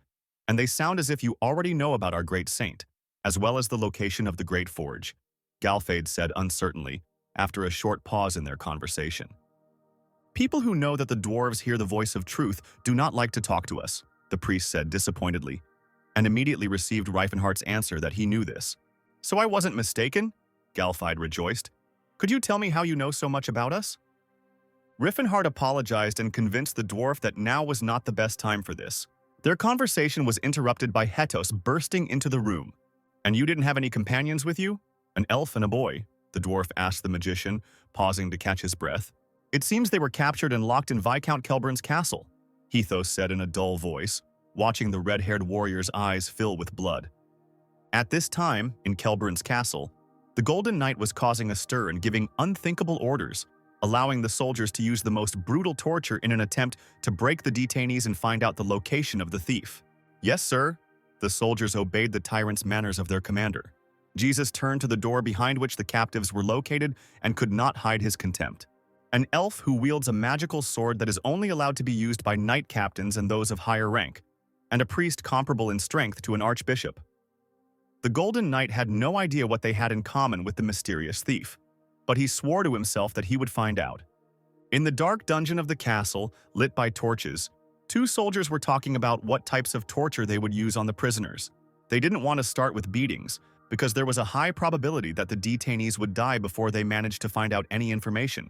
and they sound as if you already know about our great saint, as well as the location of the Great Forge, Galfade said uncertainly, after a short pause in their conversation. People who know that the dwarves hear the voice of truth do not like to talk to us, the priest said disappointedly, and immediately received Riffen Har's answer that he knew this. So I wasn't mistaken? Galfide rejoiced. Could you tell me how you know so much about us? Riffen Har apologized and convinced the dwarf that now was not the best time for this. Their conversation was interrupted by Hetos bursting into the room. And you didn't have any companions with you? An elf and a boy, the dwarf asked the magician, pausing to catch his breath. It seems they were captured and locked in Viscount Kelburn's castle, Hethos said in a dull voice, watching the red-haired warrior's eyes fill with blood. At this time, in Kelburn's castle, the Golden Knight was causing a stir and giving unthinkable orders, allowing the soldiers to use the most brutal torture in an attempt to break the detainees and find out the location of the thief. Yes, sir. The soldiers obeyed the tyrant's manners of their commander. Jesus turned to the door behind which the captives were located and could not hide his contempt. An elf who wields a magical sword that is only allowed to be used by knight captains and those of higher rank, and a priest comparable in strength to an archbishop. The Golden Knight had no idea what they had in common with the mysterious thief, but he swore to himself that he would find out. In the dark dungeon of the castle, lit by torches, two soldiers were talking about what types of torture they would use on the prisoners. They didn't want to start with beatings, because there was a high probability that the detainees would die before they managed to find out any information.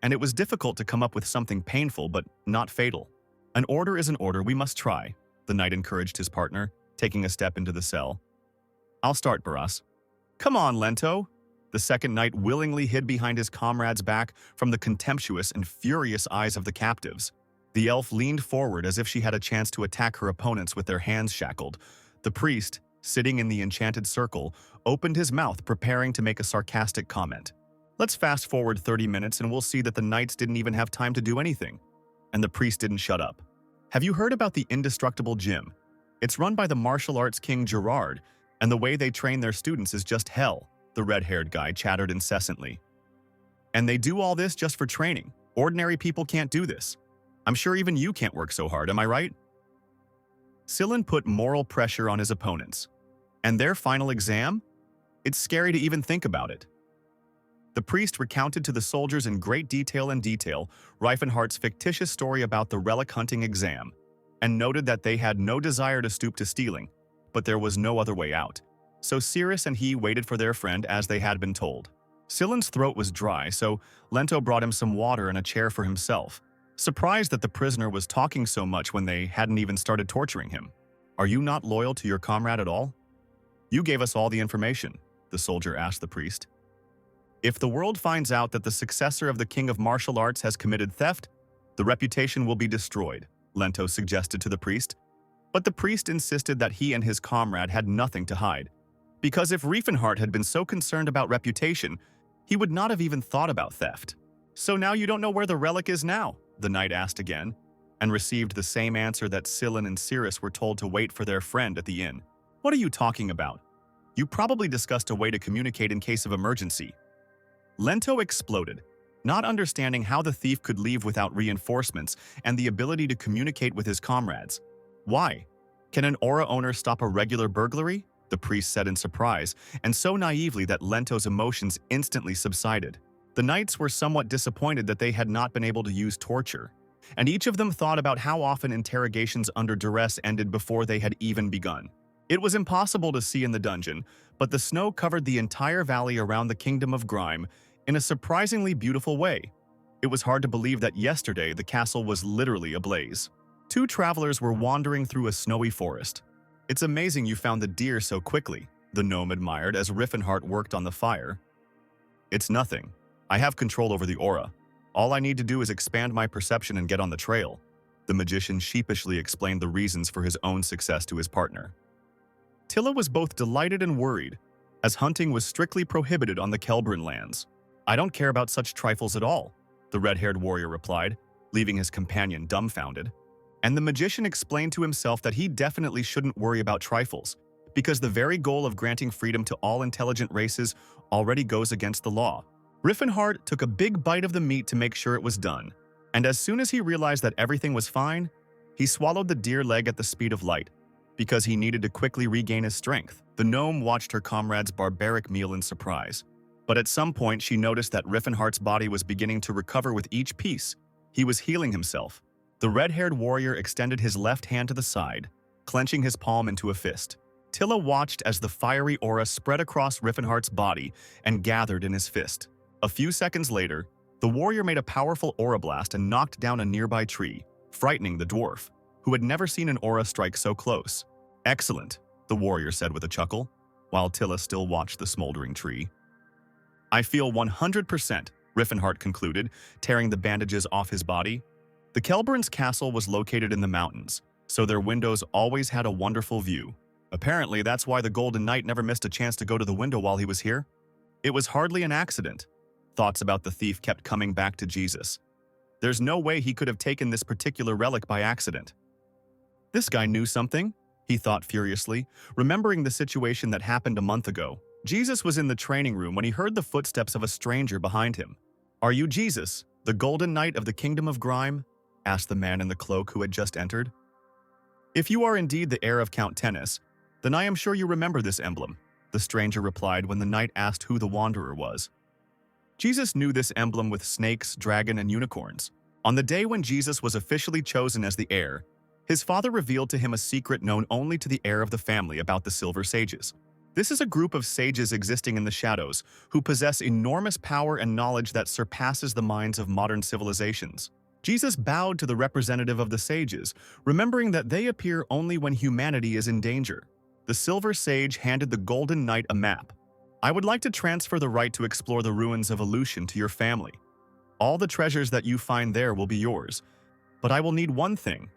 And it was difficult to come up with something painful but not fatal. An order is an order, we must try, the knight encouraged his partner, taking a step into the cell. I'll start, Barras. Come on, Lento. The second knight willingly hid behind his comrade's back from the contemptuous and furious eyes of the captives. The elf leaned forward as if she had a chance to attack her opponents with their hands shackled. The priest, sitting in the enchanted circle, opened his mouth preparing to make a sarcastic comment. Let's fast forward 30 minutes and we'll see that the knights didn't even have time to do anything. And the priest didn't shut up. Have you heard about the indestructible gym? It's run by the martial arts king Gerard, and the way they train their students is just hell, the red-haired guy chattered incessantly. And they do all this just for training. Ordinary people can't do this. I'm sure even you can't work so hard, am I right? Sillin put moral pressure on his opponents. And their final exam? It's scary to even think about it. The priest recounted to the soldiers in great detail Riffen Har's fictitious story about the relic hunting exam, and noted that they had no desire to stoop to stealing, but there was no other way out. So Cirrus and he waited for their friend as they had been told. Sillin's throat was dry, so Lento brought him some water and a chair for himself, surprised that the prisoner was talking so much when they hadn't even started torturing him. Are you not loyal to your comrade at all? You gave us all the information, the soldier asked the priest. If the world finds out that the successor of the king of martial arts has committed theft, the reputation will be destroyed, Lento suggested to the priest. But the priest insisted that he and his comrade had nothing to hide, because if Riffen Har had been so concerned about reputation, he would not have even thought about theft. So now you don't know where the relic is now, the knight asked again, and received the same answer that Sillin and Cirrus were told to wait for their friend at the inn. What are you talking about? You probably discussed a way to communicate in case of emergency. Lento exploded, not understanding how the thief could leave without reinforcements and the ability to communicate with his comrades. Why? Can an aura owner stop a regular burglary? the priest said in surprise, and so naively that Lento's emotions instantly subsided. The knights were somewhat disappointed that they had not been able to use torture, and each of them thought about how often interrogations under duress ended before they had even begun. It was impossible to see in the dungeon, but the snow covered the entire valley around the Kingdom of Grime in a surprisingly beautiful way. It was hard to believe that yesterday the castle was literally ablaze. Two travelers were wandering through a snowy forest. "It's amazing you found the deer so quickly," the gnome admired as Riffen Har worked on the fire. "It's nothing. I have control over the aura. All I need to do is expand my perception and get on the trail." The magician sheepishly explained the reasons for his own success to his partner. Tilla was both delighted and worried, as hunting was strictly prohibited on the Kelbrin lands. "I don't care about such trifles at all," the red-haired warrior replied, leaving his companion dumbfounded. And the magician explained to himself that he definitely shouldn't worry about trifles, because the very goal of granting freedom to all intelligent races already goes against the law. Riffen Har took a big bite of the meat to make sure it was done, and as soon as he realized that everything was fine, he swallowed the deer leg at the speed of light, because he needed to quickly regain his strength. The gnome watched her comrade's barbaric meal in surprise, but at some point she noticed that Riffen Har's body was beginning to recover with each piece. He was healing himself. The red-haired warrior extended his left hand to the side, clenching his palm into a fist. Tilla watched as the fiery aura spread across Riffen Har's body and gathered in his fist. A few seconds later, the warrior made a powerful aura blast and knocked down a nearby tree, frightening the dwarf, who had never seen an aura strike so close. "Excellent," the warrior said with a chuckle, while Tilla still watched the smoldering tree. "I feel 100%, Riffen Har concluded, tearing the bandages off his body. The Kelbrin's castle was located in the mountains, so their windows always had a wonderful view. Apparently, that's why the Golden Knight never missed a chance to go to the window while he was here. It was hardly an accident." Thoughts about the thief kept coming back to Jesus. There's no way he could have taken this particular relic by accident. "This guy knew something," he thought furiously, remembering the situation that happened a month ago. Jesus was in the training room when he heard the footsteps of a stranger behind him. "Are you Jesus, the Golden Knight of the Kingdom of Grime?" asked the man in the cloak who had just entered. "If you are indeed the heir of Count Tennis, then I am sure you remember this emblem," the stranger replied when the knight asked who the wanderer was. Jesus knew this emblem with snakes, dragon, and unicorns. On the day when Jesus was officially chosen as the heir, his father revealed to him a secret known only to the heir of the family about the Silver Sages. This is a group of sages existing in the shadows who possess enormous power and knowledge that surpasses the minds of modern civilizations. Jesus bowed to the representative of the sages, remembering that they appear only when humanity is in danger. The Silver Sage handed the Golden Knight a map. "I would like to transfer the right to explore the ruins of Aleutian to your family. All the treasures that you find there will be yours, but I will need one thing,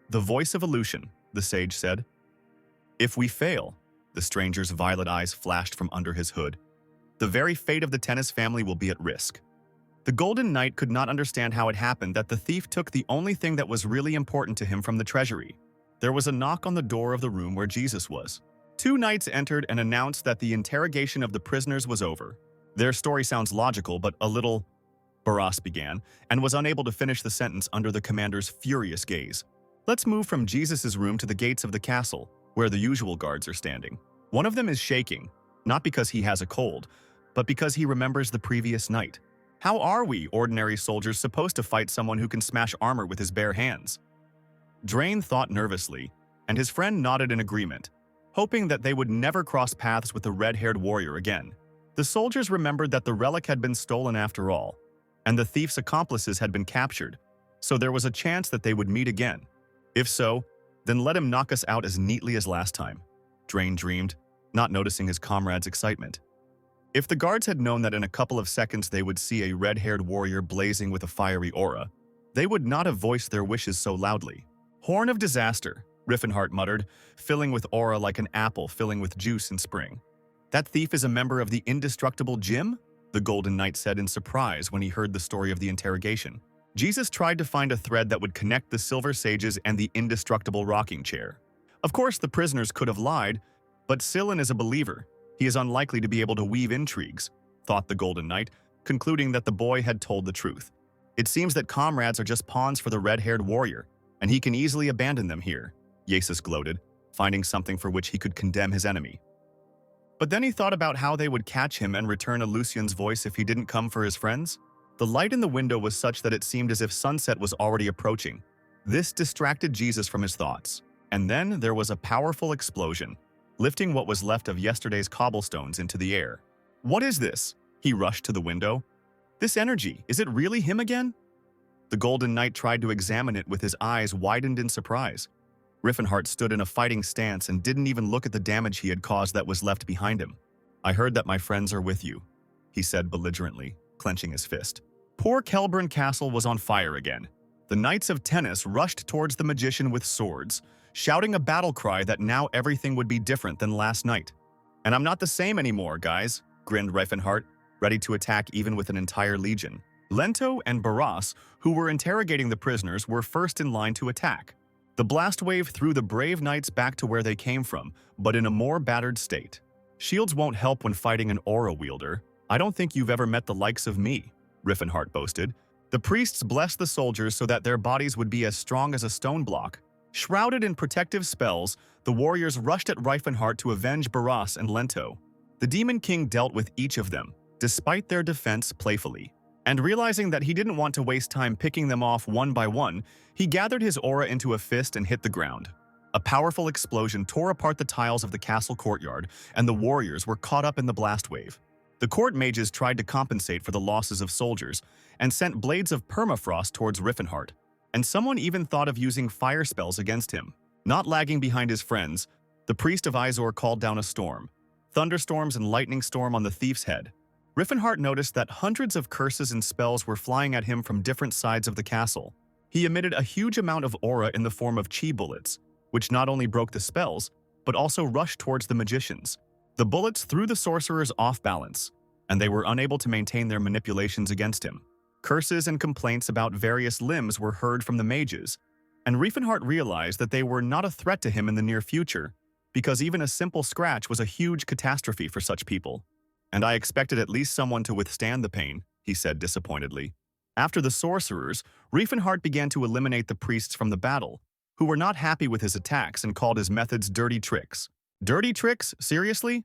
the voice of Aleutian," the sage said. "If we fail," the stranger's violet eyes flashed from under his hood, "the very fate of the Tennis family will be at risk." The Golden Knight could not understand how it happened that the thief took the only thing that was really important to him from the treasury. There was a knock on the door of the room where Jesus was. Two knights entered and announced that the interrogation of the prisoners was over. Their story sounds logical, but a little... Barras began, and was unable to finish the sentence under the commander's furious gaze. "Let's move from Jesus' room to the gates of the castle, where the usual guards are standing. One of them is shaking, not because he has a cold, but because he remembers the previous night. How are we, ordinary soldiers, supposed to fight someone who can smash armor with his bare hands?" Drain thought nervously, and his friend nodded in agreement, hoping that they would never cross paths with the red-haired warrior again. The soldiers remembered that the relic had been stolen after all, and the thief's accomplices had been captured, so there was a chance that they would meet again. If so, then let him knock us out as neatly as last time, Drain dreamed, not noticing his comrade's excitement. If the guards had known that in a couple of seconds they would see a red-haired warrior blazing with a fiery aura, they would not have voiced their wishes so loudly. "Horn of disaster," Riffen Har muttered, filling with aura like an apple filling with juice in spring. "That thief is a member of the indestructible gym?" the Golden Knight said in surprise when he heard the story of the interrogation. Jesus tried to find a thread that would connect the Silver Sages and the indestructible rocking chair. Of course, the prisoners could have lied, but Sillin is a believer. He is unlikely to be able to weave intrigues, thought the Golden Knight, concluding that the boy had told the truth. It seems that comrades are just pawns for the red-haired warrior, and he can easily abandon them here, Jesus gloated, finding something for which he could condemn his enemy. But then he thought about how they would catch him and return a Lucian's voice if he didn't come for his friends. The light in the window was such that it seemed as if sunset was already approaching. This distracted Jesus from his thoughts. And then there was a powerful explosion, lifting what was left of yesterday's cobblestones into the air. What is this? He rushed to the window. This energy, is it really him again? The Golden Knight tried to examine it with his eyes widened in surprise. Riffen Har stood in a fighting stance and didn't even look at the damage he had caused that was left behind him. I heard that my friends are with you, he said belligerently, clenching his fist. Poor Kelburn Castle was on fire again. The Knights of Tennis rushed towards the magician with swords, shouting a battle cry that now everything would be different than last night. And I'm not the same anymore, guys, grinned Riffen Har, ready to attack even with an entire legion. Lento and Barras, who were interrogating the prisoners, were first in line to attack. The blast wave threw the brave knights back to where they came from, but in a more battered state. Shields won't help when fighting an aura wielder. I don't think you've ever met the likes of me, Riffen Har boasted. The priests blessed the soldiers so that their bodies would be as strong as a stone block. Shrouded in protective spells, the warriors rushed at Riffen Har to avenge Barras and Lento. The Demon King dealt with each of them, despite their defense playfully. And realizing that he didn't want to waste time picking them off one by one, he gathered his aura into a fist and hit the ground. A powerful explosion tore apart the tiles of the castle courtyard, and the warriors were caught up in the blast wave. The court mages tried to compensate for the losses of soldiers and sent blades of permafrost towards Riffen Har, and someone even thought of using fire spells against him. Not lagging behind his friends, the priest of Izor called down a storm, thunderstorms and lightning storm on the thief's head. Riffen Har noticed that hundreds of curses and spells were flying at him from different sides of the castle. He emitted a huge amount of aura in the form of chi bullets, which not only broke the spells, but also rushed towards the magicians. The bullets threw the sorcerers off balance, and they were unable to maintain their manipulations against him. Curses and complaints about various limbs were heard from the mages, and Riffen Har realized that they were not a threat to him in the near future, because even a simple scratch was a huge catastrophe for such people. And I expected at least someone to withstand the pain, he said disappointedly. After the sorcerers, Riffen Har began to eliminate the priests from the battle, who were not happy with his attacks and called his methods dirty tricks. Dirty tricks? Seriously?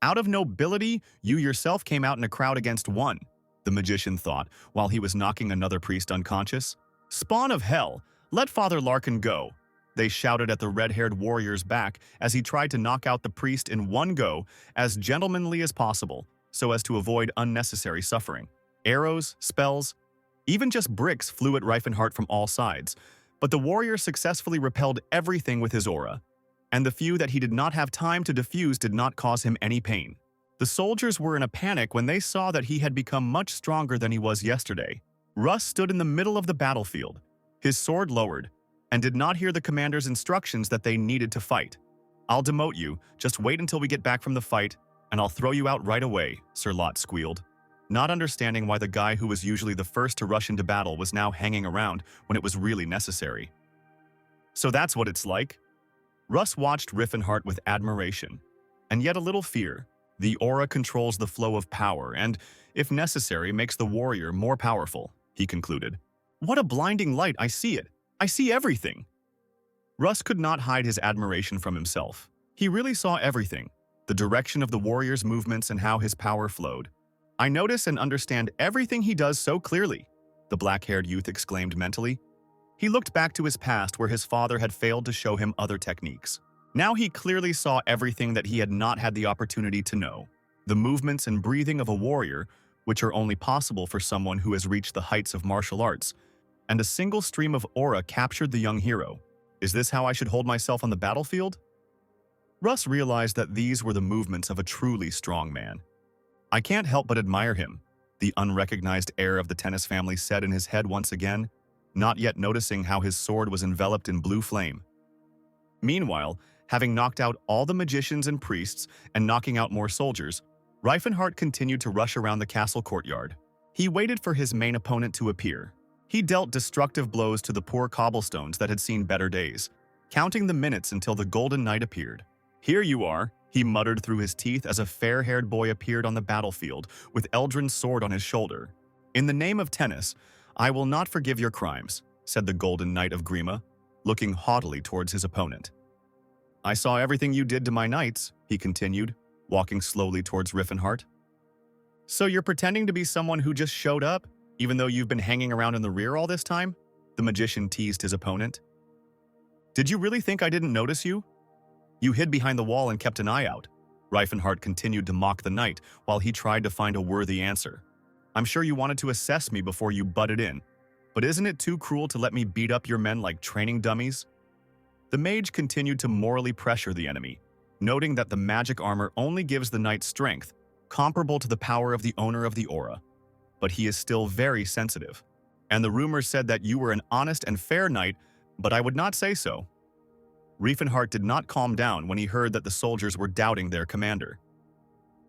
Out of nobility, you yourself came out in a crowd against one, the magician thought, while he was knocking another priest unconscious. Spawn of hell, let Father Larkin go, they shouted at the red-haired warrior's back as he tried to knock out the priest in one go, as gentlemanly as possible, so as to avoid unnecessary suffering. Arrows, spells, even just bricks flew at Riffen Har from all sides, but the warrior successfully repelled everything with his aura, and the few that he did not have time to defuse did not cause him any pain. The soldiers were in a panic when they saw that he had become much stronger than he was yesterday. Russ stood in the middle of the battlefield, his sword lowered, and did not hear the commander's instructions that they needed to fight. I'll demote you, just wait until we get back from the fight, and I'll throw you out right away, Sir Lot squealed, not understanding why the guy who was usually the first to rush into battle was now hanging around when it was really necessary. So that's what it's like? Russ watched Riffen Har with admiration, and yet a little fear. The aura controls the flow of power and, if necessary, makes the warrior more powerful, he concluded. What a blinding light, I see it. I see everything. Russ could not hide his admiration from himself. He really saw everything, the direction of the warrior's movements and how his power flowed. I notice and understand everything he does so clearly, the black-haired youth exclaimed mentally. He looked back to his past where his father had failed to show him other techniques. Now he clearly saw everything that he had not had the opportunity to know. The movements and breathing of a warrior, which are only possible for someone who has reached the heights of martial arts, and a single stream of aura captured the young hero. Is this how I should hold myself on the battlefield? Russ realized that these were the movements of a truly strong man. I can't help but admire him, the unrecognized heir of the Tennis family said in his head once again, not yet noticing how his sword was enveloped in blue flame. Meanwhile, having knocked out all the magicians and priests and knocking out more soldiers, Riffen Har continued to rush around the castle courtyard. He waited for his main opponent to appear. He dealt destructive blows to the poor cobblestones that had seen better days, counting the minutes until the Golden Knight appeared. Here you are, he muttered through his teeth as a fair-haired boy appeared on the battlefield with Eldrin's sword on his shoulder. In the name of tennis, I will not forgive your crimes, said the Golden Knight of Grima, looking haughtily towards his opponent. I saw everything you did to my knights, he continued. walking slowly towards Riffen Har. So you're pretending to be someone who just showed up, even though you've been hanging around in the rear all this time? The magician teased his opponent. Did you really think I didn't notice you? You hid behind the wall and kept an eye out. Riffen Har continued to mock the knight while he tried to find a worthy answer. I'm sure you wanted to assess me before you butted in, but isn't it too cruel to let me beat up your men like training dummies? The mage continued to morally pressure the enemy, noting that the magic armor only gives the knight strength, comparable to the power of the owner of the aura. But he is still very sensitive. And the rumors said that you were an honest and fair knight, but I would not say so. Riffen Har did not calm down when he heard that the soldiers were doubting their commander.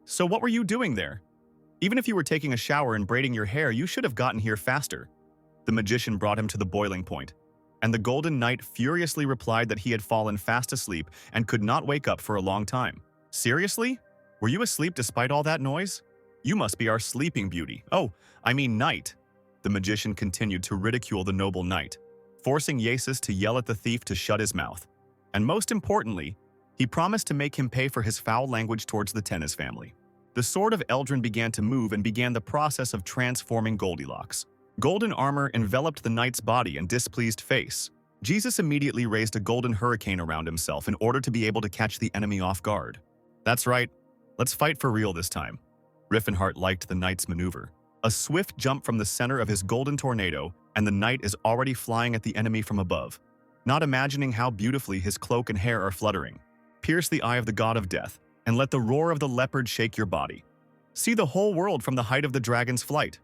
So what were you doing there? Even if you were taking a shower and braiding your hair, you should have gotten here faster. The magician brought him to the boiling point, and the Golden Knight furiously replied that he had fallen fast asleep and could not wake up for a long time. Seriously? Were you asleep despite all that noise? You must be our sleeping beauty. Oh, I mean knight. The magician continued to ridicule the noble knight, forcing Yasis to yell at the thief to shut his mouth. And most importantly, he promised to make him pay for his foul language towards the Tennis family. The sword of Eldrin began to move and began the process of transforming Goldilocks. Golden armor enveloped the knight's body and displeased face. Jesus immediately raised a golden hurricane around himself in order to be able to catch the enemy off guard. That's right, let's fight for real this time. Riffen Har liked the knight's maneuver. A swift jump from the center of his golden tornado, and the knight is already flying at the enemy from above, not imagining how beautifully his cloak and hair are fluttering. Pierce the eye of the god of death, and let the roar of the leopard shake your body. See the whole world from the height of the dragon's flight.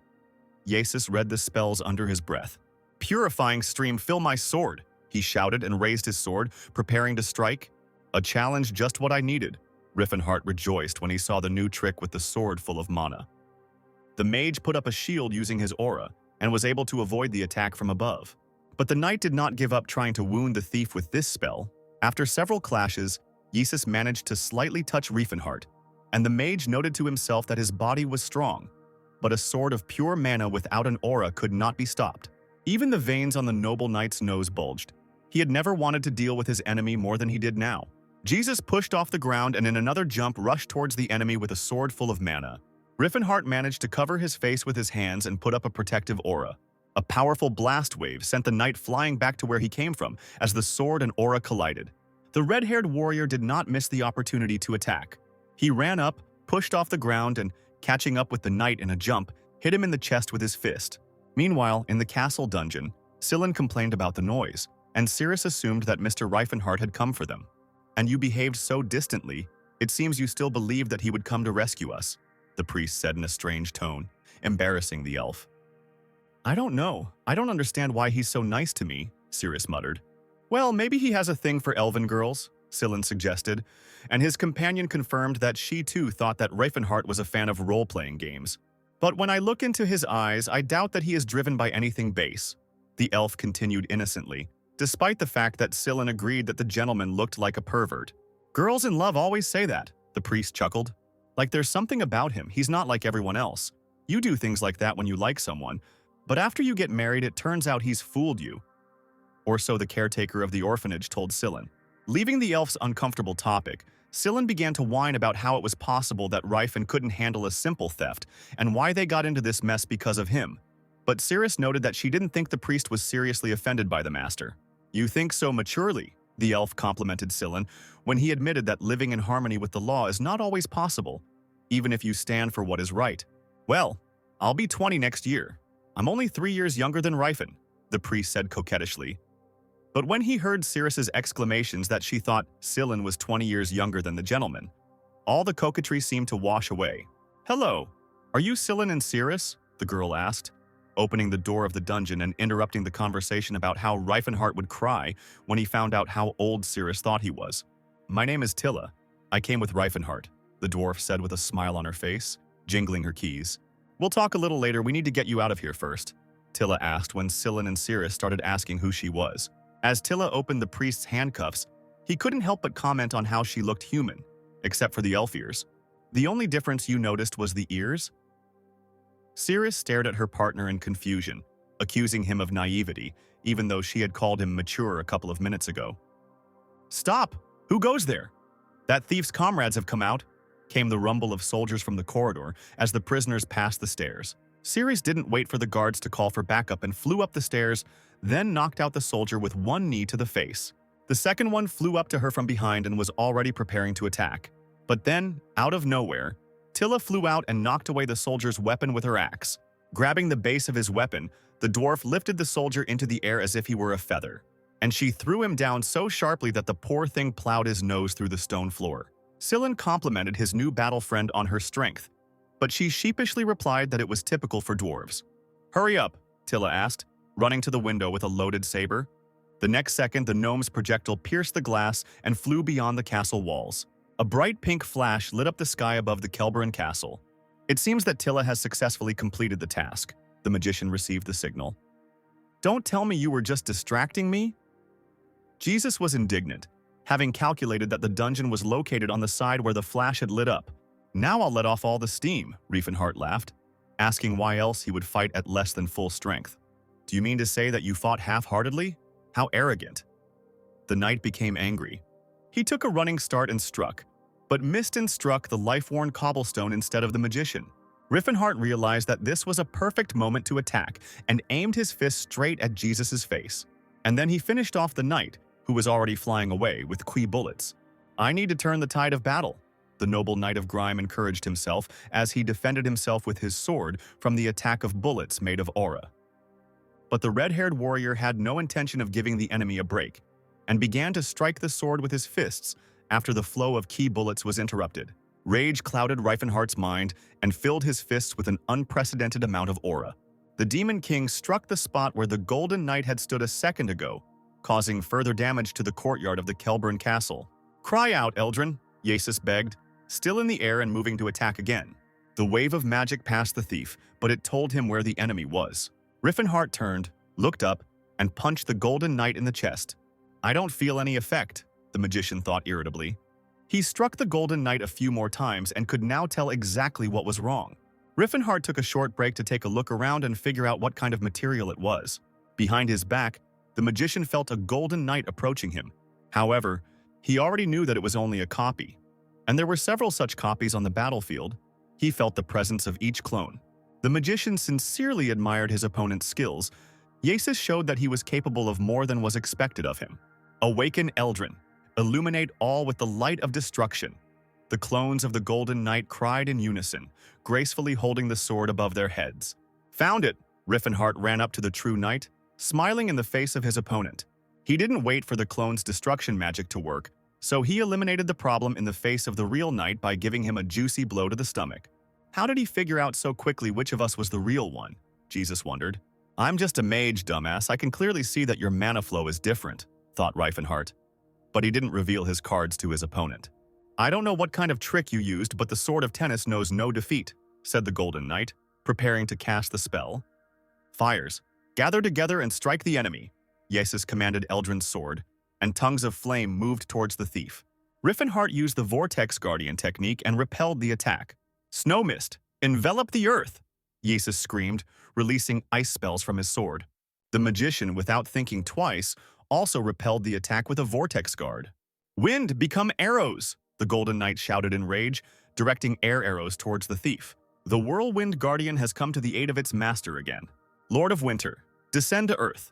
Yasis read the spells under his breath. Purifying stream, fill my sword, he shouted and raised his sword, preparing to strike. A challenge just what I needed. Riffen Har rejoiced when he saw the new trick with the sword full of mana. The mage put up a shield using his aura, and was able to avoid the attack from above. But the knight did not give up trying to wound the thief with this spell. After several clashes, Yasis managed to slightly touch Riffen Har, and the mage noted to himself that his body was strong, but a sword of pure mana without an aura could not be stopped. Even the veins on the noble knight's nose bulged. He had never wanted to deal with his enemy more than he did now. Jesus pushed off the ground and in another jump rushed towards the enemy with a sword full of mana. Riffen Har managed to cover his face with his hands and put up a protective aura. A powerful blast wave sent the knight flying back to where he came from as the sword and aura collided. The red-haired warrior did not miss the opportunity to attack. He ran up, pushed off the ground, and, catching up with the knight in a jump, hit him in the chest with his fist. Meanwhile, in the castle dungeon, Scylla complained about the noise, and Cirrus assumed that Mr. Riffen Har had come for them. And you behaved so distantly, it seems you still believed that he would come to rescue us, the priest said in a strange tone, embarrassing the elf. I don't know. I don't understand why he's so nice to me, Cirrus muttered. Well, maybe he has a thing for elven girls, Scylla suggested, and his companion confirmed that she too thought that Riffen Har was a fan of role-playing games. But when I look into his eyes, I doubt that he is driven by anything base, the elf continued innocently, despite the fact that Scylla agreed that the gentleman looked like a pervert. Girls in love always say that, the priest chuckled. Like there's something about him, he's not like everyone else. You do things like that when you like someone, but after you get married, it turns out he's fooled you. Or so the caretaker of the orphanage told Scylla. Leaving the elf's uncomfortable topic, Scylla began to whine about how it was possible that Riffen couldn't handle a simple theft and why they got into this mess because of him. But Cirrus noted that she didn't think the priest was seriously offended by the master. You think so maturely, the elf complimented Scylla when he admitted that living in harmony with the law is not always possible, even if you stand for what is right. Well, I'll be 20 next year. I'm only 3 years younger than Riffen, the priest said coquettishly. But when he heard Cirrus's exclamations that she thought Scylla was 20 years younger than the gentleman, all the coquetry seemed to wash away. Hello, are you Scylla and Cirrus? The girl asked, opening the door of the dungeon and interrupting the conversation about how Riffen Har would cry when he found out how old Cirrus thought he was. My name is Tilla. I came with Riffen Har, the dwarf said with a smile on her face, jingling her keys. We'll talk a little later, we need to get you out of here first, Tilla asked when Scylla and Cirrus started asking who she was. As Tilla opened the priest's handcuffs, he couldn't help but comment on how she looked human, except for the elf ears. The only difference you noticed was the ears? Cirrus stared at her partner in confusion, accusing him of naivety, even though she had called him mature a couple of minutes ago. Stop! Who goes there? That thief's comrades have come out. came the rumble of soldiers from the corridor as the prisoners passed the stairs. Ceres didn't wait for the guards to call for backup and flew up the stairs, then knocked out the soldier with one knee to the face. The second one flew up to her from behind and was already preparing to attack. But then, out of nowhere, Tilla flew out and knocked away the soldier's weapon with her axe. Grabbing the base of his weapon, the dwarf lifted the soldier into the air as if he were a feather, and she threw him down so sharply that the poor thing plowed his nose through the stone floor. Scylla complimented his new battle friend on her strength, but she sheepishly replied that it was typical for dwarves. "Hurry up," Tilla asked, running to the window with a loaded saber. The next second, the gnome's projectile pierced the glass and flew beyond the castle walls. A bright pink flash lit up the sky above the Kelberan castle. "It seems that Tilla has successfully completed the task," the magician received the signal. "Don't tell me you were just distracting me?" Jesus was indignant, having calculated that the dungeon was located on the side where the flash had lit up. "Now I'll let off all the steam," Riffen Har laughed, asking why else he would fight at less than full strength. "Do you mean to say that you fought half-heartedly? How arrogant." The knight became angry. He took a running start and struck, but missed and struck the life-worn cobblestone instead of the magician. Riffen Har realized that this was a perfect moment to attack and aimed his fist straight at Jesus' face. And then he finished off the knight, who was already flying away, with key bullets. "I need to turn the tide of battle," the noble knight of grime encouraged himself as he defended himself with his sword from the attack of bullets made of aura. But the red-haired warrior had no intention of giving the enemy a break, and began to strike the sword with his fists after the flow of key bullets was interrupted. Rage clouded Riffen Har's mind and filled his fists with an unprecedented amount of aura. The Demon King struck the spot where the Golden Knight had stood a second ago, causing further damage to the courtyard of the Kelberan castle. "Cry out, Eldrin," Jesus begged, still in the air and moving to attack again. The wave of magic passed the thief, but it told him where the enemy was. Riffen Har turned, looked up, and punched the Golden Knight in the chest. "I don't feel any effect," the magician thought irritably. He struck the Golden Knight a few more times and could now tell exactly what was wrong. Riffen Har took a short break to take a look around and figure out what kind of material it was. Behind his back, the magician felt a Golden Knight approaching him. However, he already knew that it was only a copy, and there were several such copies on the battlefield. He felt the presence of each clone. The magician sincerely admired his opponent's skills. Jesus showed that he was capable of more than was expected of him. "Awaken, Eldrin. Illuminate all with the light of destruction." The clones of the Golden Knight cried in unison, gracefully holding the sword above their heads. "Found it!" Riffen Har ran up to the true knight, smiling in the face of his opponent. He didn't wait for the clone's destruction magic to work, so he eliminated the problem in the face of the real knight by giving him a juicy blow to the stomach. How did he figure out so quickly which of us was the real one? Jesus wondered. "I'm just a mage, dumbass. I can clearly see that your mana flow is different," thought Riffen Har. But he didn't reveal his cards to his opponent. "I don't know what kind of trick you used, but the Sword of Tennis knows no defeat," said the Golden Knight, preparing to cast the spell. "Fires, gather together and strike the enemy," Jesus commanded Eldrin's sword, and tongues of flame moved towards the thief. Riffen Har used the Vortex Guardian technique and repelled the attack. "Snow mist, envelop the earth!" Jesus screamed, releasing ice spells from his sword. The magician, without thinking twice, also repelled the attack with a Vortex Guard. "Wind, become arrows!" the Golden Knight shouted in rage, directing air arrows towards the thief. "The Whirlwind Guardian has come to the aid of its master again. Lord of Winter, descend to earth."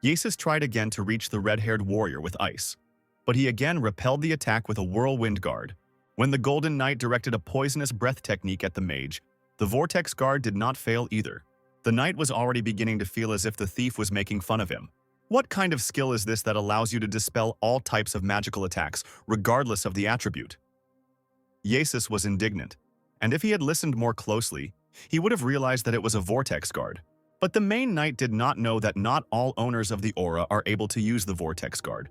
Jesus tried again to reach the red-haired warrior with ice, but he again repelled the attack with a Whirlwind Guard. When the Golden Knight directed a poisonous breath technique at the mage, the Vortex Guard did not fail either. The knight was already beginning to feel as if the thief was making fun of him. What kind of skill is this that allows you to dispel all types of magical attacks, regardless of the attribute? Jesus was indignant, and if he had listened more closely, he would have realized that it was a Vortex Guard. But the main knight did not know that not all owners of the aura are able to use the Vortex Guard.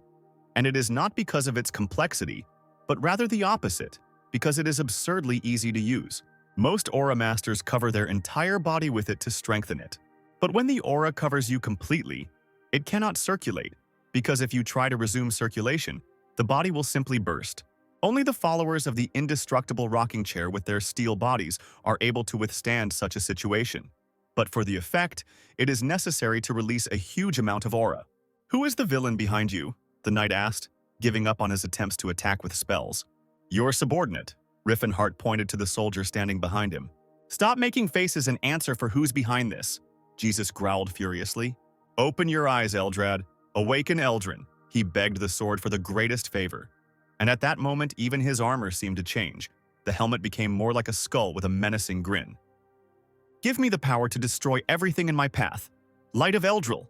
And it is not because of its complexity, but rather the opposite, because it is absurdly easy to use. Most aura masters cover their entire body with it to strengthen it. But when the aura covers you completely, it cannot circulate, because if you try to resume circulation, the body will simply burst. Only the followers of the indestructible rocking chair with their steel bodies are able to withstand such a situation. But for the effect, it is necessary to release a huge amount of aura. "Who is the villain behind you?" the knight asked, giving up on his attempts to attack with spells. "Your subordinate," Riffen Har pointed to the soldier standing behind him. "Stop making faces and answer for who's behind this," Jesus growled furiously. "Open your eyes, Eldrad. Awaken Eldrin." He begged the sword for the greatest favor. And at that moment, even his armor seemed to change. The helmet became more like a skull with a menacing grin. "Give me the power to destroy everything in my path. Light of Eldril."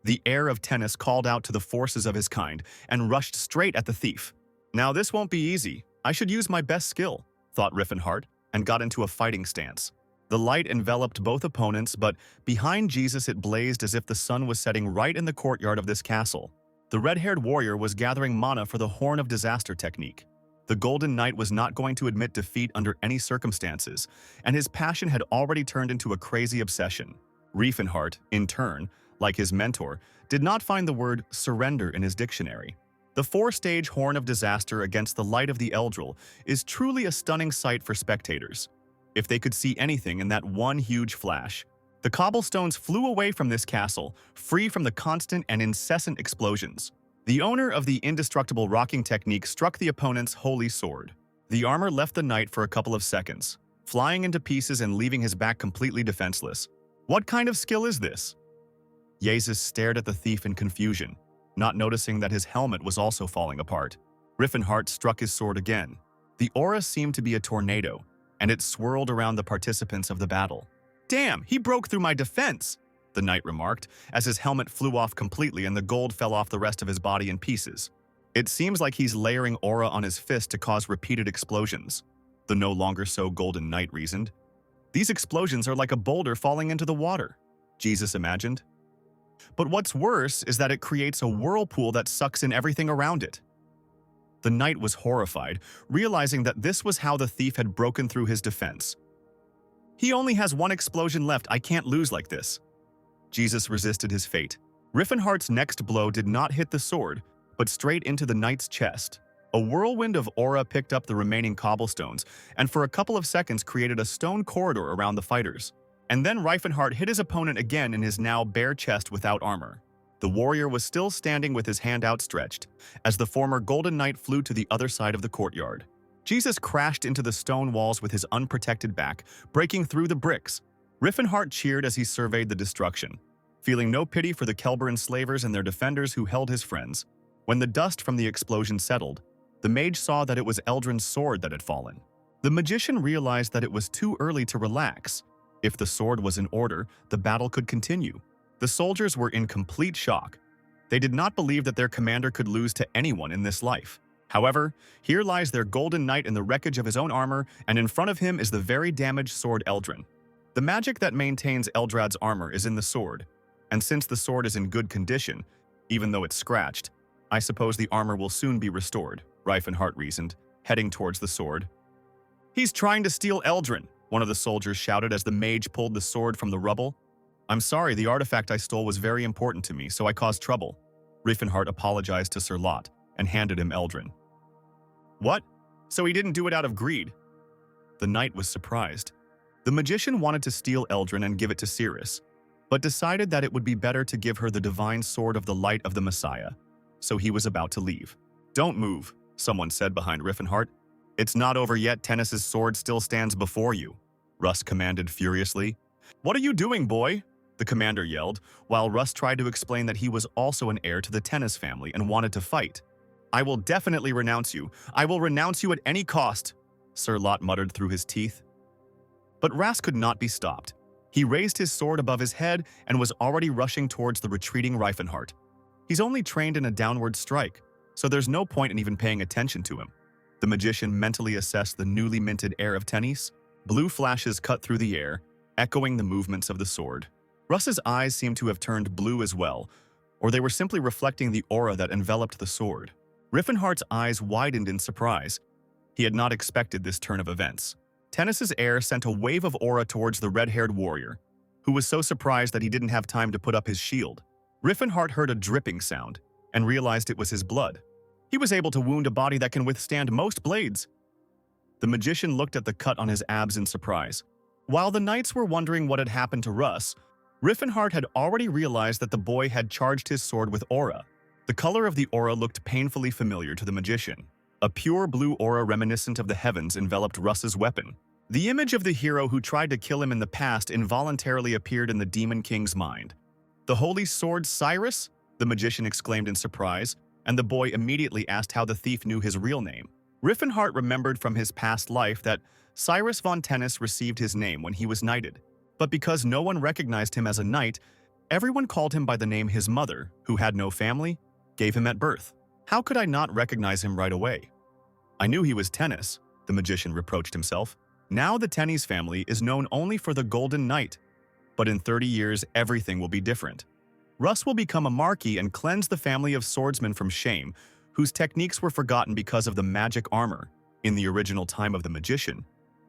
The heir of Tennis called out to the forces of his kind and rushed straight at the thief. "Now this won't be easy. I should use my best skill," thought Riffen Har, and got into a fighting stance. The light enveloped both opponents, but behind Jesus it blazed as if the sun was setting right in the courtyard of this castle. The red-haired warrior was gathering mana for the Horn of Disaster technique. The Golden Knight was not going to admit defeat under any circumstances, and his passion had already turned into a crazy obsession. Riffen Har, in turn, like his mentor, did not find the word surrender in his dictionary. The four-stage Horn of Disaster against the light of the Eldril is truly a stunning sight for spectators. If they could see anything in that one huge flash. The cobblestones flew away from this castle, free from the constant and incessant explosions. The owner of the indestructible rocking technique struck the opponent's holy sword. The armor left the knight for a couple of seconds, flying into pieces and leaving his back completely defenseless. What kind of skill is this? Jesus stared at the thief in confusion, not noticing that his helmet was also falling apart. Riffen Har struck his sword again. The aura seemed to be a tornado, and it swirled around the participants of the battle. "Damn, he broke through my defense," the knight remarked, as his helmet flew off completely and the gold fell off the rest of his body in pieces. "It seems like he's layering aura on his fist to cause repeated explosions," the no longer so golden knight reasoned. "These explosions are like a boulder falling into the water," Jesus imagined. "But what's worse is that it creates a whirlpool that sucks in everything around it." The knight was horrified, realizing that this was how the thief had broken through his defense. "He only has one explosion left. I can't lose like this." Jesus resisted his fate. Riffen Har's next blow did not hit the sword, but straight into the knight's chest. A whirlwind of aura picked up the remaining cobblestones, and for a couple of seconds created a stone corridor around the fighters. And then Riffen Har hit his opponent again in his now bare chest without armor. The warrior was still standing with his hand outstretched, as the former Golden Knight flew to the other side of the courtyard. Jesus crashed into the stone walls with his unprotected back, breaking through the bricks. Riffen Har cheered as he surveyed the destruction, feeling no pity for the Kelber enslavers and their defenders who held his friends. When the dust from the explosion settled, the mage saw that it was Eldrin's sword that had fallen. The magician realized that it was too early to relax. If the sword was in order, the battle could continue. The soldiers were in complete shock. They did not believe that their commander could lose to anyone in this life. However, here lies their Golden Knight in the wreckage of his own armor, and in front of him is the very damaged sword Eldrin. The magic that maintains Eldrad's armor is in the sword, and since the sword is in good condition, even though it's scratched, I suppose the armor will soon be restored, Riffen Har reasoned, heading towards the sword. "He's trying to steal Eldrin," one of the soldiers shouted as the mage pulled the sword from the rubble. "I'm sorry, the artifact I stole was very important to me, so I caused trouble." Riffen Har apologized to Sir Lot and handed him Eldrin. "What? So he didn't do it out of greed?" The knight was surprised. The magician wanted to steal Eldrin and give it to Cirrus, but decided that it would be better to give her the divine sword of the light of the Messiah, so he was about to leave. "Don't move," someone said behind Riffen Har. "It's not over yet. Tennis's sword still stands before you," Russ commanded furiously. "What are you doing, boy?" the commander yelled, while Russ tried to explain that he was also an heir to the Tennis family and wanted to fight. "I will definitely renounce you. I will renounce you at any cost," Sir Lot muttered through his teeth. But Ras could not be stopped. He raised his sword above his head and was already rushing towards the retreating Riffen Har. He's only trained in a downward strike, so there's no point in even paying attention to him. The magician mentally assessed the newly minted heir of Tennis. Blue flashes cut through the air, echoing the movements of the sword. Russ's eyes seemed to have turned blue as well, or they were simply reflecting the aura that enveloped the sword. Riffen Har's eyes widened in surprise. He had not expected this turn of events. Tennis's heir sent a wave of aura towards the red-haired warrior, who was so surprised that he didn't have time to put up his shield. Riffen Har heard a dripping sound and realized it was his blood. He was able to wound a body that can withstand most blades. The magician looked at the cut on his abs in surprise. While the knights were wondering what had happened to Russ, Riffen Har had already realized that the boy had charged his sword with aura. The color of the aura looked painfully familiar to the magician. A pure blue aura reminiscent of the heavens enveloped Russ's weapon. The image of the hero who tried to kill him in the past involuntarily appeared in the Demon King's mind. "The holy sword Cyrus?" the magician exclaimed in surprise, and the boy immediately asked how the thief knew his real name. Riffen Har remembered from his past life that Cyrus von Tennis received his name when he was knighted. But because no one recognized him as a knight, everyone called him by the name his mother, who had no family, gave him at birth. How could I not recognize him right away? I knew he was Tennis, the magician reproached himself. Now the Tennis family is known only for the Golden Knight. But in 30 years, everything will be different. Russ will become a marquis and cleanse the family of swordsmen from shame, whose techniques were forgotten because of the magic armor. In the original time of the magician,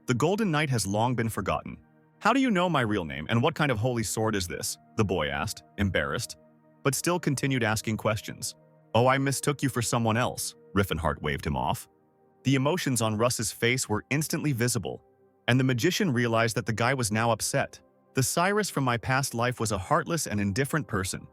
the Golden Knight has long been forgotten. "How do you know my real name, and what kind of holy sword is this?" the boy asked, embarrassed, but still continued asking questions. "Oh, I mistook you for someone else," Riffen Har waved him off. The emotions on Russ's face were instantly visible, and the magician realized that the guy was now upset. "The Cyrus from my past life was a heartless and indifferent person,"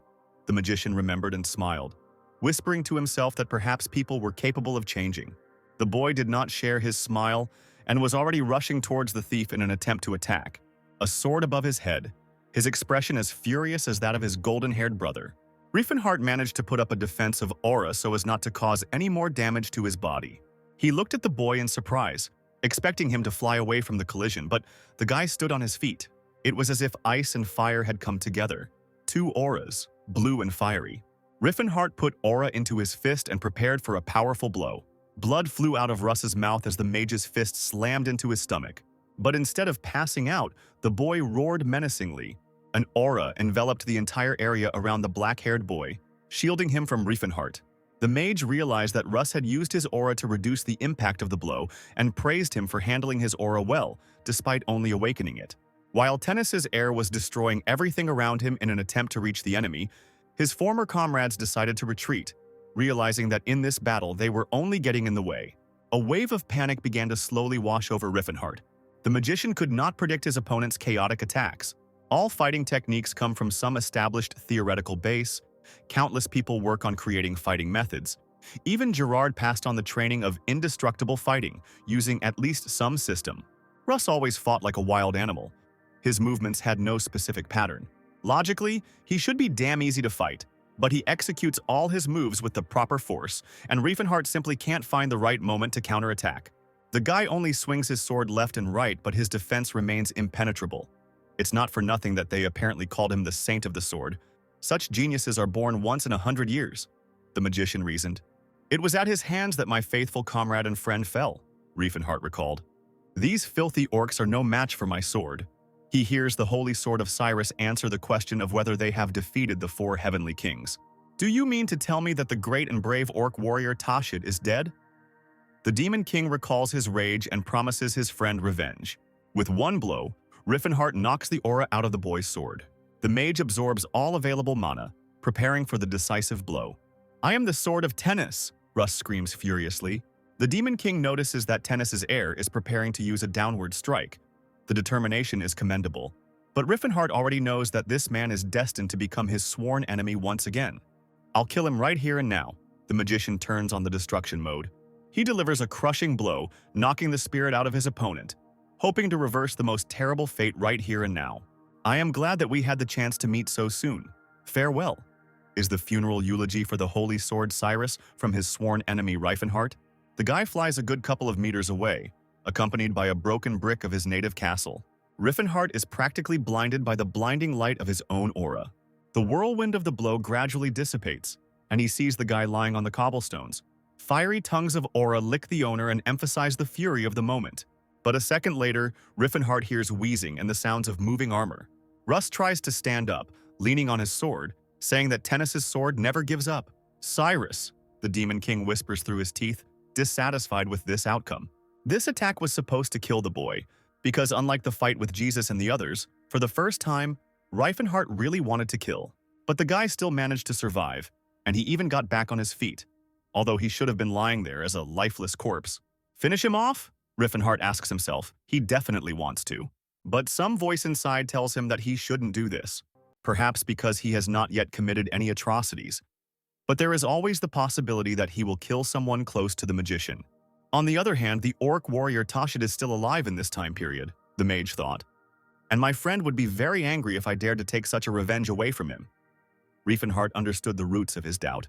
the magician remembered and smiled, whispering to himself that perhaps people were capable of changing. The boy did not share his smile and was already rushing towards the thief in an attempt to attack, a sword above his head, his expression as furious as that of his golden-haired brother. Riffen Har managed to put up a defensive aura so as not to cause any more damage to his body. He looked at the boy in surprise, expecting him to fly away from the collision, but the guy stood on his feet. It was as if ice and fire had come together. Two auras, blue and fiery. Riffen Har put aura into his fist and prepared for a powerful blow. Blood flew out of Russ's mouth as the mage's fist slammed into his stomach. But instead of passing out, the boy roared menacingly. An aura enveloped the entire area around the black-haired boy, shielding him from Riffen Har. The mage realized that Russ had used his aura to reduce the impact of the blow and praised him for handling his aura well, despite only awakening it. While Tennis's air was destroying everything around him in an attempt to reach the enemy, his former comrades decided to retreat, realizing that in this battle they were only getting in the way. A wave of panic began to slowly wash over Riffen Har. The magician could not predict his opponent's chaotic attacks. All fighting techniques come from some established theoretical base. Countless people work on creating fighting methods. Even Gerard passed on the training of indestructible fighting, using at least some system. Russ always fought like a wild animal. His movements had no specific pattern. Logically, he should be damn easy to fight, but he executes all his moves with the proper force, and Riffen Har simply can't find the right moment to counterattack. The guy only swings his sword left and right, but his defense remains impenetrable. It's not for nothing that they apparently called him the Saint of the Sword. Such geniuses are born once in 100 years, the magician reasoned. "It was at his hands that my faithful comrade and friend fell," Riffen Har recalled. "These filthy orcs are no match for my sword." He hears the holy sword of Cyrus answer the question of whether they have defeated the 4 heavenly kings. "Do you mean to tell me that the great and brave orc warrior Tashid is dead?" The Demon King recalls his rage and promises his friend revenge. With one blow, Riffen Har knocks the aura out of the boy's sword. The mage absorbs all available mana, preparing for the decisive blow. "I am the sword of Tennis," Russ screams furiously. The Demon King notices that Tennis's heir is preparing to use a downward strike. The determination is commendable, but Riffen Har already knows that this man is destined to become his sworn enemy once again. "I'll kill him right here and now." The magician turns on the destruction mode. He delivers a crushing blow, knocking the spirit out of his opponent, hoping to reverse the most terrible fate right here and now. "I am glad that we had the chance to meet so soon. Farewell," is the funeral eulogy for the holy sword Cyrus from his sworn enemy Riffen Har. The guy flies a good couple of meters away, accompanied by a broken brick of his native castle. Riffen Har is practically blinded by the blinding light of his own aura. The whirlwind of the blow gradually dissipates, and he sees the guy lying on the cobblestones. Fiery tongues of aura lick the owner and emphasize the fury of the moment. But a second later, Riffen Har hears wheezing and the sounds of moving armor. Russ tries to stand up, leaning on his sword, saying that Tennis's sword never gives up. "Cyrus," the Demon King whispers through his teeth, dissatisfied with this outcome. This attack was supposed to kill the boy, because unlike the fight with Jesus and the others, for the first time, Riffen Har really wanted to kill. But the guy still managed to survive, and he even got back on his feet, although he should have been lying there as a lifeless corpse. Finish him off? Riffen Har asks himself. He definitely wants to. But some voice inside tells him that he shouldn't do this, perhaps because he has not yet committed any atrocities. but there is always the possibility that he will kill someone close to the magician. On the other hand, the orc warrior Tashit is still alive in this time period, the mage thought, and my friend would be very angry if I dared to take such a revenge away from him. Riffen Har understood the roots of his doubt.